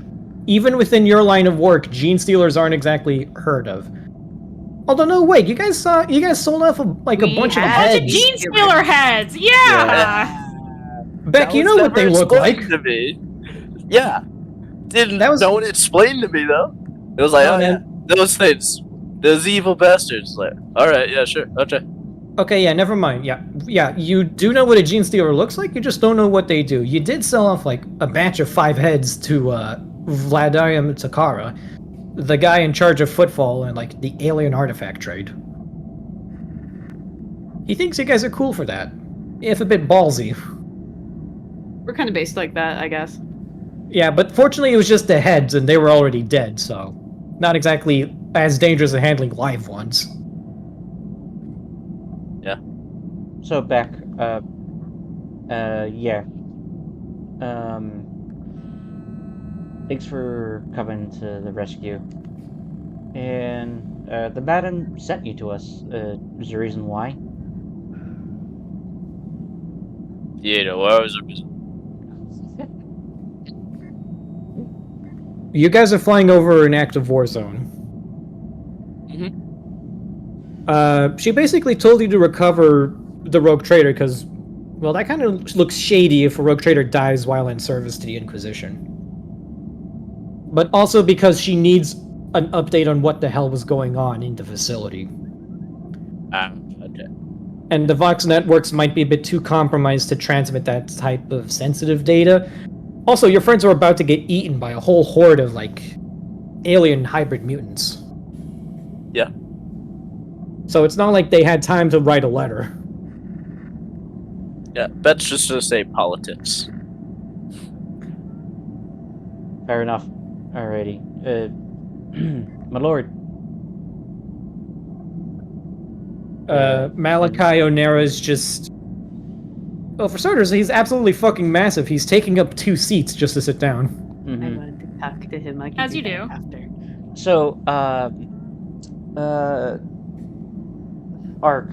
Even within your line of work, gene stealers aren't exactly heard of. Although, no, wait, you guys sold off a bunch of We had heads. Gene stealer heads! Yeah! Beck, you know what they look like. To me. Yeah. That was- No one explained to me though. It was like, Oh, oh yeah, those things, those evil bastards. Like, all right, yeah, sure, okay. Okay, yeah, never mind. Yeah, you do know what a gene stealer looks like, you just don't know what they do. You did sell off, like, a batch of 5 heads to, Vladimir Takara, the guy in charge of Footfall and, like, the alien artifact trade. He thinks you guys are cool for that. If a bit ballsy. we're kind of based like that, I guess. Yeah, but fortunately it was just the heads, and they were already dead, so... Not exactly as dangerous as handling live ones. So, Beck, yeah. Thanks for coming to the rescue. And The madam sent you to us. Is there a reason why? Yeah, where was it? You guys are flying over an active war zone. She basically told you to recover the rogue trader because, well, that kind of looks shady if a rogue trader dies while in service to the Inquisition. But also because she needs an update on what the hell was going on in the facility. Okay. And the Vox networks might be a bit too compromised to transmit that type of sensitive data. Also, your friends are about to get eaten by a whole horde of, like, alien hybrid mutants. Yeah. So it's not like they had time to write a letter. Yeah, that's just to say politics. Fair enough. Alrighty. My lord. Malachi Onera's just... Well, for starters, he's absolutely fucking massive. He's taking up 2 seats just to sit down. I wanted to talk to him. I can As you that do. after. So, Ark.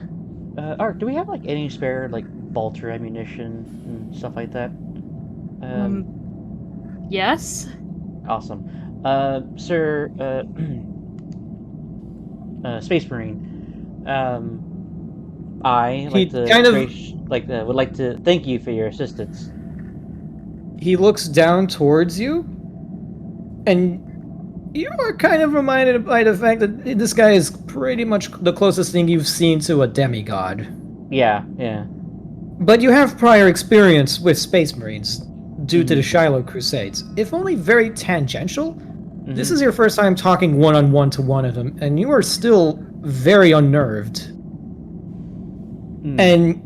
Ark, do we have, like, any spare, like, bolter ammunition and stuff like that? Yes. Awesome. Sir, Space Marine, I He like to kind of- would like to thank you for your assistance. He looks down towards you, and you are kind of reminded by the fact that this guy is pretty much the closest thing you've seen to a demigod. Yeah. But you have prior experience with Space Marines due to the Shiloh Crusades. If only very tangential, this is your first time talking one-on-one to one of them, and you are still very unnerved. And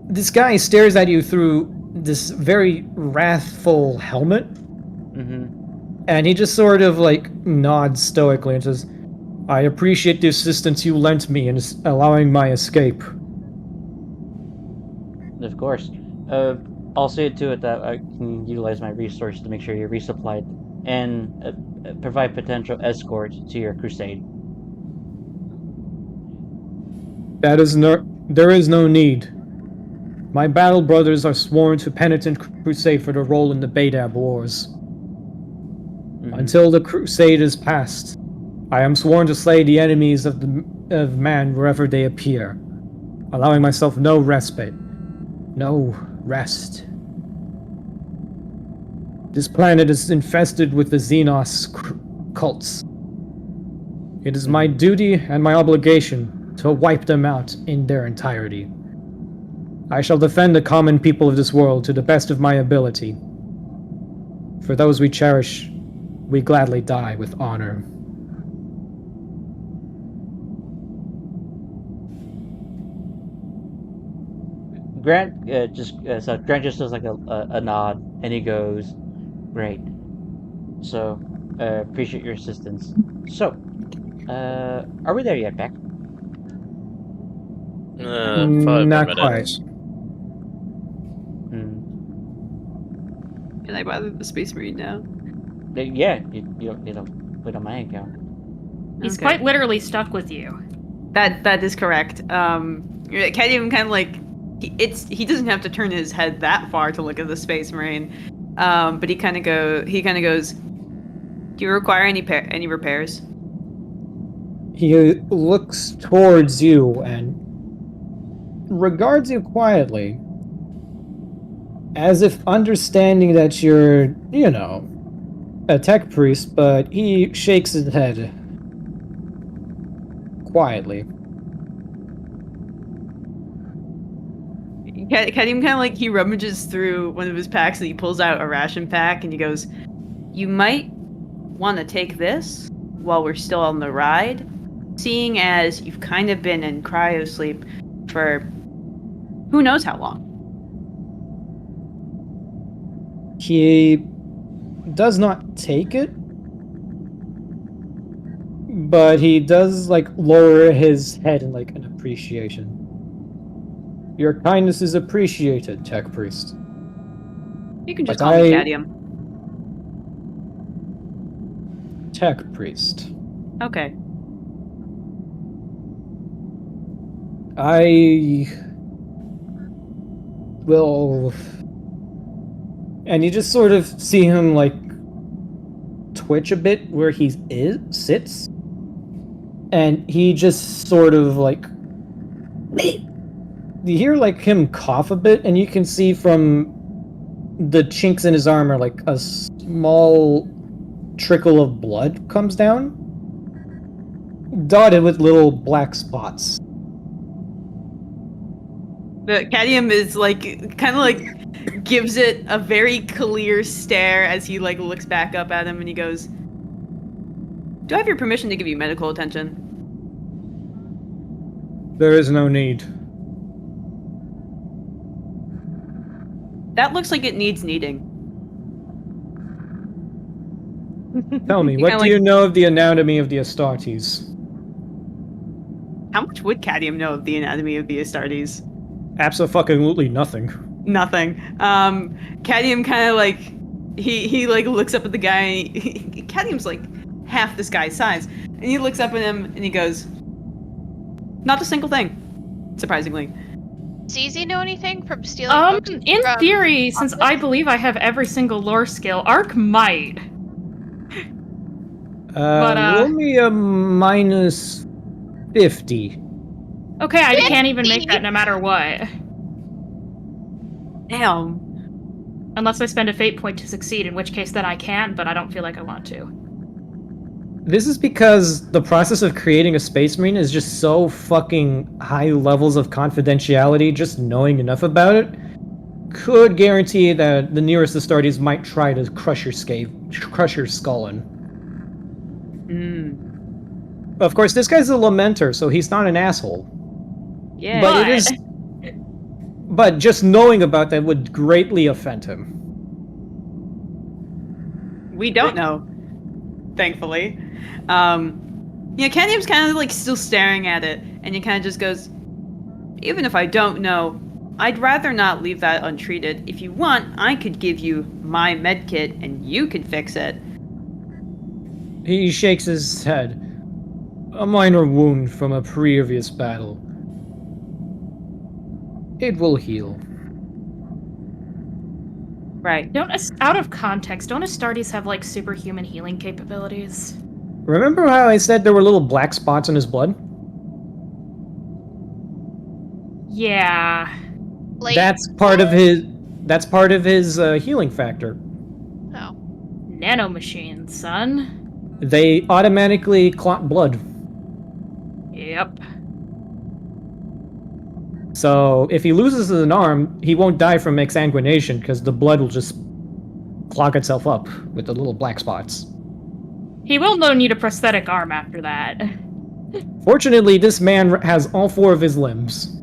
this guy stares at you through this very wrathful helmet, and he just sort of, like, nods stoically and says, I appreciate the assistance you lent me in allowing my escape. Of course. I'll see to it that I can utilize my resources to make sure you're resupplied and provide potential escort to your crusade. There is no need. My battle brothers are sworn to penitent crusade for their role in the Badab Wars. Until the crusade is past, I am sworn to slay the enemies of man wherever they appear, allowing myself no respite, no rest. This planet is infested with the Xenos cults. It is my duty and my obligation to wipe them out in their entirety. I shall defend the common people of this world to the best of my ability. For those we cherish, we gladly die with honor. Grant just does like a nod, and he goes, "Great. So, appreciate your assistance. So, are we there yet, Beck?" 5 Not minutes. Can I bother the Space Marine now? Yeah, you don't put on my account. He's Okay. quite literally stuck with you. That is correct. Can't even kind of like he doesn't have to turn his head that far to look at the Space Marine. But he kind of goes. Do you require any repairs? He looks towards you and regards you quietly, as if understanding that you're, a tech priest, but he shakes his head quietly. Kadim kind of like he rummages through one of his packs and he pulls out a ration pack and he goes, "You might want to take this while we're still on the ride, seeing as you've kind of been in cryosleep for who knows how long." He does not take it, but he does, lower his head in, an appreciation. Your kindness is appreciated, Tech Priest. You can just But call me Kadim. Tech Priest. Okay. I will. And you just sort of see him like twitch a bit where sits, and he just sort of like. You hear like him cough a bit, and you can see from the chinks in his armor like a small trickle of blood comes down, dotted with little black spots. The Cadium is like kind of like gives it a very clear stare as he like looks back up at him and he goes, "Do I have your permission to give you medical attention?" There is no need. That looks like it needs needing. Tell me, You what kinda, do you know of the anatomy of the Astartes? How much would Cadium know of the anatomy of the Astartes? Absolutely nothing. Nothing. Cadium kind of like he like looks up at the guy. Cadium's like half this guy's size, and he looks up at him and he goes, "Not a single thing, surprisingly." Does ZZ know anything from stealing potions In from theory, since I Oculus? believe I have every single lore skill, Ark might. Roll me a minus 50. Okay, I can't even make 50? that no matter what. Damn. Unless I spend a fate point to succeed, in which case then I can, but I don't feel like I want to. This is because the process of creating a space marine is just so fucking high levels of confidentiality, just knowing enough about it could guarantee that the nearest Astartes might try to crush your skull in. Of course, this guy's a lamenter, so he's not an asshole. Yeah. But it is. But just knowing about that would greatly offend him. We don't know, thankfully. Cadium's kind of like still staring at it, and he kind of just goes, "Even if I don't know, I'd rather not leave that untreated. If you want, I could give you my medkit, and you could fix it." He shakes his head. A minor wound from a previous battle. It will heal. Right. Out of context, don't Astartes have like superhuman healing capabilities? Remember how I said there were little black spots in his blood? Yeah. Like, That's part of his healing factor. oh. Nanomachines, son. They automatically clot blood. Yep. So if he loses an arm, he won't die from exsanguination because the blood will just clog itself up with the little black spots. He will no need a prosthetic arm after that. Fortunately, this man has all 4 of his limbs.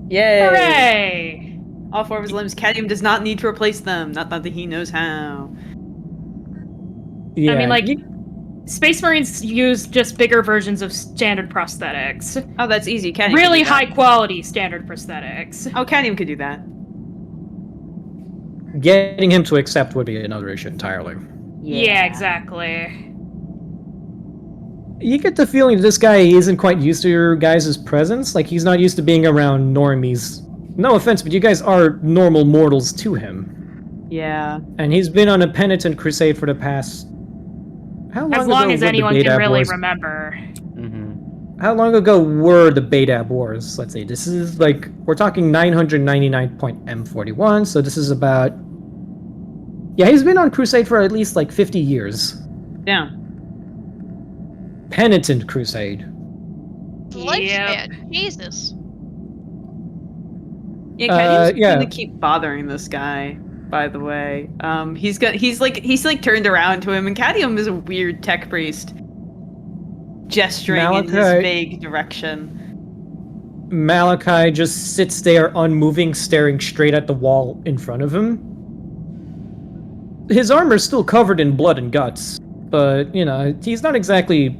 Yay! Hooray! All 4 of his limbs. Cadium does not need to replace them. Not that he knows how. Yeah, I mean, like, Space Marines use just bigger versions of standard prosthetics. Oh, that's easy. Cadium Really could do that. high quality standard prosthetics. Oh, Cadium could do that. getting him to accept would be another issue entirely. Yeah, exactly. You get the feeling that this guy isn't quite used to your guys' presence. Like, he's not used to being around normies. No offense, but you guys are normal mortals to him. Yeah. And he's been on a penitent crusade for the past... How long As long ago as were the anyone Beidab can really Wars? remember. How long ago were the Beidab Wars? Let's see, this is like... We're talking 999.M41, so this is about... Yeah, he's been on crusade for at least like 50 years. Yeah. Penitent crusade. Lifespan. Jesus. Yeah, Cadium's yeah. gonna keep bothering this guy. By the way, he's turned around to him, and Cadium is a weird tech priest, gesturing in his vague direction. Malachi just sits there unmoving, staring straight at the wall in front of him. His armor's still covered in blood and guts, but, you know, he's not exactly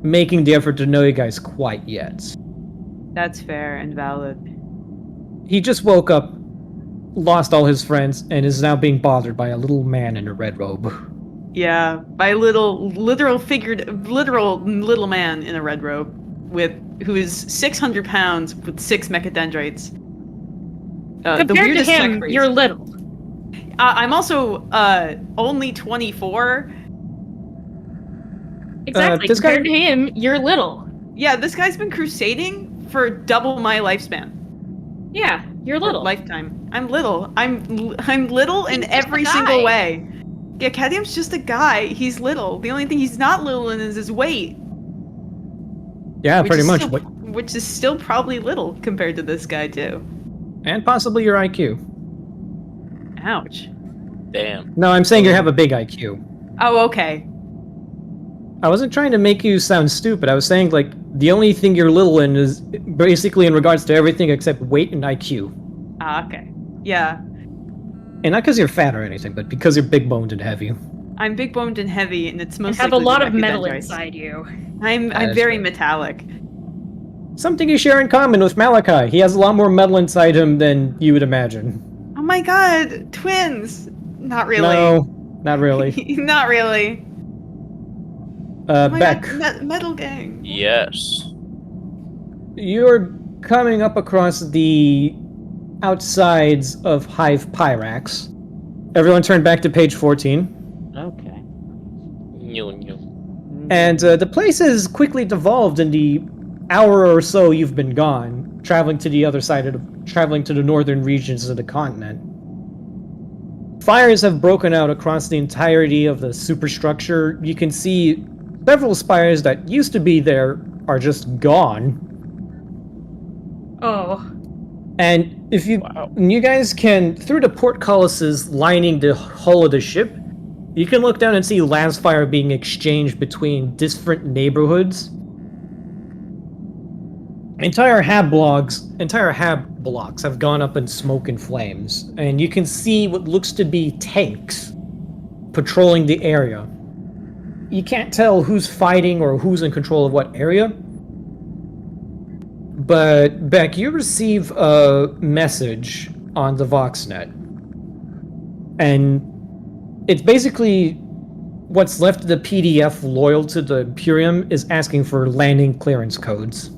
making the effort to know you guys quite yet. That's fair and valid. He just woke up, lost all his friends, and is now being bothered by a little man in a red robe. Yeah, by literal little man in a red robe. who is 600 pounds with 6 mechadendrites. The Compared to weirdest tech him, race. you're little. I'm also only 24. Exactly. this guy- Compared to him, you're little. Yeah, this guy's been crusading for double my lifespan. Yeah, you're Or little. lifetime. I'm little. I'm little in He's just a every guy. single way. Yeah, Cadmium's just a guy. He's little. The only thing he's not little in is his weight. Yeah, which pretty is much. still- which is still probably little compared to this guy too. And possibly your IQ. Ouch. Damn. No, I'm saying you have a big IQ. Oh, okay. I wasn't trying to make you sound stupid. I was saying, like, the only thing you're little in is basically in regards to everything except weight and IQ. Ah, okay. Yeah. And not because you're fat or anything, but because you're big boned and heavy. I'm big boned and heavy, and it's And most have a likely lot the of metal mechadendrites. inside you. I'm That is very true. metallic. Something you share in common with Malachi. He has a lot more metal inside him than you would imagine. Oh my god, twins! Not really. No, not really. Not really. Oh my Beck, God, metal gang. Yes. you're coming up across the outsides of Hive Pyrax. Everyone turn back to page 14. Okay. Nyo, nyo. And the place has quickly devolved in the hour or so you've been gone, traveling to the other side of traveling to the northern regions of the continent. Fires have broken out across the entirety of the superstructure. You can see several spires that used to be there are just gone. Oh. And if you Wow. you guys can, through the portcullises lining the hull of the ship, you can look down and see last fire being exchanged between different neighborhoods. Entire hab blocks have gone up in smoke and flames, and you can see what looks to be tanks patrolling the area. You can't tell who's fighting or who's in control of what area. But Beck, you receive a message on the Voxnet, and it's basically what's left of the PDF loyal to the Imperium is asking for landing clearance codes.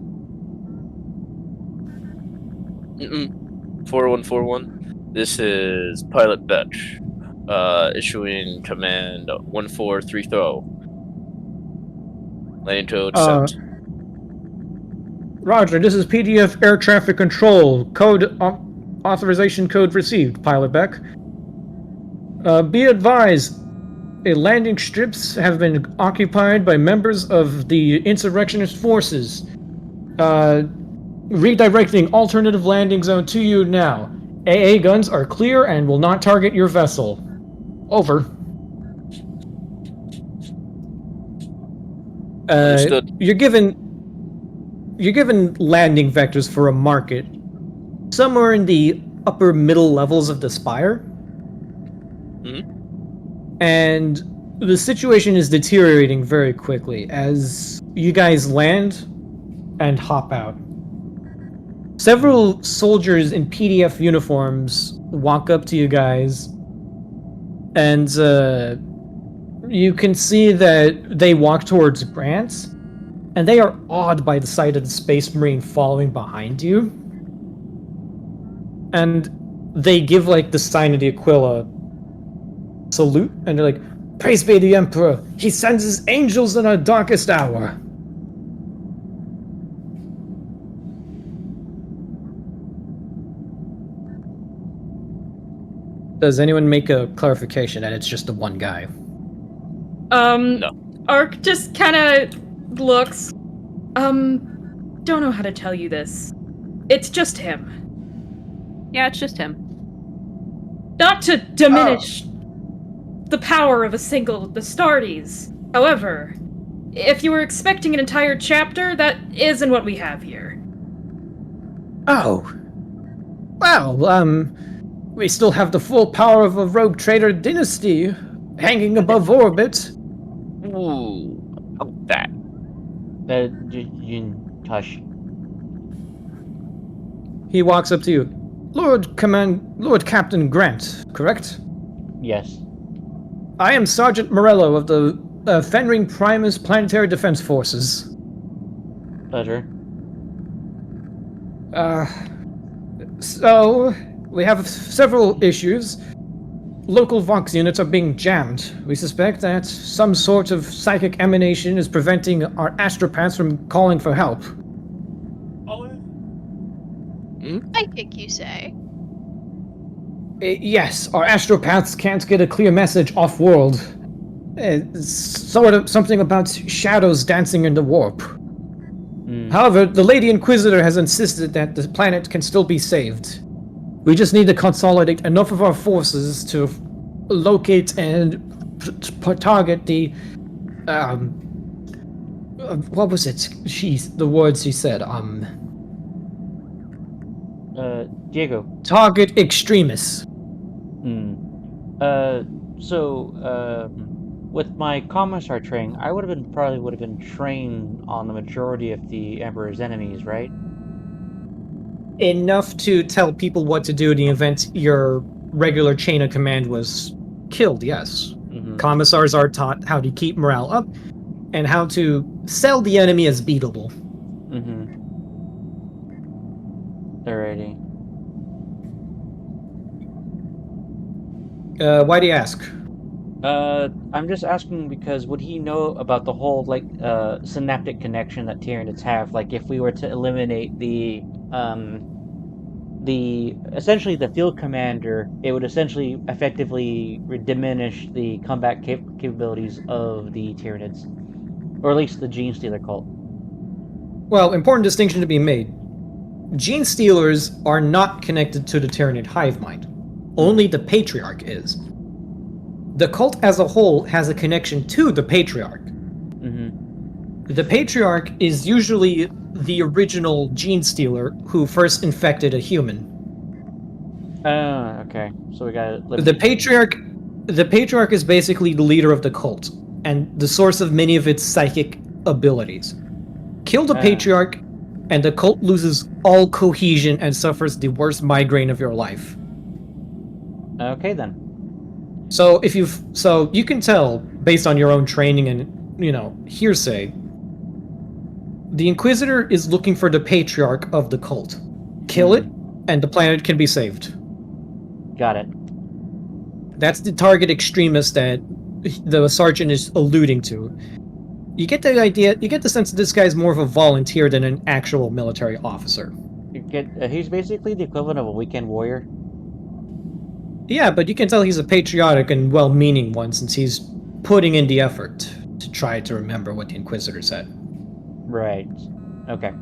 4141. This is Pilot Betch, issuing command 1430. Landing code set. Roger, this is PDF air traffic control. Code authorization code received, Pilot Beck. Be advised, landing strips have been occupied by members of the insurrectionist forces. Redirecting alternative landing zone to you now. AA guns are clear and will not target your vessel. Over. Understood. You're given landing vectors for a market somewhere in the upper middle levels of the spire. And the situation is deteriorating very quickly as you guys land and hop out. Several soldiers in PDF uniforms walk up to you guys, and you can see that they walk towards Grant, and they are awed by the sight of the Space Marine following behind you. And they give, like, the sign of the Aquila salute, and they're like, "Praise be the Emperor! He sends his angels in our darkest hour!" Does anyone make a clarification that it's just the one guy? No. Ark just kind of looks. Don't know how to tell you this. It's just him. Yeah, it's just him. Not to diminish the power of a single Astartes. However, if you were expecting an entire chapter, that isn't what we have here. Oh. Well, we still have the full power of a rogue trader dynasty hanging above orbit. Ooh, how about that? Tush. He walks up to you. Lord Captain Grant, correct? Yes. I am Sergeant Morello of the Fenring Primus Planetary Defense Forces. Pleasure. So, we have several issues. Local Vox units are being jammed. We suspect that some sort of psychic emanation is preventing our astropaths from calling for help. Psychic, you say? Yes, our astropaths can't get a clear message off-world. It's sort of something about shadows dancing in the warp. However, the Lady Inquisitor has insisted that the planet can still be saved. We just need to consolidate enough of our forces to locate and target the... what was it? The words she said. Diego. Target extremists. With my commissar training, I probably would have been trained on the majority of the Emperor's enemies, right? Enough to tell people what to do in the event your regular chain of command was killed, yes. Commissars are taught how to keep morale up and how to sell the enemy as beatable. Alrighty. Why do you ask? I'm just asking because would he know about the whole, synaptic connection that Tyranids have? Like, if we were to eliminate essentially the field commander, it would essentially effectively diminish the combat capabilities of the Tyranids. Or at least the Gene Stealer cult. Well, important distinction to be made. Gene Stealers are not connected to the Tyranid hive mind. Only the Patriarch is. The cult as a whole has a connection to the Patriarch. The Patriarch is usually the original Gene Stealer who first infected a human. Okay. So we got The Patriarch is basically the leader of the cult, and the source of many of its psychic abilities. Kill the Patriarch, and the cult loses all cohesion and suffers the worst migraine of your life. Okay then. So you can tell, based on your own training and, hearsay, the Inquisitor is looking for the Patriarch of the cult. Kill it, and the planet can be saved. Got it. That's the target extremist that the Sergeant is alluding to. You get the idea, you get the sense that this guy's more of a volunteer than an actual military officer. He's basically the equivalent of a weekend warrior. Yeah, but you can tell he's a patriotic and well-meaning one since he's putting in the effort to try to remember what the Inquisitor said. Right. Okay.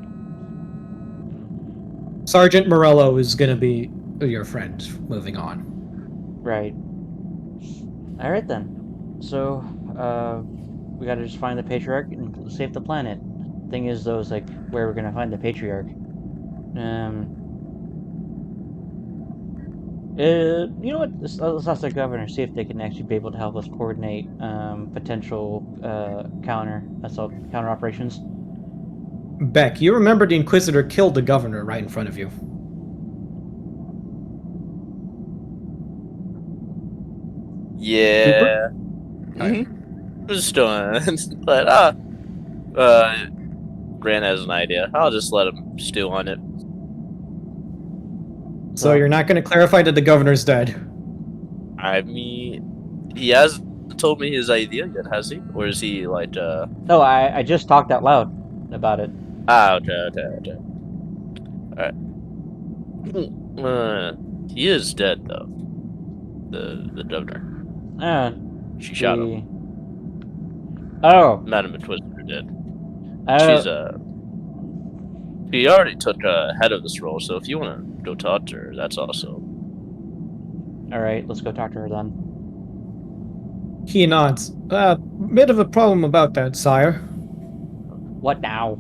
Sergeant Morello is gonna be your friend moving on. Right. Alright then. So, we gotta just find the Patriarch and save the planet. Thing is, though, is where we're gonna find the Patriarch. You know what? Let's ask the governor, see if they can actually be able to help us coordinate potential counter operations. Beck, you remember the Inquisitor killed the governor right in front of you. Yeah. Just doing but Grant has an idea. I'll just let him stew on it. So you're not going to clarify that the governor's dead? I mean, he hasn't told me his idea yet, has he? Or is he like No, I just talked out loud about it. Okay. Alright. He is dead though. The governor. She shot him. Oh. Madam Inquisitor did. She's she already took head of this role, so if you want to go talk to her, that's also. Alright, let's go talk to her then. He nods. Bit of a problem about that, sire. What now?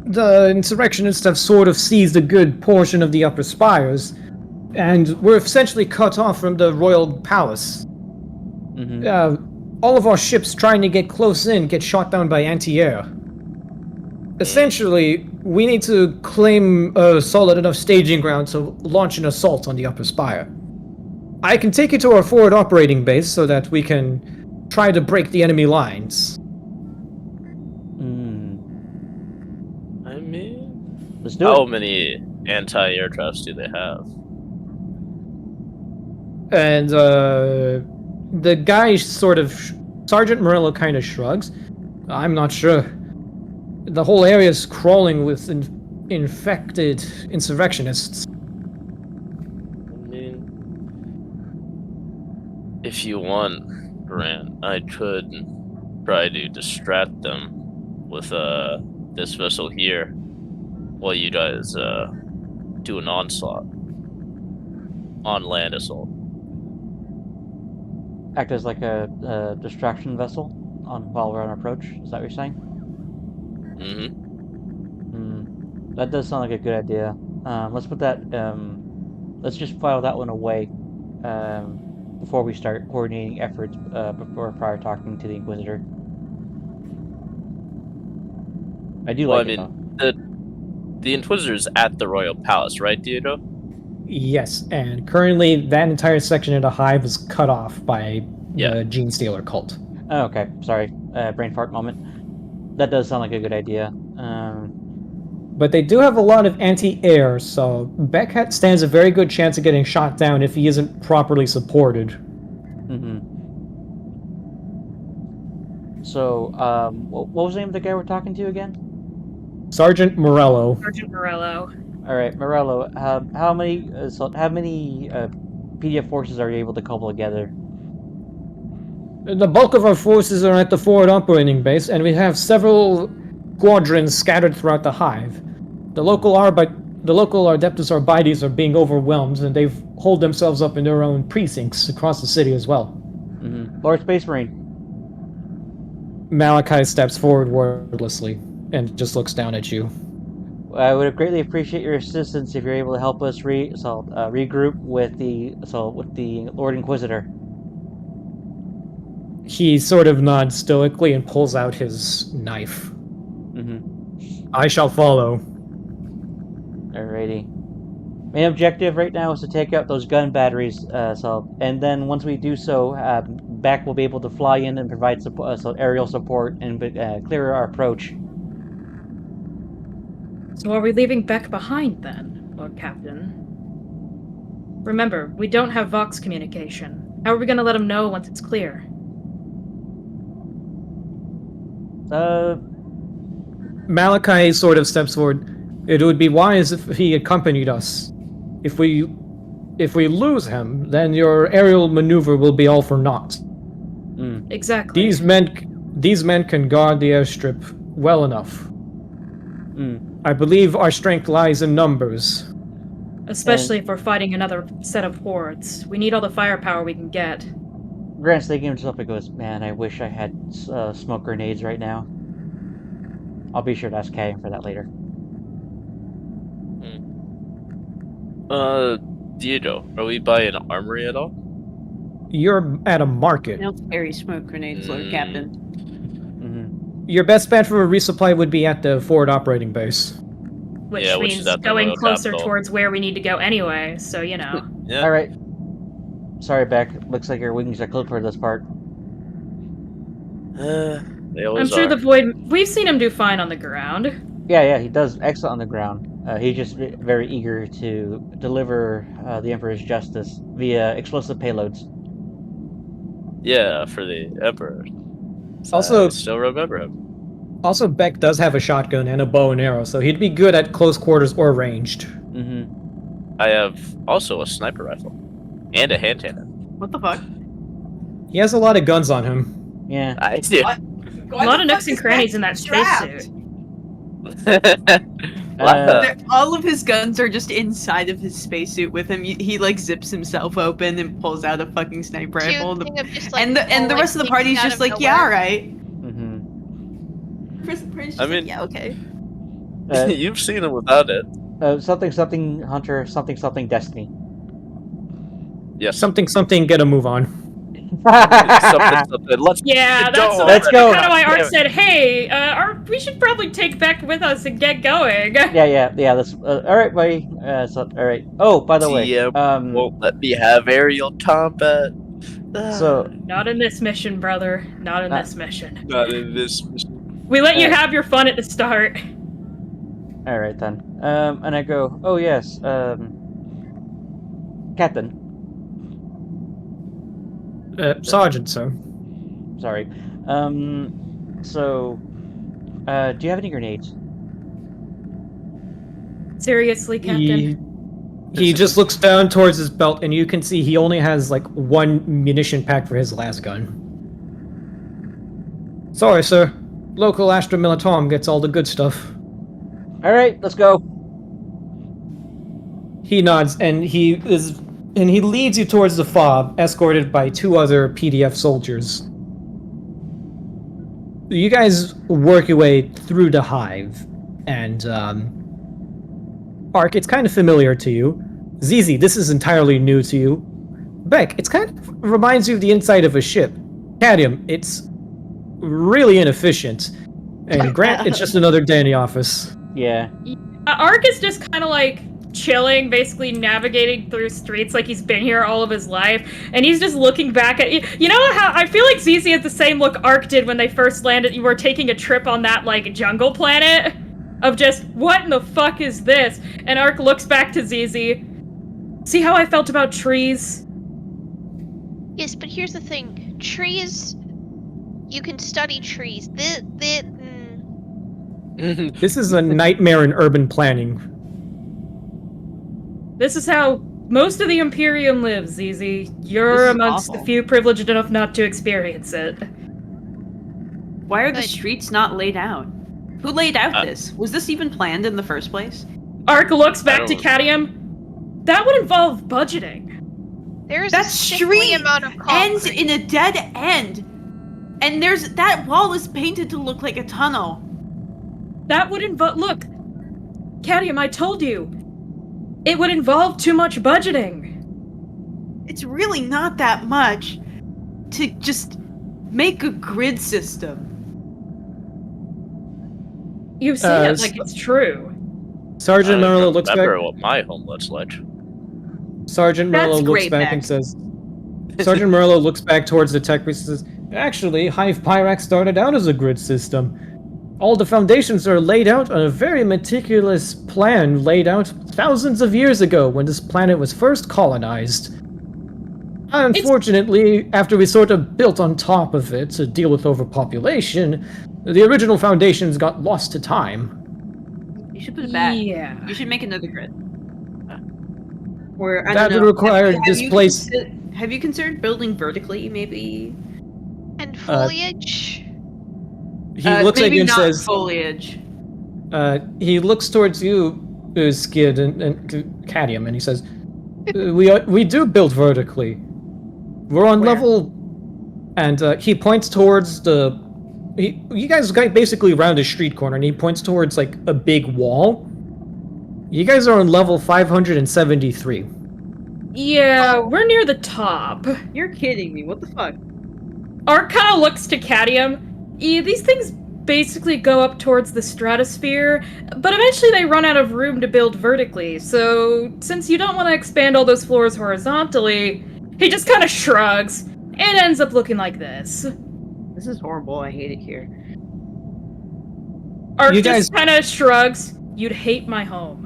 The insurrectionists have sort of seized a good portion of the upper spires, and we're essentially cut off from the royal palace. All of our ships trying to get close in get shot down by anti-air. Essentially, we need to claim a solid enough staging ground to launch an assault on the upper spire. I can take you to our forward operating base so that we can try to break the enemy lines. Let's do How it. many anti-aircrafts do they have? And the guy Sergeant Morello kind of shrugs. I'm not sure. The whole area is crawling with infected insurrectionists. I mean, if you want, Grant, I could try to distract them with this vessel here while you guys do an onslaught. On land assault. Act as like a distraction vessel while we're on approach. Is that what you're saying? Mm-hmm. That does sound like a good idea. Let's put that. Let's just file that one away before we start coordinating efforts. Prior talking to the Inquisitor. I do Well, like I it, mean, though. the Inquisitor's at the Royal Palace, right, Diego? Yes, and currently that entire section of the hive is cut off by Yeah. the Gene Stealer cult. Oh, okay. Sorry. Brain fart moment. That does sound like a good idea. But they do have a lot of anti-air, so Beck stands a very good chance of getting shot down if he isn't properly supported. So, what was the name of the guy we're talking to again? Sergeant Morello. Sergeant Morello. All right, Morello. How many PDF forces are you able to cobble together? The bulk of our forces are at the forward operating base, and we have several squadrons scattered throughout the hive. The local Adeptus Arbites are being overwhelmed, and they've holed themselves up in their own precincts across the city as well. Lord Space Marine. Malachi steps forward wordlessly and just looks down at you. I would greatly appreciate your assistance if you're able to help us regroup with the Lord Inquisitor. He sort of nods stoically and pulls out his knife. I shall follow. Alrighty. Main objective right now is to take out those gun batteries. And then once we do so, Beck will be able to fly in and provide aerial support and clear our approach. So are we leaving Beck behind then, Lord Captain? Remember, we don't have Vox communication. How are we going to let him know once it's clear? Malachi sort of steps forward. It would be wise if he accompanied us. If we lose him, then your aerial maneuver will be all for naught. Exactly. These men can guard the airstrip well enough. I believe our strength lies in numbers. Especially if we're fighting another set of hordes. We need all the firepower we can get. Grant's thinking to himself and goes, "Man, I wish I had smoke grenades right now." I'll be sure to ask Kay for that later. Diego, are we by an armory at all? You're at a market. I don't carry smoke grenades, Lord Captain. Your best bet for a resupply would be at the forward operating base. Which Yeah, which means is at the going Royal closer Capital. towards where we need to go anyway, so you know. Yeah. Alright. Sorry, Beck. Looks like your wings are clipped for this part. They I'm always sure are. the Void... We've seen him do fine on the ground. Yeah, he does excellent on the ground. He's just very eager to deliver the Emperor's justice via explosive payloads. Yeah, for the Emperor. Also, I still remember him. Also, Beck does have a shotgun and a bow and arrow, so he'd be good at close quarters or ranged. I have also a sniper rifle and a hand cannon. What the fuck? He has a lot of guns on him. Yeah. I do. What? A lot of nooks and crannies in that spacesuit. All of his guns are just inside of his spacesuit with him. He like zips himself open and pulls out a fucking sniper Cute rifle. thing of just, like, And the people, rest of the like, party's peeking just out of like, yeah, nowhere. alright. I mean- yeah, okay. You've seen him without it. Something Hunter, something Destiny. Yes. Something, get a move on. something. Let's Yeah, go. that's Let's go. kind of why Art Damn it. said, "Hey, we should probably take Beck with us and get going." Yeah. That's all right, buddy. All right. Oh, by the way, TM won't let me have aerial combat. so Not in this mission, brother. Not in this mission. Not in this mission. We let you have your fun at the start. All right then. And I go, oh yes, Captain. Sergeant, sir. Sorry. So, do you have any grenades? Seriously, Captain. He just looks down towards his belt, and you can see he only has like one munition pack for his last gun. Sorry, sir. Local Astra Militarum gets all the good stuff. All right, let's go. He nods, and he leads you towards the fob, escorted by 2 other PDF soldiers. You guys work your way through the hive, and Ark, it's kind of familiar to you. Zizi, this is entirely new to you. Beck, it's kind of reminds you of the inside of a ship. Cadmium, it's really inefficient. And Grant, it's just another day in the office. Yeah. Ark is just kind of like chilling, basically navigating through streets like he's been here all of his life, and he's just looking back at you know how I feel like ZZ has the same look Ark did when they first landed. You were taking a trip on that like jungle planet of just what in the fuck is this? And Ark looks back to ZZ. See how I felt about trees? Yes, but here's the thing. Trees, you can study trees. This is a nightmare in urban planning. This is how most of the Imperium lives, ZZ. You're amongst the few privileged enough not to experience it. Why are the streets not laid out? Who laid out this? Was this even planned in the first place? Ark looks back to Cadmium. That would involve budgeting. There's that a sickly amount of concrete. ends in a dead end. And that wall is painted to look like a tunnel. That would involve... Look, Cadmium, I told you. It would involve too much budgeting. It's really not that much to just make a grid system. You say it like it's true. Sergeant Merlo looks back. Remember what my home looks like. Sergeant Merlo looks back and says... Sergeant Merlo looks back towards the tech priest and says, actually, Hive Pyrax started out as a grid system. All the foundations are laid out on a very meticulous plan laid out thousands of years ago when this planet was first colonized. Unfortunately, after we sort of built on top of it to deal with overpopulation, the original foundations got lost to time. You should put it back. Yeah. You should make another grid. Or, that would require displace... Have you considered building vertically, maybe? And foliage? He looks at you and says... foliage. He looks towards you, Skid, and Cadmium, and he says, we do build vertically. We're on level... And he points towards the... You guys got basically around a street corner, and he points towards, like, a big wall. You guys are on level 573. Yeah, we're near the top. You're kidding me, what the fuck? Ark kind of looks to Cadmium. These things basically go up towards the stratosphere, but eventually they run out of room to build vertically, so since you don't want to expand all those floors horizontally, he just kind of shrugs, and ends up looking like this. This is horrible, I hate it here. Ark just kind of shrugs. You'd hate my home.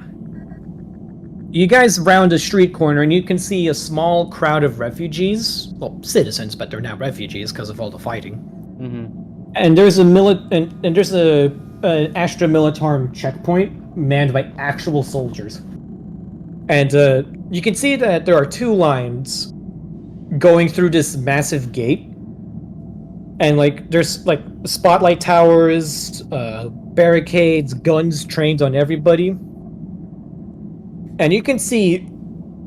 You guys round a street corner, and you can see a small crowd of refugees. Well, citizens, but they're now refugees because of all the fighting. Mm-hmm. And there's an Astra Militarum checkpoint manned by actual soldiers. And you can see that there are 2 lines going through this massive gate. And like there's like spotlight towers, barricades, guns trained on everybody. And you can see,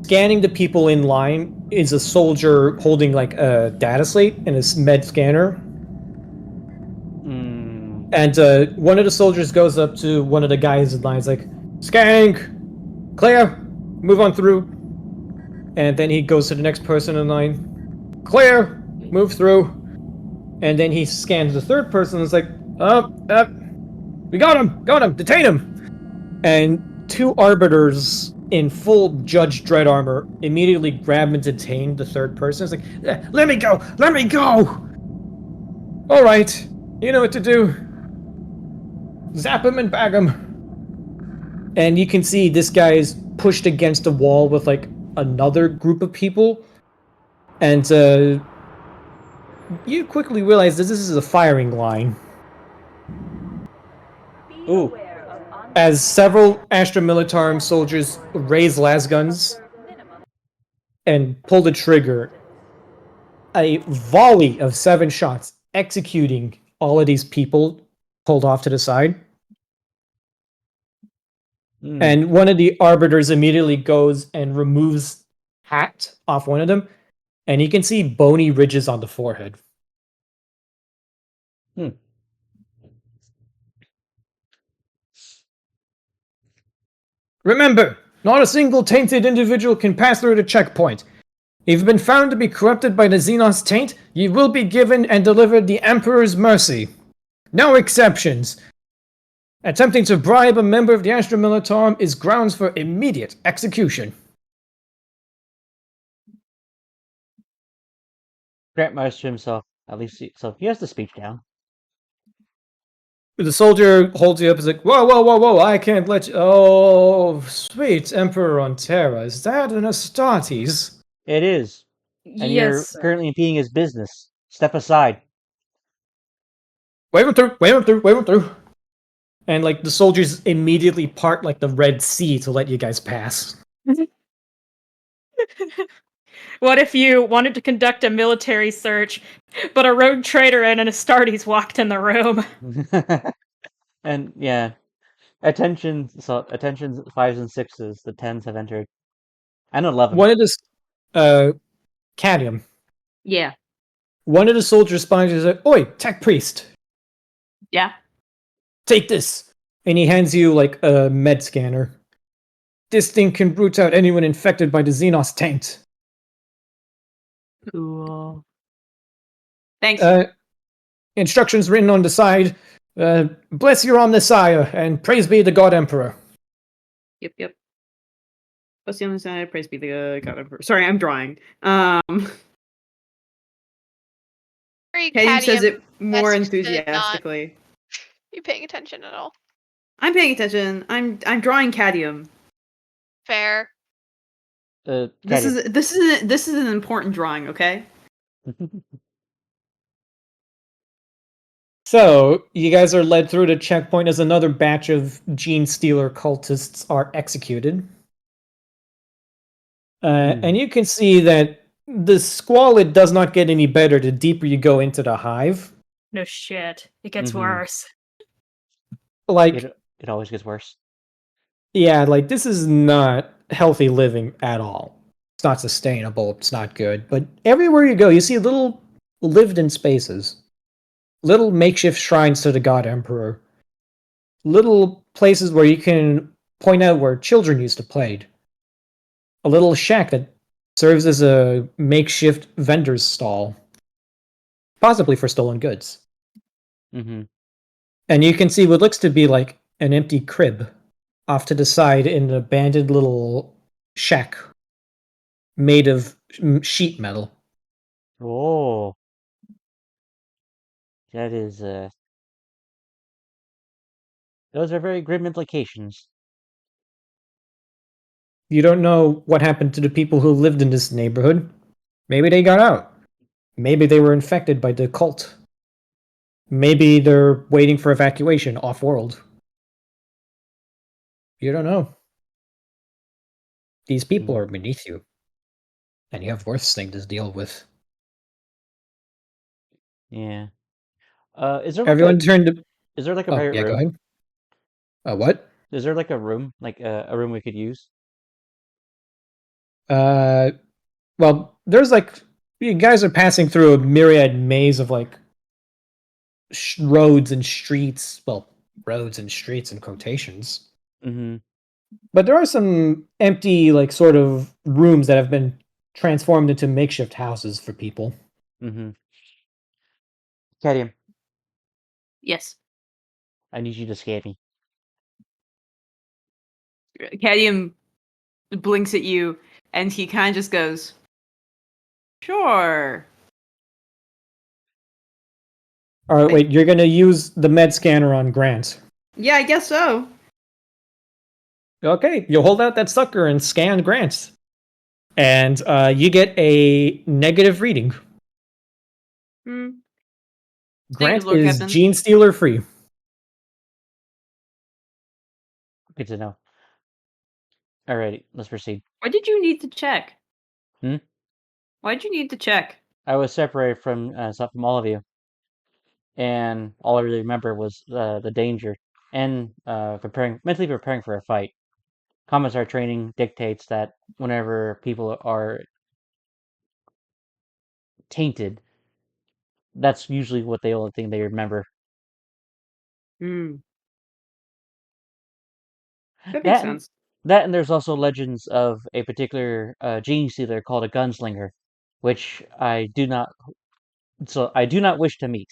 scanning the people in line is a soldier holding like a data slate and a med scanner. And one of the soldiers goes up to one of the guys in line, is like, scanning, clear, move on through. And then he goes to the next person in line, clear, move through. And then he scans the third person and is like, we got him, detain him. And 2 arbiters in full Judge Dredd armor immediately grab and detain the third person. It's like, let me go! Alright, you know what to do. Zap him and bag him. And you can see this guy is pushed against a wall with like another group of people. And you quickly realize that this is a firing line. Ooh. As several Astra Militarum soldiers raise lasguns and pull the trigger, a volley of 7 shots executing all of these people pulled off to the side. And one of the arbiters immediately goes and removes hat off one of them, and you can see bony ridges on the forehead. Remember, not a single tainted individual can pass through the checkpoint. If you've been found to be corrupted by the Xenos taint, you will be given and delivered the Emperor's mercy. No exceptions. Attempting to bribe a member of the Astra Militarum is grounds for immediate execution. Grant mutters to himself. At least he has the speech down. The soldier holds you up and is like, whoa, whoa, whoa, whoa, I can't let you... Oh, sweet Emperor on Terra, is that an Astartes? It is. And you're Yes. currently impeding his business. Step aside. Wave him through, wave him through, wave him through. And, like, the soldiers immediately part, like, the Red Sea to let you guys pass. What if you wanted to conduct a military search, but a rogue trader and an Astartes walked in the room? And yeah, attention 5s and 6s. The 10s have entered, and 11. One of the Cadmium. Yeah. One of the soldiers spines is like, oi, tech priest, Yeah. take this. And he hands you, like, a med scanner. This thing can root out anyone infected by the Xenos taint. Cool. Thanks. Instructions written on the side. Bless your Omnissiah, and praise be the God Emperor. Yep. What's the other side? Praise be the God Emperor. Sorry, I'm drawing. Kaden says it more enthusiastically. You paying attention at all? I'm paying attention. I'm drawing Cadium. Fair. This is an important drawing, okay? So, you guys are led through the checkpoint as another batch of Gene Stealer cultists are executed. And you can see that the squalid does not get any better the deeper you go into the hive. No shit. It gets worse. Like, it always gets worse. Yeah, like, this is not healthy living at all. It's not sustainable, it's not good. But everywhere you go, you see little lived-in spaces. Little makeshift shrines to the God Emperor. Little places where you can point out where children used to play. A little shack that serves as a makeshift vendor's stall. Possibly for stolen goods. Mm-hmm. And you can see what looks to be like an empty crib off to the side in an abandoned little shack made of sheet metal. Oh. That is, those are very grim implications. You don't know what happened to the people who lived in this neighborhood. Maybe they got out. Maybe they were infected by the cult. Maybe they're waiting for evacuation off-world. You don't know. These people are beneath you. And you have worse things to deal with. Yeah. Is there Everyone turned to... Is there like a private room? Go ahead. What? Is there like a room? Like a room we could use? Well, there's like... You guys are passing through a myriad maze of like... roads and streets. Well, roads and streets in quotations. Mm-hmm. But there are some empty, like, sort of rooms that have been transformed into makeshift houses for people. Mm-hmm. Cadium, Yes. I need you to scan me. Cadium blinks at you, and he kind of just goes, "Sure." Alright, wait, you're gonna use the med scanner on Grant. Yeah, I guess so. Okay, you hold out that sucker and scan Grant. And you get a negative reading. Hmm. Grant Lord is Captain. Gene Stealer free. Good to know. Alrighty, let's proceed. Why did you need to check? Hmm? Why'd you need to check? I was separated from all of you, and all I really remember was the danger and mentally preparing for a fight. Commissar training dictates that whenever people are tainted, that's usually what the only thing they remember. Hmm. That makes That and sense. that and there's also legends of a particular gene stealer called a gunslinger, which I do not wish to meet.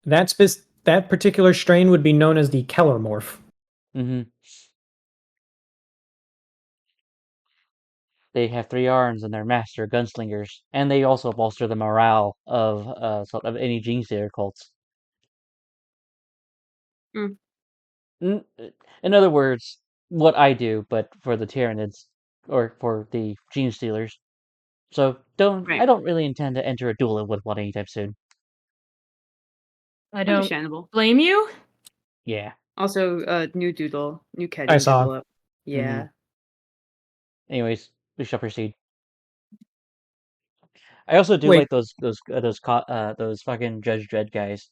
That particular strain would be known as the Kellermorph. Hmm. They have 3 arms and they're master gunslingers, and they also bolster the morale of any gene stealer cults. Hmm. In other words, what I do, but for the Tyranids or for the gene stealers. So Right. I don't really intend to enter a duel with one anytime soon. I don't Understandable. blame you. Yeah. Also, new cat I saw. doodle up. Yeah. Anyways, we shall proceed. I also do Wait, like those fucking Judge Dredd guys.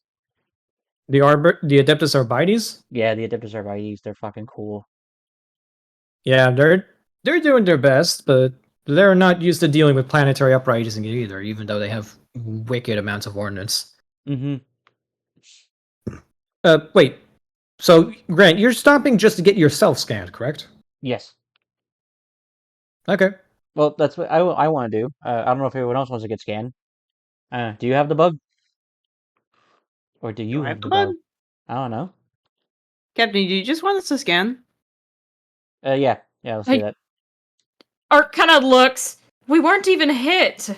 the Adeptus Arbites? Yeah, the Adeptus Arbites, they're fucking cool. Yeah, they're doing their best, but they're not used to dealing with planetary uprising either, even though they have wicked amounts of ordnance. Mm-hmm. Wait. So, Grant, you're stopping just to get yourself scanned, correct? Yes. Okay. Well, that's what I want to do. I don't know if everyone else wants to get scanned. Do you have the bug? Or do you Do I have have the the bug? bug? I don't know. Captain, do you just want us to scan? Yeah, let's do I- that. Art kind of looks. We weren't even hit.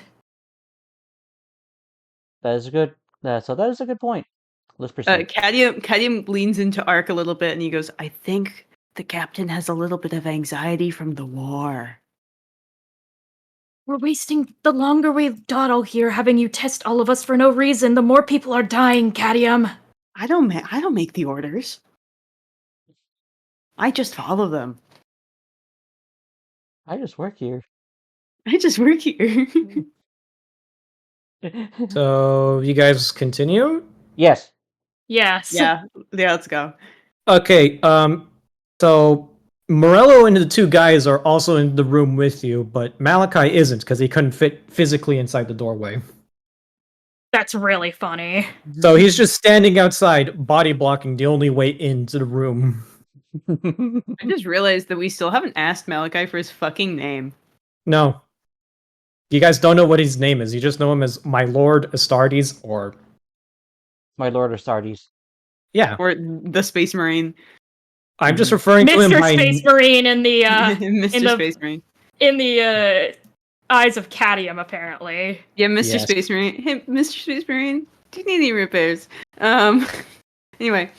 That is a good. So that is a good point. Let's proceed. Cadium leans into Ark a little bit and he goes, I think the captain has a little bit of anxiety from the war. We're wasting. The longer we dawdle here, having you test all of us for no reason, the more people are dying, Cadium. I don't make the orders. I just follow them. I just work here. I just work here. So, you guys continue? Yes. Yes. yeah, let's go. Okay, so Morello and the two guys are also in the room with you, but Malachi isn't because he couldn't fit physically inside the doorway. That's really funny. So he's just standing outside, body blocking the only way into the room. I just realized that we still haven't asked Malachi for his fucking name. No. You guys don't know what his name is. You just know him as My Lord Astartes or... My Lord Astartes. Yeah. Or the Space Marine. I'm just referring to him Mr. by... Space Marine in the Mr. in the- Space Marine. in the eyes of Cadium, apparently. Yeah, Mr. Yes. Space Marine. Hey, Mr. Space Marine, do you need any repairs? Anyway.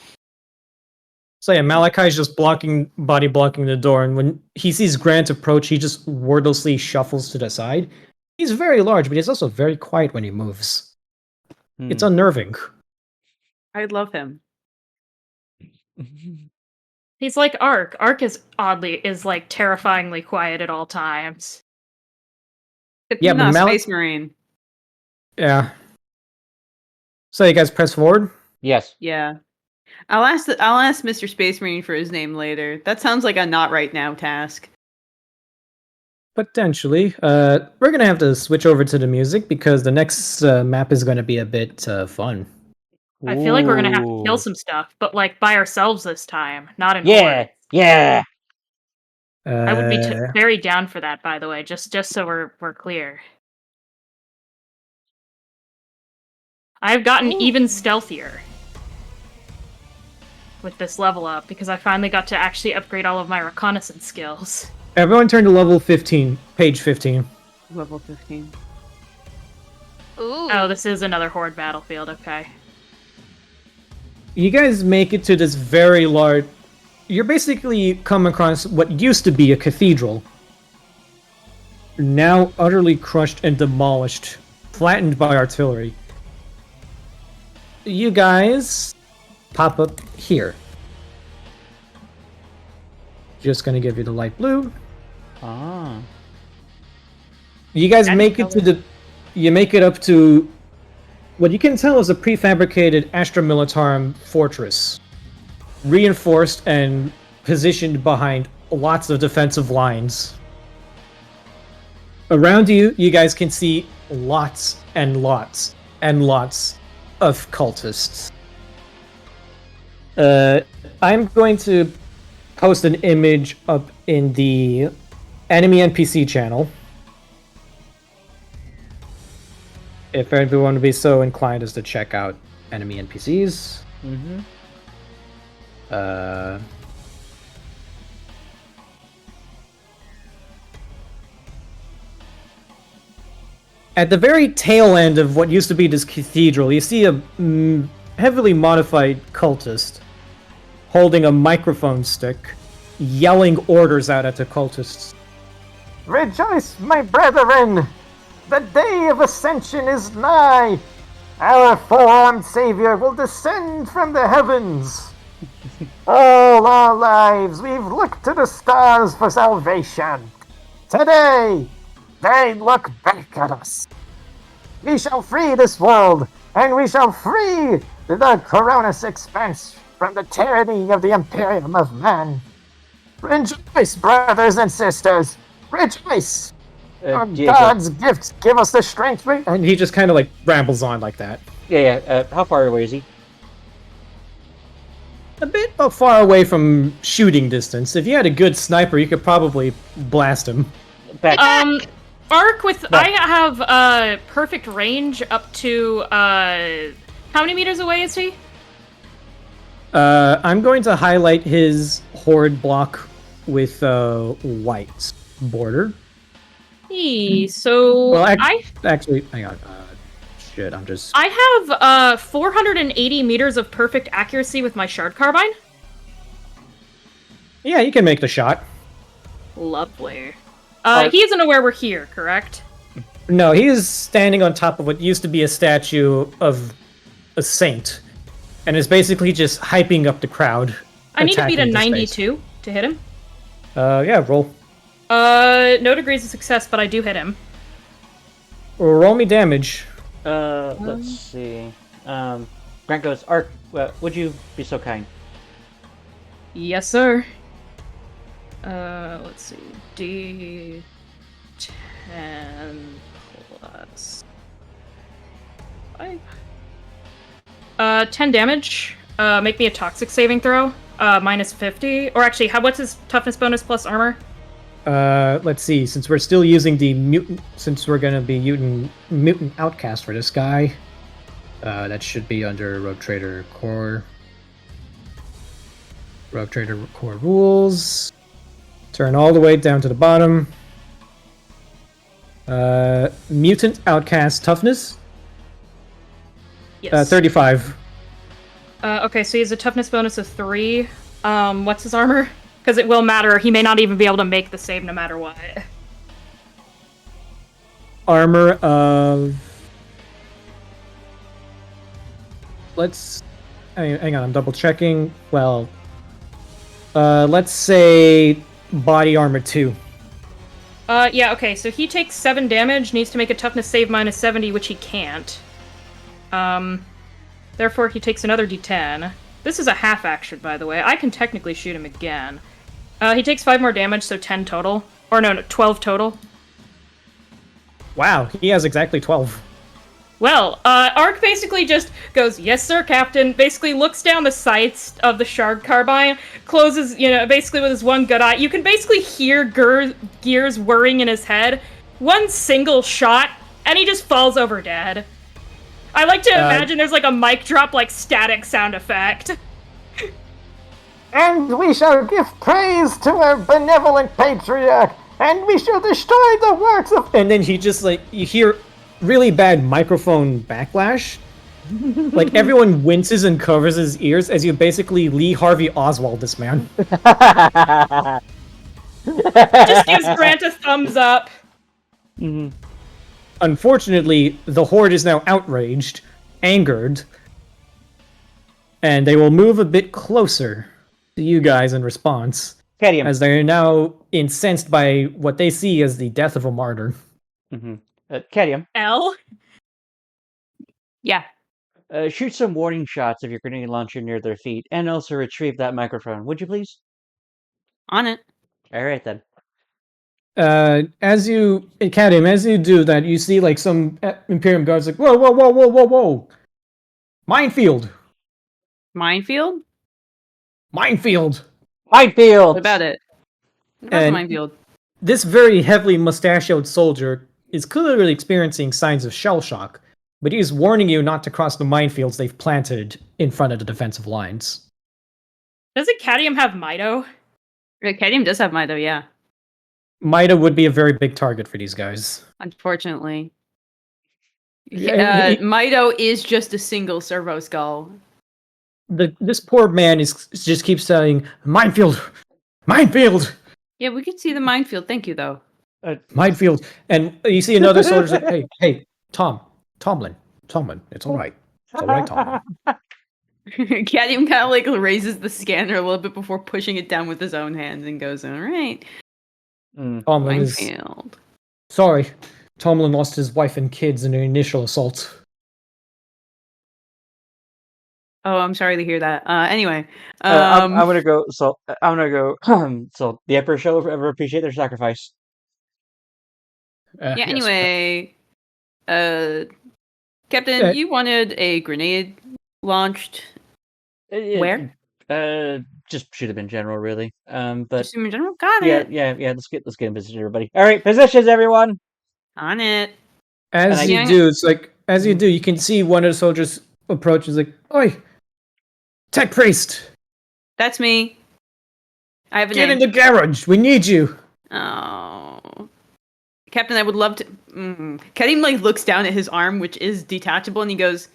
So yeah, Malachi's just body blocking the door, and when he sees Grant approach, he just wordlessly shuffles to the side. He's very large, but he's also very quiet when he moves. It's unnerving. I love him. He's like Ark. Ark is like terrifyingly quiet at all times. Yeah, but Space Marine. Yeah. So you guys press forward? Yes. Yeah. I'll ask Mr. Space Marine for his name later. That sounds like a not right now task. Potentially. We're gonna have to switch over to the music because the next map is gonna be a bit fun. I feel like we're gonna have to kill Ooh. some stuff, but like by ourselves this time, not in Yeah. horde. Yeah. I would be very down for that, by the way, just so we're clear. I've gotten even stealthier with this level up because I finally got to actually upgrade all of my reconnaissance skills. Everyone turn to level 15, page 15. Level 15. Ooh. Oh, this is another horde battlefield, okay. You guys make it to this very large... you're basically come across what used to be a cathedral, now utterly crushed and demolished, flattened by artillery. You guys pop up here. Just gonna give you the light blue. Ah. You guys That's make it to the. You make it up to what you can tell is a prefabricated Astra Militarum fortress, reinforced and positioned behind lots of defensive lines. Around you, you guys can see lots and lots and lots of cultists. I'm going to post an image up in the enemy NPC channel. If everyone would be so inclined as to check out enemy NPCs. Mm-hmm. At the very tail end of what used to be this cathedral, you see a heavily modified cultist holding a microphone stick, yelling orders out at the cultists. Rejoice, my brethren! The day of ascension is nigh! Our four-armed savior will descend from the heavens! All our lives we've looked to the stars for salvation. Today, they look back at us. We shall free this world, and we shall free the Coronis expanse from the tyranny of the Imperium of Man. Rejoice, brothers and sisters! Rejoice! Diego. God's gifts give us the strength we... And he just kind of like rambles on like that. Yeah. How far away is he? A bit far away from shooting distance. If you had a good sniper, you could probably blast him. Back. Arc with Back. I have perfect range up to how many meters away is he? I'm going to highlight his horde block with white border. So Well, I actually, hang on. Shit, I'm just. I have 480 meters of perfect accuracy with my shard carbine. Yeah, you can make the shot. Lovely. Arc. He isn't aware we're here, correct? No, he is standing on top of what used to be a statue of a saint, and is basically just hyping up the crowd. I need to beat a attacking the space. 92 to hit him. Yeah, roll. No degrees of success, but I do hit him. Roll me damage. Let's see. Grant goes, Ark, would you be so kind? Yes, sir. Let's see. D10 plus 5. 10 damage. Make me a toxic saving throw. Minus 50. Or actually, what's his toughness bonus plus armor? Let's see. Since we're still using the mutant, since we're gonna be using mutant outcast for this guy, that should be under Rogue Trader Core. Rogue Trader Core rules. Turn all the way down to the bottom. Mutant outcast toughness. Yes. 35. Okay, so he has a toughness bonus of 3. What's his armor? Because it will matter. He may not even be able to make the save no matter what. Armor of. Let's. Hang on, I'm double checking. Well, let's say body armor 2. Yeah, okay, so he takes 7 damage, needs to make a toughness save minus 70, which he can't. Therefore, he takes another d10. This is a half action, by the way. I can technically shoot him again. He takes 5 more damage, so 10 total. Or no, 12 total. Wow, he has exactly 12. Well, Ark basically just goes, "Yes, sir, Captain," basically looks down the sights of the shard carbine, closes, basically with his one good eye. You can basically hear gears whirring in his head. One single shot, and he just falls over dead. I like to imagine there's like a mic drop, like static sound effect. And we shall give praise to our benevolent patriarch, and we shall destroy the works of... And then he just, you hear really bad microphone backlash, Like, everyone winces and covers his ears as you basically Lee Harvey Oswald this man. Just gives Grant a thumbs up. Mhm. Unfortunately, the Horde is now outraged, angered, and they will move a bit closer to you guys in response, Cadium. as they are now incensed by what they see as the death of a martyr. Mm-hmm. Cadium. L. Yeah. Shoot some warning shots of your grenade launcher near their feet, and also retrieve that microphone. Would you please? On it. All right then. As you do that, you see like some Imperium guards like, whoa, whoa, whoa, whoa, whoa, whoa, minefield, Minefield? minefield. Minefield. What about it? What about the And- minefield? This very heavily mustachioed soldier is clearly experiencing signs of shell shock, but he is warning you not to cross the minefields they've planted in front of the defensive lines. Doesn't Cadium have Mido? Cadium does have Mido, yeah. Mida would be a very big target for these guys. Unfortunately. Yeah, he- Mido is just a single servo skull. This poor man just keeps saying, minefield, minefield, Yeah, we could see the minefield. Thank you, though. minefield. And you see another soldier's like, hey, Tomlin, it's all right. It's all right, Tomlin. Cadium kind of like raises the scanner a little bit before pushing it down with his own hands and goes, all right, Tomlin is minefield. sorry. Tomlin lost his wife and kids in an initial assault. Oh, I'm sorry to hear that. Anyway, I'm gonna go. So I'm gonna go. So the Emperor shall ever appreciate their sacrifice. yeah. Yes. Anyway, Captain, you wanted a grenade launched. Where? Just shoot them in general, really. But Just in general. Got yeah, it. yeah, yeah. Let's get in position, everybody. All right, positions, everyone. On it. As And you I- do, it's like as you do, you can see one of the soldiers approaches like, "Oi, Tech Priest, That's me. I have a get name. in the garage. We need you." Oh, Captain, I would love to. Kadim like looks down at his arm, which is detachable, and he goes,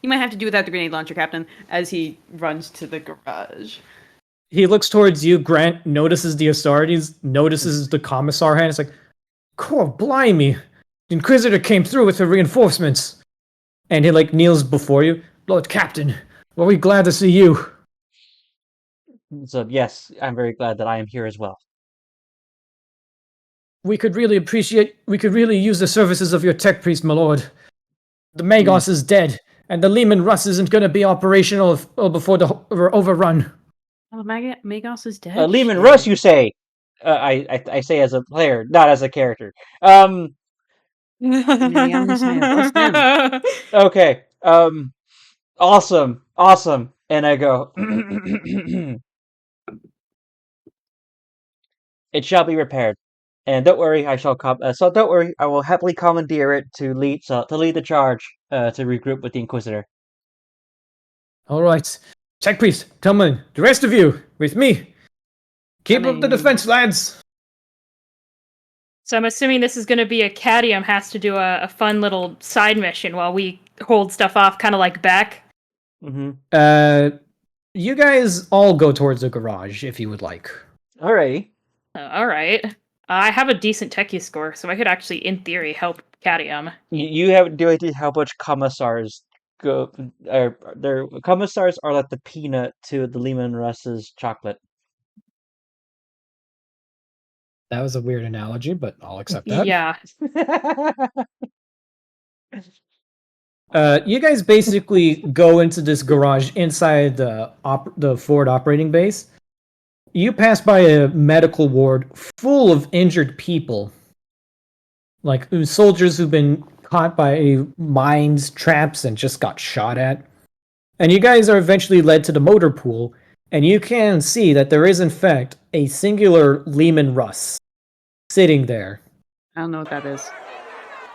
"You might have to do without the grenade launcher, Captain." As he runs to the garage. He looks towards you. Grant notices the authorities, notices the commissar hand. It's like, "Cool, blimey, the Inquisitor came through with her reinforcements," and he like kneels before you, Lord Captain. Well, we're glad to see you. So yes, I'm very glad that I am here as well. We could really use the services of your Tech Priest, my lord. The Magos is dead, and the Lehman Russ isn't going to be operational before we're overrun. Oh, Magos is dead. Lehman Shit. Russ, you say? I say as a player, not as a character. Okay. Awesome. And I go. It shall be repaired, and don't worry, I shall come. So don't worry, I will happily commandeer it to lead the charge to regroup with the Inquisitor. All right. Tech Priest, Tomlin, the rest of you, with me. Keep up the defense, lads. So I'm assuming this is going to be a Cadium has to do a fun little side mission while we hold stuff off, kind of like Beck. Mm-hmm. You guys all go towards the garage if you would like. Alrighty. All right. I have a decent techie score, so I could actually, in theory, help Cadium. You have no idea how much commissars go. Their commissars are like the peanut to the Lehman Russ's chocolate. That was a weird analogy, but I'll accept that. Yeah. You guys basically go into this garage inside the Ford operating base. You pass by a medical ward full of injured people, like soldiers who've been caught by mines, traps, and just got shot at. And you guys are eventually led to the motor pool, and you can see that there is in fact a singular Lehman Russ sitting there. I don't know what that is.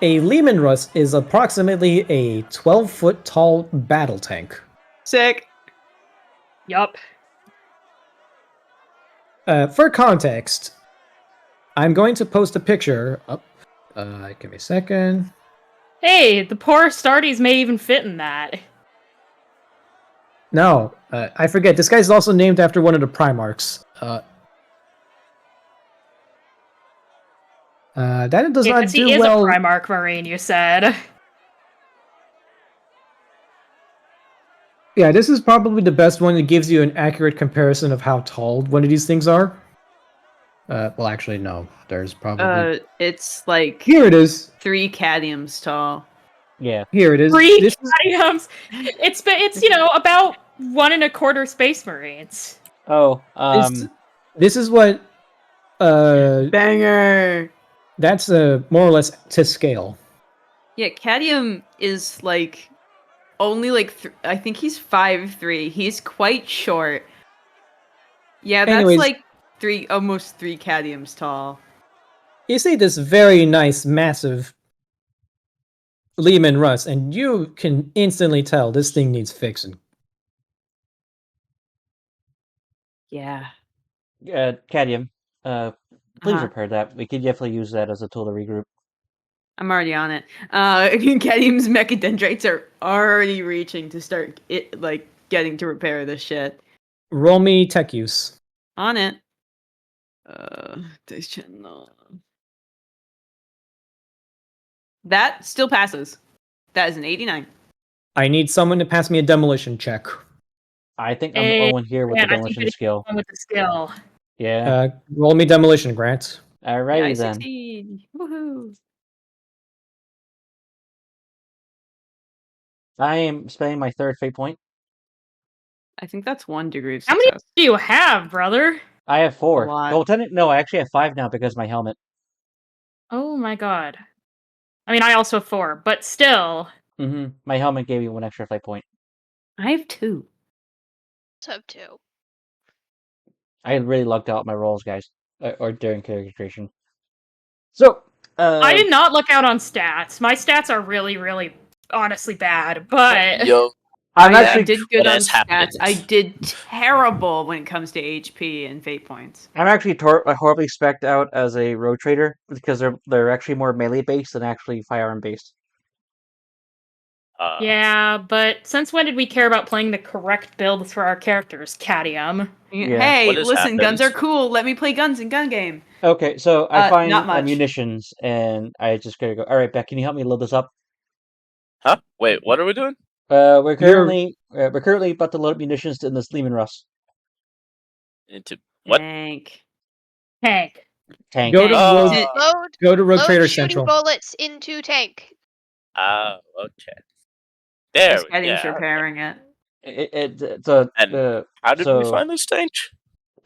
A Lehman Russ is approximately a 12-foot tall battle tank. Sick. Yup. For context, I'm going to post a picture up. Give me a second. Hey, the poor Astartes may even fit in that. No, I forget. This guy's also named after one of the Primarchs. That does not Because do he is well. a Primarch Marine, you said. Yeah, this is probably the best one that gives you an accurate comparison of how tall one of these things are. Well, actually, no. There's probably... It's like Here it is. 3 cadmiums tall. Yeah. Here it is. Three This is... cadmiums. It's about 1 1/4 Space Marines. Oh, This is what... Banger! That's more or less to scale. Yeah, cadmium is like only like I think he's 5'3". He's quite short. Yeah, that's Anyways, like almost 3 cadmiums tall. you see this very nice, massive Lehman Russ, and you can instantly tell this thing needs fixing. Yeah. Cadmium. Please Uh-huh. repair that. We could definitely use that as a tool to regroup. I'm already on it. Cadmium's mechadendrites are already reaching to start getting to repair this shit. Roll me tech use. On it. That still passes. That is an 89. I need someone to pass me a demolition check. I think I'm the only one here with the demolition skill. With the skill. Yeah. Roll me demolition, Grant. Alrighty Yeah, I then. succeed. Woohoo! I am spending my 3rd fate point. I think that's 1 degree of How success. many do you have, brother? I have 4. A lot. Well, no, I actually have 5 now because of my helmet. Oh my god. I mean, I also have 4, but still. Mm-hmm. My helmet gave me 1 extra fate point. I have 2. So too. I really lucked out my rolls, guys, or during character creation. So, I did not look out on stats. My stats are really, really, honestly bad, but... Yo, I'm I actually did good what on has happened? stats. I did terrible when it comes to HP and fate points. I'm actually horribly spec'd out as a road trader because they're actually more melee based than actually firearm based. Yeah, but since when did we care about playing the correct builds for our characters, Cadium? Yeah. Hey, What has listen, guns are happened? cool. Let me play guns in gun game. Okay, so I find not much. munitions, and I just gotta go. All right, Beck, can you help me load this up? Huh? Wait, what are we doing? We're currently about to load up munitions in this Lehman Russ Into what? Tank. Tank. tank. Go to Oh. Road Load Trader shooting Central. bullets into tank. Ah, okay. There This we Caddium's go. repairing it. It's a And how did we find this tank?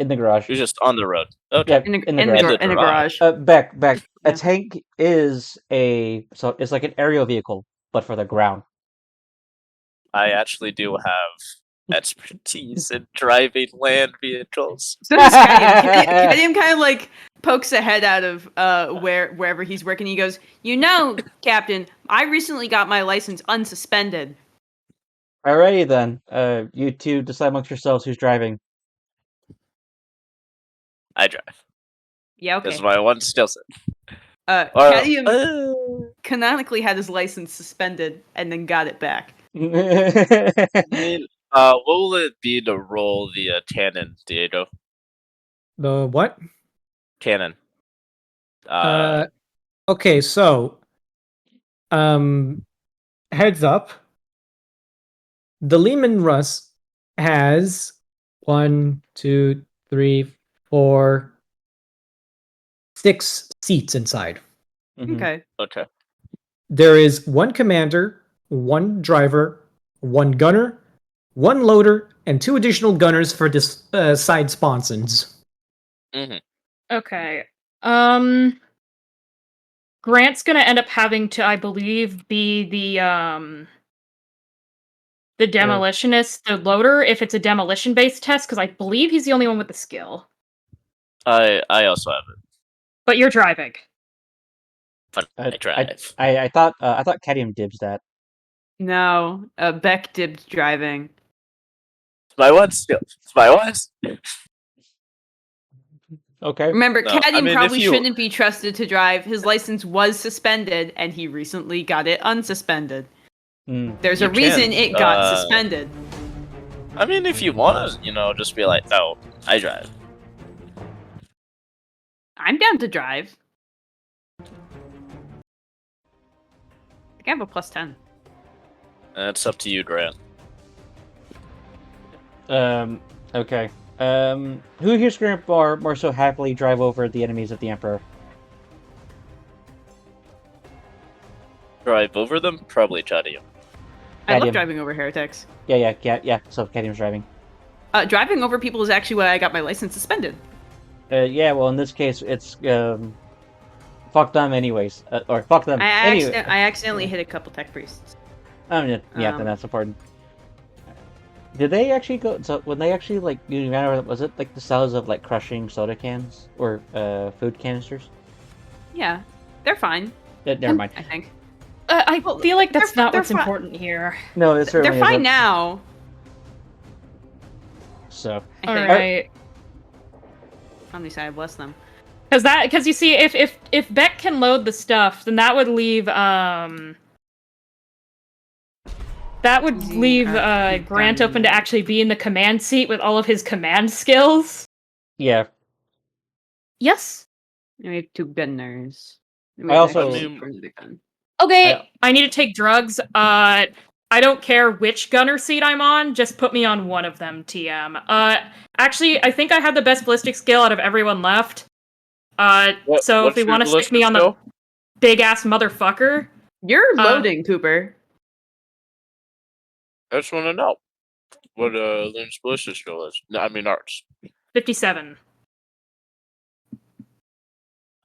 in the garage? It was just on the road. Okay. Yeah, In the garage. the garage. Beck. Yeah. A tank is it's like an aerial vehicle, but for the ground. I actually do have expertise in driving land vehicles. So does Caddium. Caddium kind of like pokes a head out of wherever he's working. He goes, Captain, I recently got my license unsuspended. Alrighty then. You two decide amongst yourselves who's driving. I drive. Yeah, okay. This is my one skill set. Caddium canonically had his license suspended and then got it back. What will it be to roll the cannon, Diego? The what? Cannon. Okay, so heads up. The Lehman Russ has 1, 2, 3, 4, 6 seats inside. Okay. Okay. There is 1 commander, 1 driver, 1 gunner, 1 loader, and 2 additional gunners for this side sponsons. Mm-hmm. Okay. Grant's gonna end up having to, I believe, be the demolitionist, the loader, if it's a demolition-based test, because I believe he's the only one with the skill. I also have it. But you're driving. But I drive. I thought Caddium dibs that. No, Beck dibbed driving. It's my one skill. It's my one. Okay. Remember, No, I Caddy mean, if probably you- shouldn't be trusted to drive. His license was suspended, and he recently got it unsuspended. There's You a reason can, it got suspended. I mean, if you want to, just be like, no, I drive. I'm down to drive. I think I have a +10. And it's up to you, Grant. Okay. Who here's gonna more so happily drive over the enemies of the Emperor? Drive over them? Probably Chadium. I love Caddy. driving over heretics. Yeah. So Caddy's driving. Driving over people is actually why I got my license suspended. Yeah. Well, in this case, it's fuck them anyways, or fuck them anyway. I accidentally hit a couple tech priests. Then that's important. Did they actually go? So when they actually was it like the styles of like crushing soda cans or food canisters? Yeah, they're fine. Never mind. I think. I feel like that's not they're what's fi- important here. No, it's certainly They're fine isn't. now. So I All think. right. At least I have less them. Because you see, if Beck can load the stuff, then that would leave Grant open to actually be in the command seat with all of his command skills. yeah. Yes. We have 2 gunners. I also- Okay. I need to take drugs. I don't care which gunner seat I'm on. Just put me on one of them, TM. Actually, I think I had the best ballistic skill out of everyone left. So if we want to stick me on the big ass motherfucker, You're loading, Cooper. I just want to know what Lynn's ballistic skill is. No, I mean arts. 57.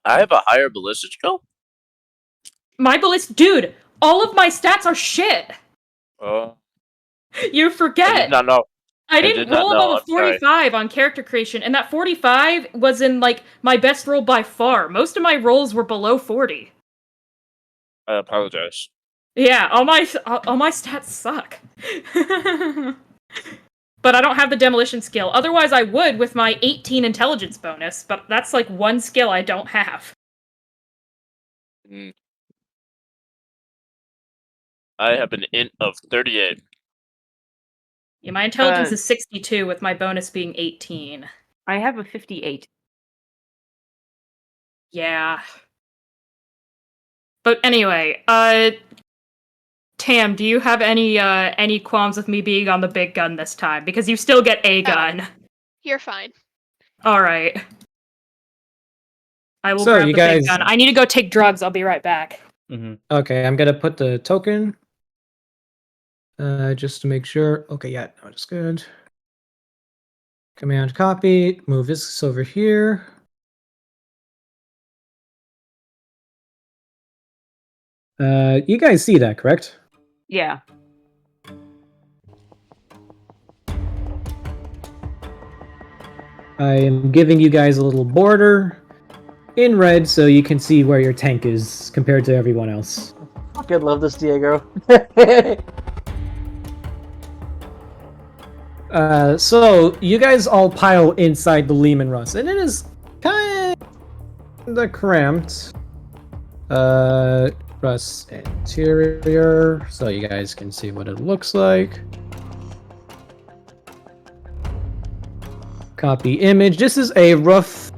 I have a higher ballistic skill? My ballistic, dude. All of my stats are shit. You I forget. did not know. I did didn't not roll know, above a I'm sorry. 45 on character creation, and that 45 was in like my best roll by far. Most of my rolls were below 40. I apologize. Yeah, all my stats suck. But I don't have the demolition skill. Otherwise, I would with my 18 intelligence bonus. But that's like one skill I don't have. I have an int of 38. Yeah, my intelligence is 62 with my bonus being 18. I have a 58. Yeah. But anyway, Tam, do you have any qualms with me being on the big gun this time? Because you still get a gun. You're fine. All right. I will So, grab you the big guys- gun. I need to go take drugs. I'll be right back. Okay, I'm gonna put the token. Just to make sure. Okay, yeah, no, it's good. Command copy. Move this over here. You guys see that, correct? Yeah. I am giving you guys a little border in red so you can see where your tank is compared to everyone else. Fucking love this, Diego. So you guys all pile inside the Lehman Russ, and it is kind of cramped. Russ interior, so you guys can see what it looks like. Copy image. This is a rough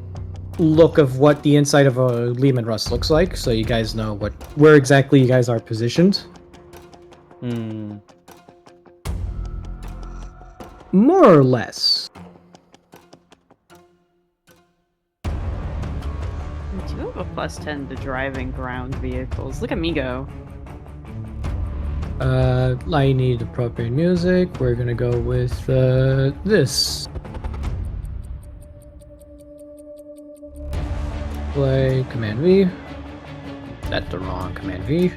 look of what the inside of a Lehman Russ looks like, so you guys know where exactly you guys are positioned. More or less. I do have a +10 to driving ground vehicles. Look at me go. I need appropriate music. We're gonna go with this. Play Command V. That's the wrong Command V.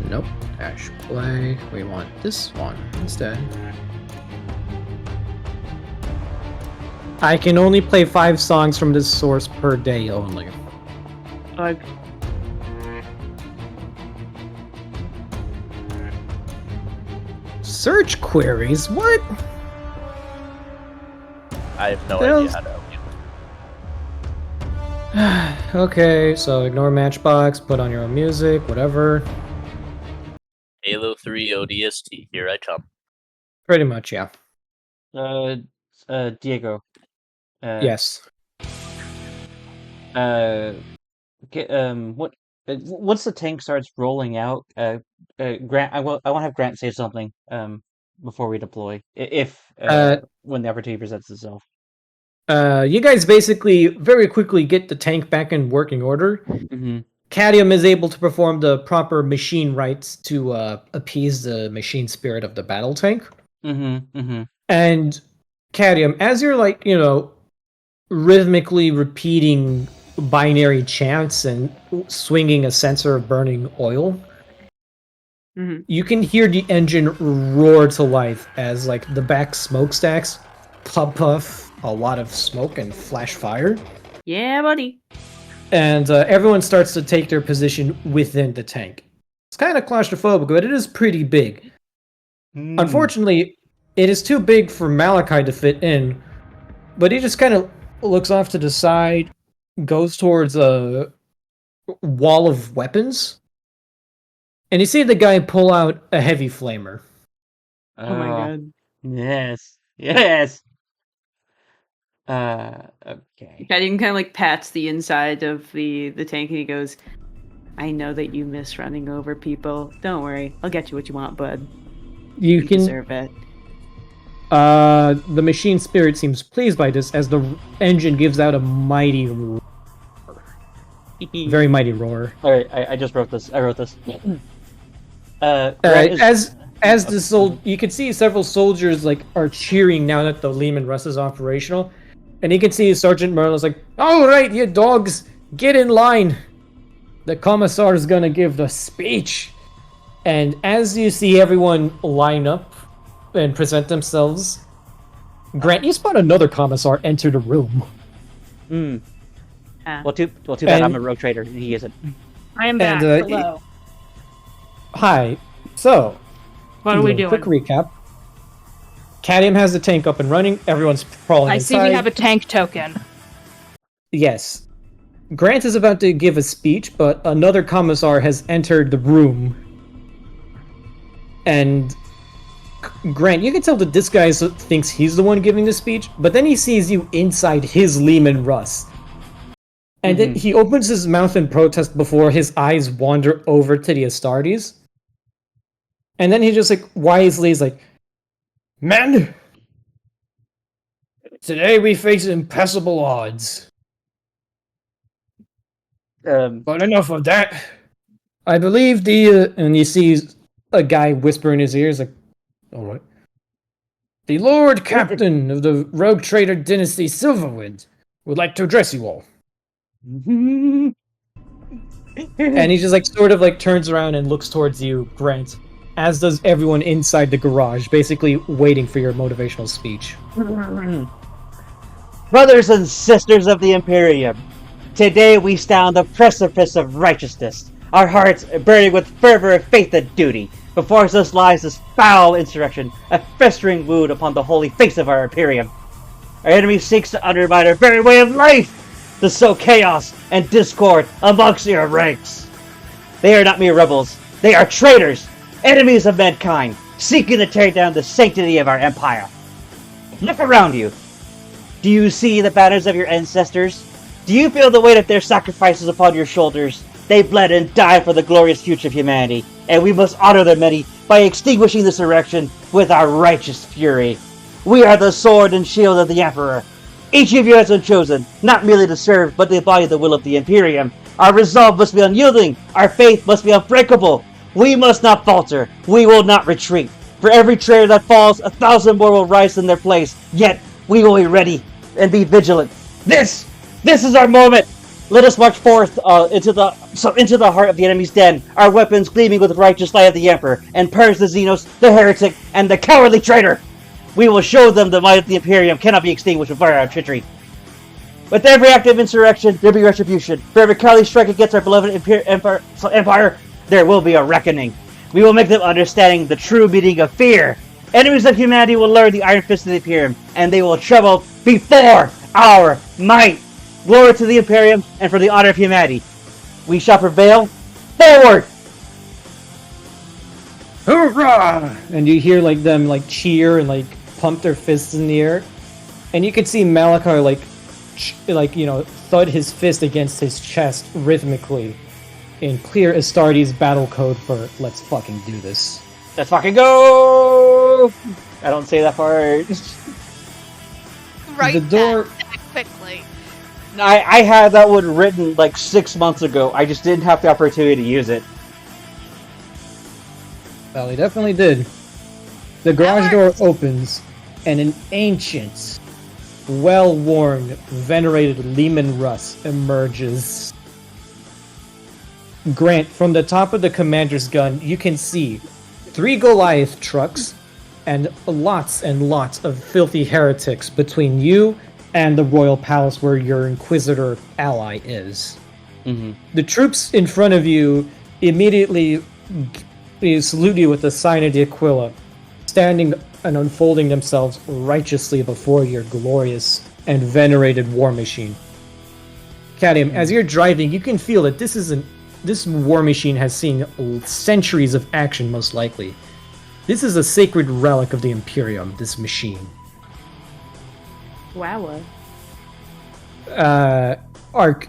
Nope. Dash play. We want this one instead. I can only play 5 songs from this source per day only. Search queries? What? I have no Those- idea how to open Okay, so ignore Matchbox, put on your own music, whatever. Halo 3 ODST, here I come. Pretty much, yeah. Diego. Yes. Once the tank starts rolling out, Grant, I want to have Grant say something before we deploy, if when the opportunity presents itself. You guys basically very quickly get the tank back in working order. Mm-hmm. Cadmium is able to perform the proper machine rites to appease the machine spirit of the battle tank. Mm-hmm. Mm-hmm. And Cadmium, as you're like, rhythmically repeating binary chants and swinging a sensor of burning oil, you can hear the engine roar to life as like the back smokestacks puff a lot of smoke and flash fire. Yeah, buddy. And everyone starts to take their position within the tank. It's kind of claustrophobic, but it is pretty big. Unfortunately, it is too big for Malachi to fit in, but he just kind of looks off to the side, goes towards a wall of weapons, and you see the guy pull out a heavy flamer. Oh my god. Yes. Yes. Okay. Cadmium kind of like pats the inside of the tank and he goes, I know that you miss running over people. Don't worry, I'll get you what you want, bud. You can deserve it. The machine spirit seems pleased by this as the engine gives out a mighty roar. Very mighty roar. Alright, I just wrote this. I wrote this. As the you can see several soldiers like are cheering now that the Lehman Russ is operational. And you can see Sergeant Merlin's like, all right, you dogs, get in line. The commissar is gonna give the speech. And as you see everyone line up and present themselves, Grant, you spot another commissar enter the room. Well, too bad I'm a rogue trader and he isn't. I am back. Hello. Hi. So, What are we doing? Quick recap. Cadmium has the tank up and running. Everyone's crawling inside. I see we have a tank token. Yes. Grant is about to give a speech, but another commissar has entered the room. And Grant, you can tell that this guy thinks he's the one giving the speech, but then he sees you inside his Lehman Russ. And then he opens his mouth in protest before his eyes wander over to the Astartes. And then he just like wisely is like, Men, today we face impassable odds. But enough of that. I believe and you see a guy whisper in his ears like, all right. The Lord Captain of the Rogue Trader Dynasty Silverwind would like to address you all. And he just like sort of like turns around and looks towards you, Grant, as does everyone inside the garage, basically waiting for your motivational speech. Brothers and sisters of the Imperium, today we stand on the precipice of righteousness. Our hearts are burning with fervor of faith and duty. Before us lies this foul insurrection, a festering wound upon the holy face of our Imperium. Our enemy seeks to undermine our very way of life, to sow chaos and discord amongst your ranks. They are not mere rebels, they are traitors, enemies of mankind, seeking to tear down the sanctity of our empire. Look around you. Do you see the banners of your ancestors? Do you feel the weight of their sacrifices upon your shoulders? They bled and died for the glorious future of humanity, and we must honor their memory by extinguishing this erection with our righteous fury. We are the sword and shield of the Emperor. Each of you has been chosen, not merely to serve, but to embody the will of the Imperium. Our resolve must be unyielding. Our faith must be unbreakable. We must not falter. We will not retreat. For every traitor that falls, 1,000 more will rise in their place. Yet, we will be ready and be vigilant. This is our moment. Let us march forth into the heart of the enemy's den, our weapons gleaming with the righteous light of the Emperor, and purge the Xenos, the heretic, and the cowardly traitor. We will show them the might of the Imperium cannot be extinguished with firearm treachery. With every act of insurrection, there will be retribution. For every cowardly strike against our beloved empire, there will be a reckoning. We will make them understanding the true meaning of fear. Enemies of humanity will learn the iron fist of the Imperium, and they will tremble before our might. Glory to the Imperium and for the honor of humanity. We shall prevail. Forward! Hoorah! And you hear like them like cheer and like pump their fists in the air, and you can see Malachar thud his fist against his chest rhythmically in clear Astartes battle code for "Let's fucking do this." Let's fucking go! I don't say that part. Right The door. that quickly. I had that one written like 6 months ago. I just didn't have the opportunity to use it. Well, he definitely did. The garage door opens, and an ancient, well-worn, venerated Lehman Russ emerges. Grant, from the top of the commander's gun, you can see 3 Goliath trucks and lots of filthy heretics between you and the royal palace where your Inquisitor ally is. Mm-hmm. The troops in front of you immediately salute you with the sign of the Aquila, standing and unfolding themselves righteously before your glorious and venerated war machine. Cadium, as you're driving, you can feel that this war machine has seen centuries of action, most likely. This is a sacred relic of the Imperium, this machine. Wow. Ark,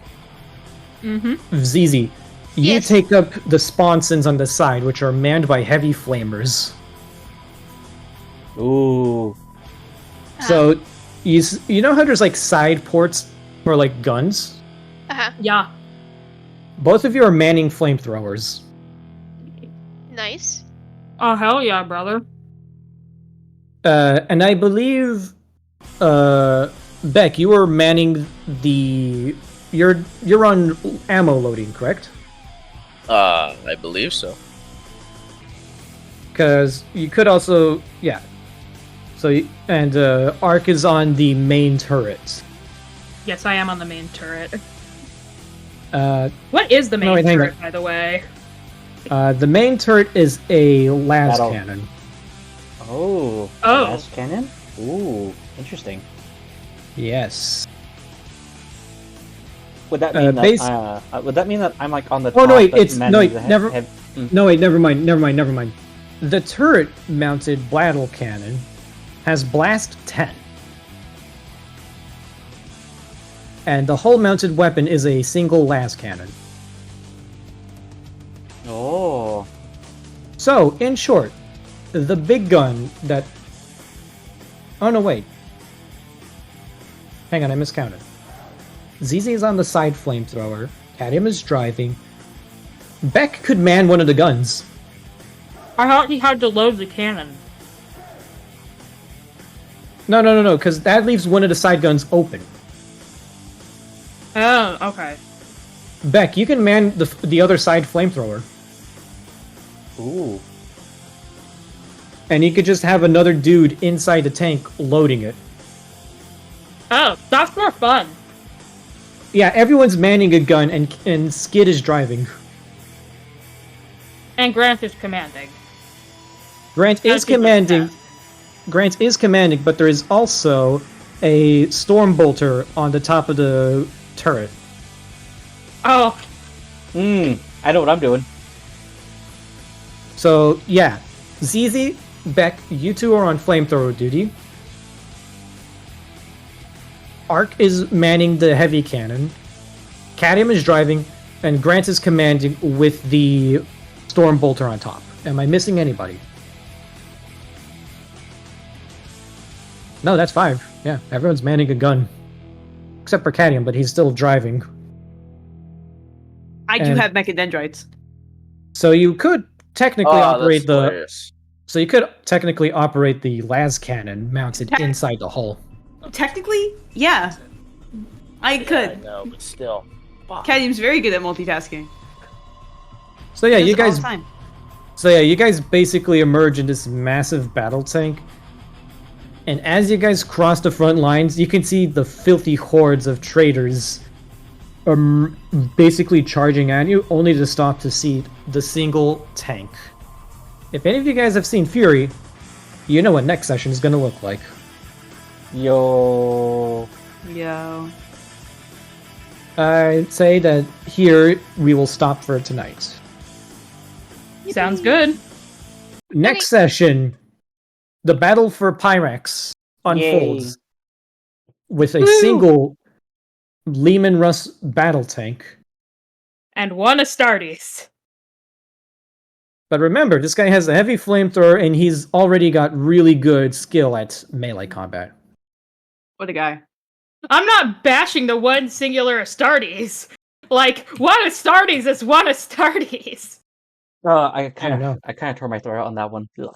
Zizi, you Yes. take up the sponsons on the side, which are manned by heavy flamers. Ooh. So, you know how there's like side ports for like guns? Uh-huh. Yeah. Both of you are manning flamethrowers. Nice. Oh, hell yeah, brother. And I believe, Beck, you are manning the. You're on ammo loading, correct? I believe so. Because you could also, yeah. So Ark is on the main turret. Yes, I am on the main turret. Uh, What is the main wait, hang turret, by the way? the main turret is a las Battle. cannon. Oh. Oh. Gas cannon? Ooh. Interesting. Yes. Would that mean base- would that mean that I'm like on the Oh top? no, wait, but it's no, manning wait, the never. head- No, wait, never mind. The turret-mounted battle cannon has blast 10. And the hull-mounted weapon is a single las cannon. Oh. So, in short, the big gun that... Oh no, wait. Hang on, I miscounted. ZZ is on the side flamethrower, Cadium is driving. Beck could man one of the guns. I thought he had to load the cannon. No, because that leaves one of the side guns open. Oh, okay. Beck, you can man the other side flamethrower. Ooh. And you could just have another dude inside the tank loading it. Oh, that's more fun. Yeah, everyone's manning a gun and Skid is driving. And Grant is commanding. Grant is As he looks commanding. past. Grant is commanding, but there is also a Stormbolter on the top of the turret. Oh, I know what I'm doing. So, yeah. ZZ, Beck, you two are on flamethrower duty. Ark is manning the heavy cannon. Cadium is driving, and Grant is commanding with the Stormbolter on top. Am I missing anybody? No, that's 5. Yeah, everyone's manning a gun. Except for Cadium, but he's still driving. I do And- have mechadendrites. So you could technically operate that's the... hilarious. So you could technically operate the las cannon mounted Tech- inside the hull. Technically, yeah. I Yeah, could. no, but still. Fuck. Cadium's very good at multitasking. So yeah, He does you it all guys the time. So yeah, you guys basically emerge in this massive battle tank. And as you guys cross the front lines, you can see the filthy hordes of traitors basically charging at you, only to stop to see the single tank. If any of you guys have seen Fury, you know what next session is going to look like. Yo. Yo. I'd say that here we will stop for tonight. Sounds good. Next session, the battle for Pyrex unfolds with a Woo! single Lehman Russ battle tank. And one Astartes. But remember, this guy has a heavy flamethrower, and he's already got really good skill at melee combat. What a guy. I'm not bashing the one singular Astartes. Like, one Astartes is one Astartes. I I don't know. kind of tore my throat out on that one. Ugh.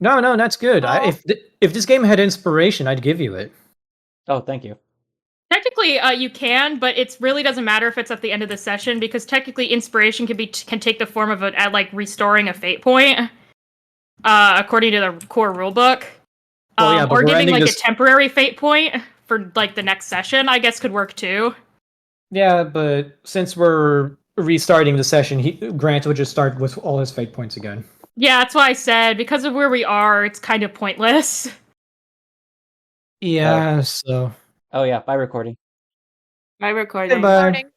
No, that's good. Aw. If this game had inspiration, I'd give you it. Oh, thank you. Technically, you can, but it really doesn't matter if it's at the end of the session because technically, inspiration can take the form of like restoring a fate point, according to the core rulebook. Well, yeah, but or we're giving ending like this- a temporary fate point for like the next session, I guess could work too. Yeah, but since we're restarting the session, Grant would just start with all his fate points again. Yeah, that's why I said because of where we are, it's kind of pointless. Yeah, so Oh yeah, by recording. My recording. goodbye. Recording.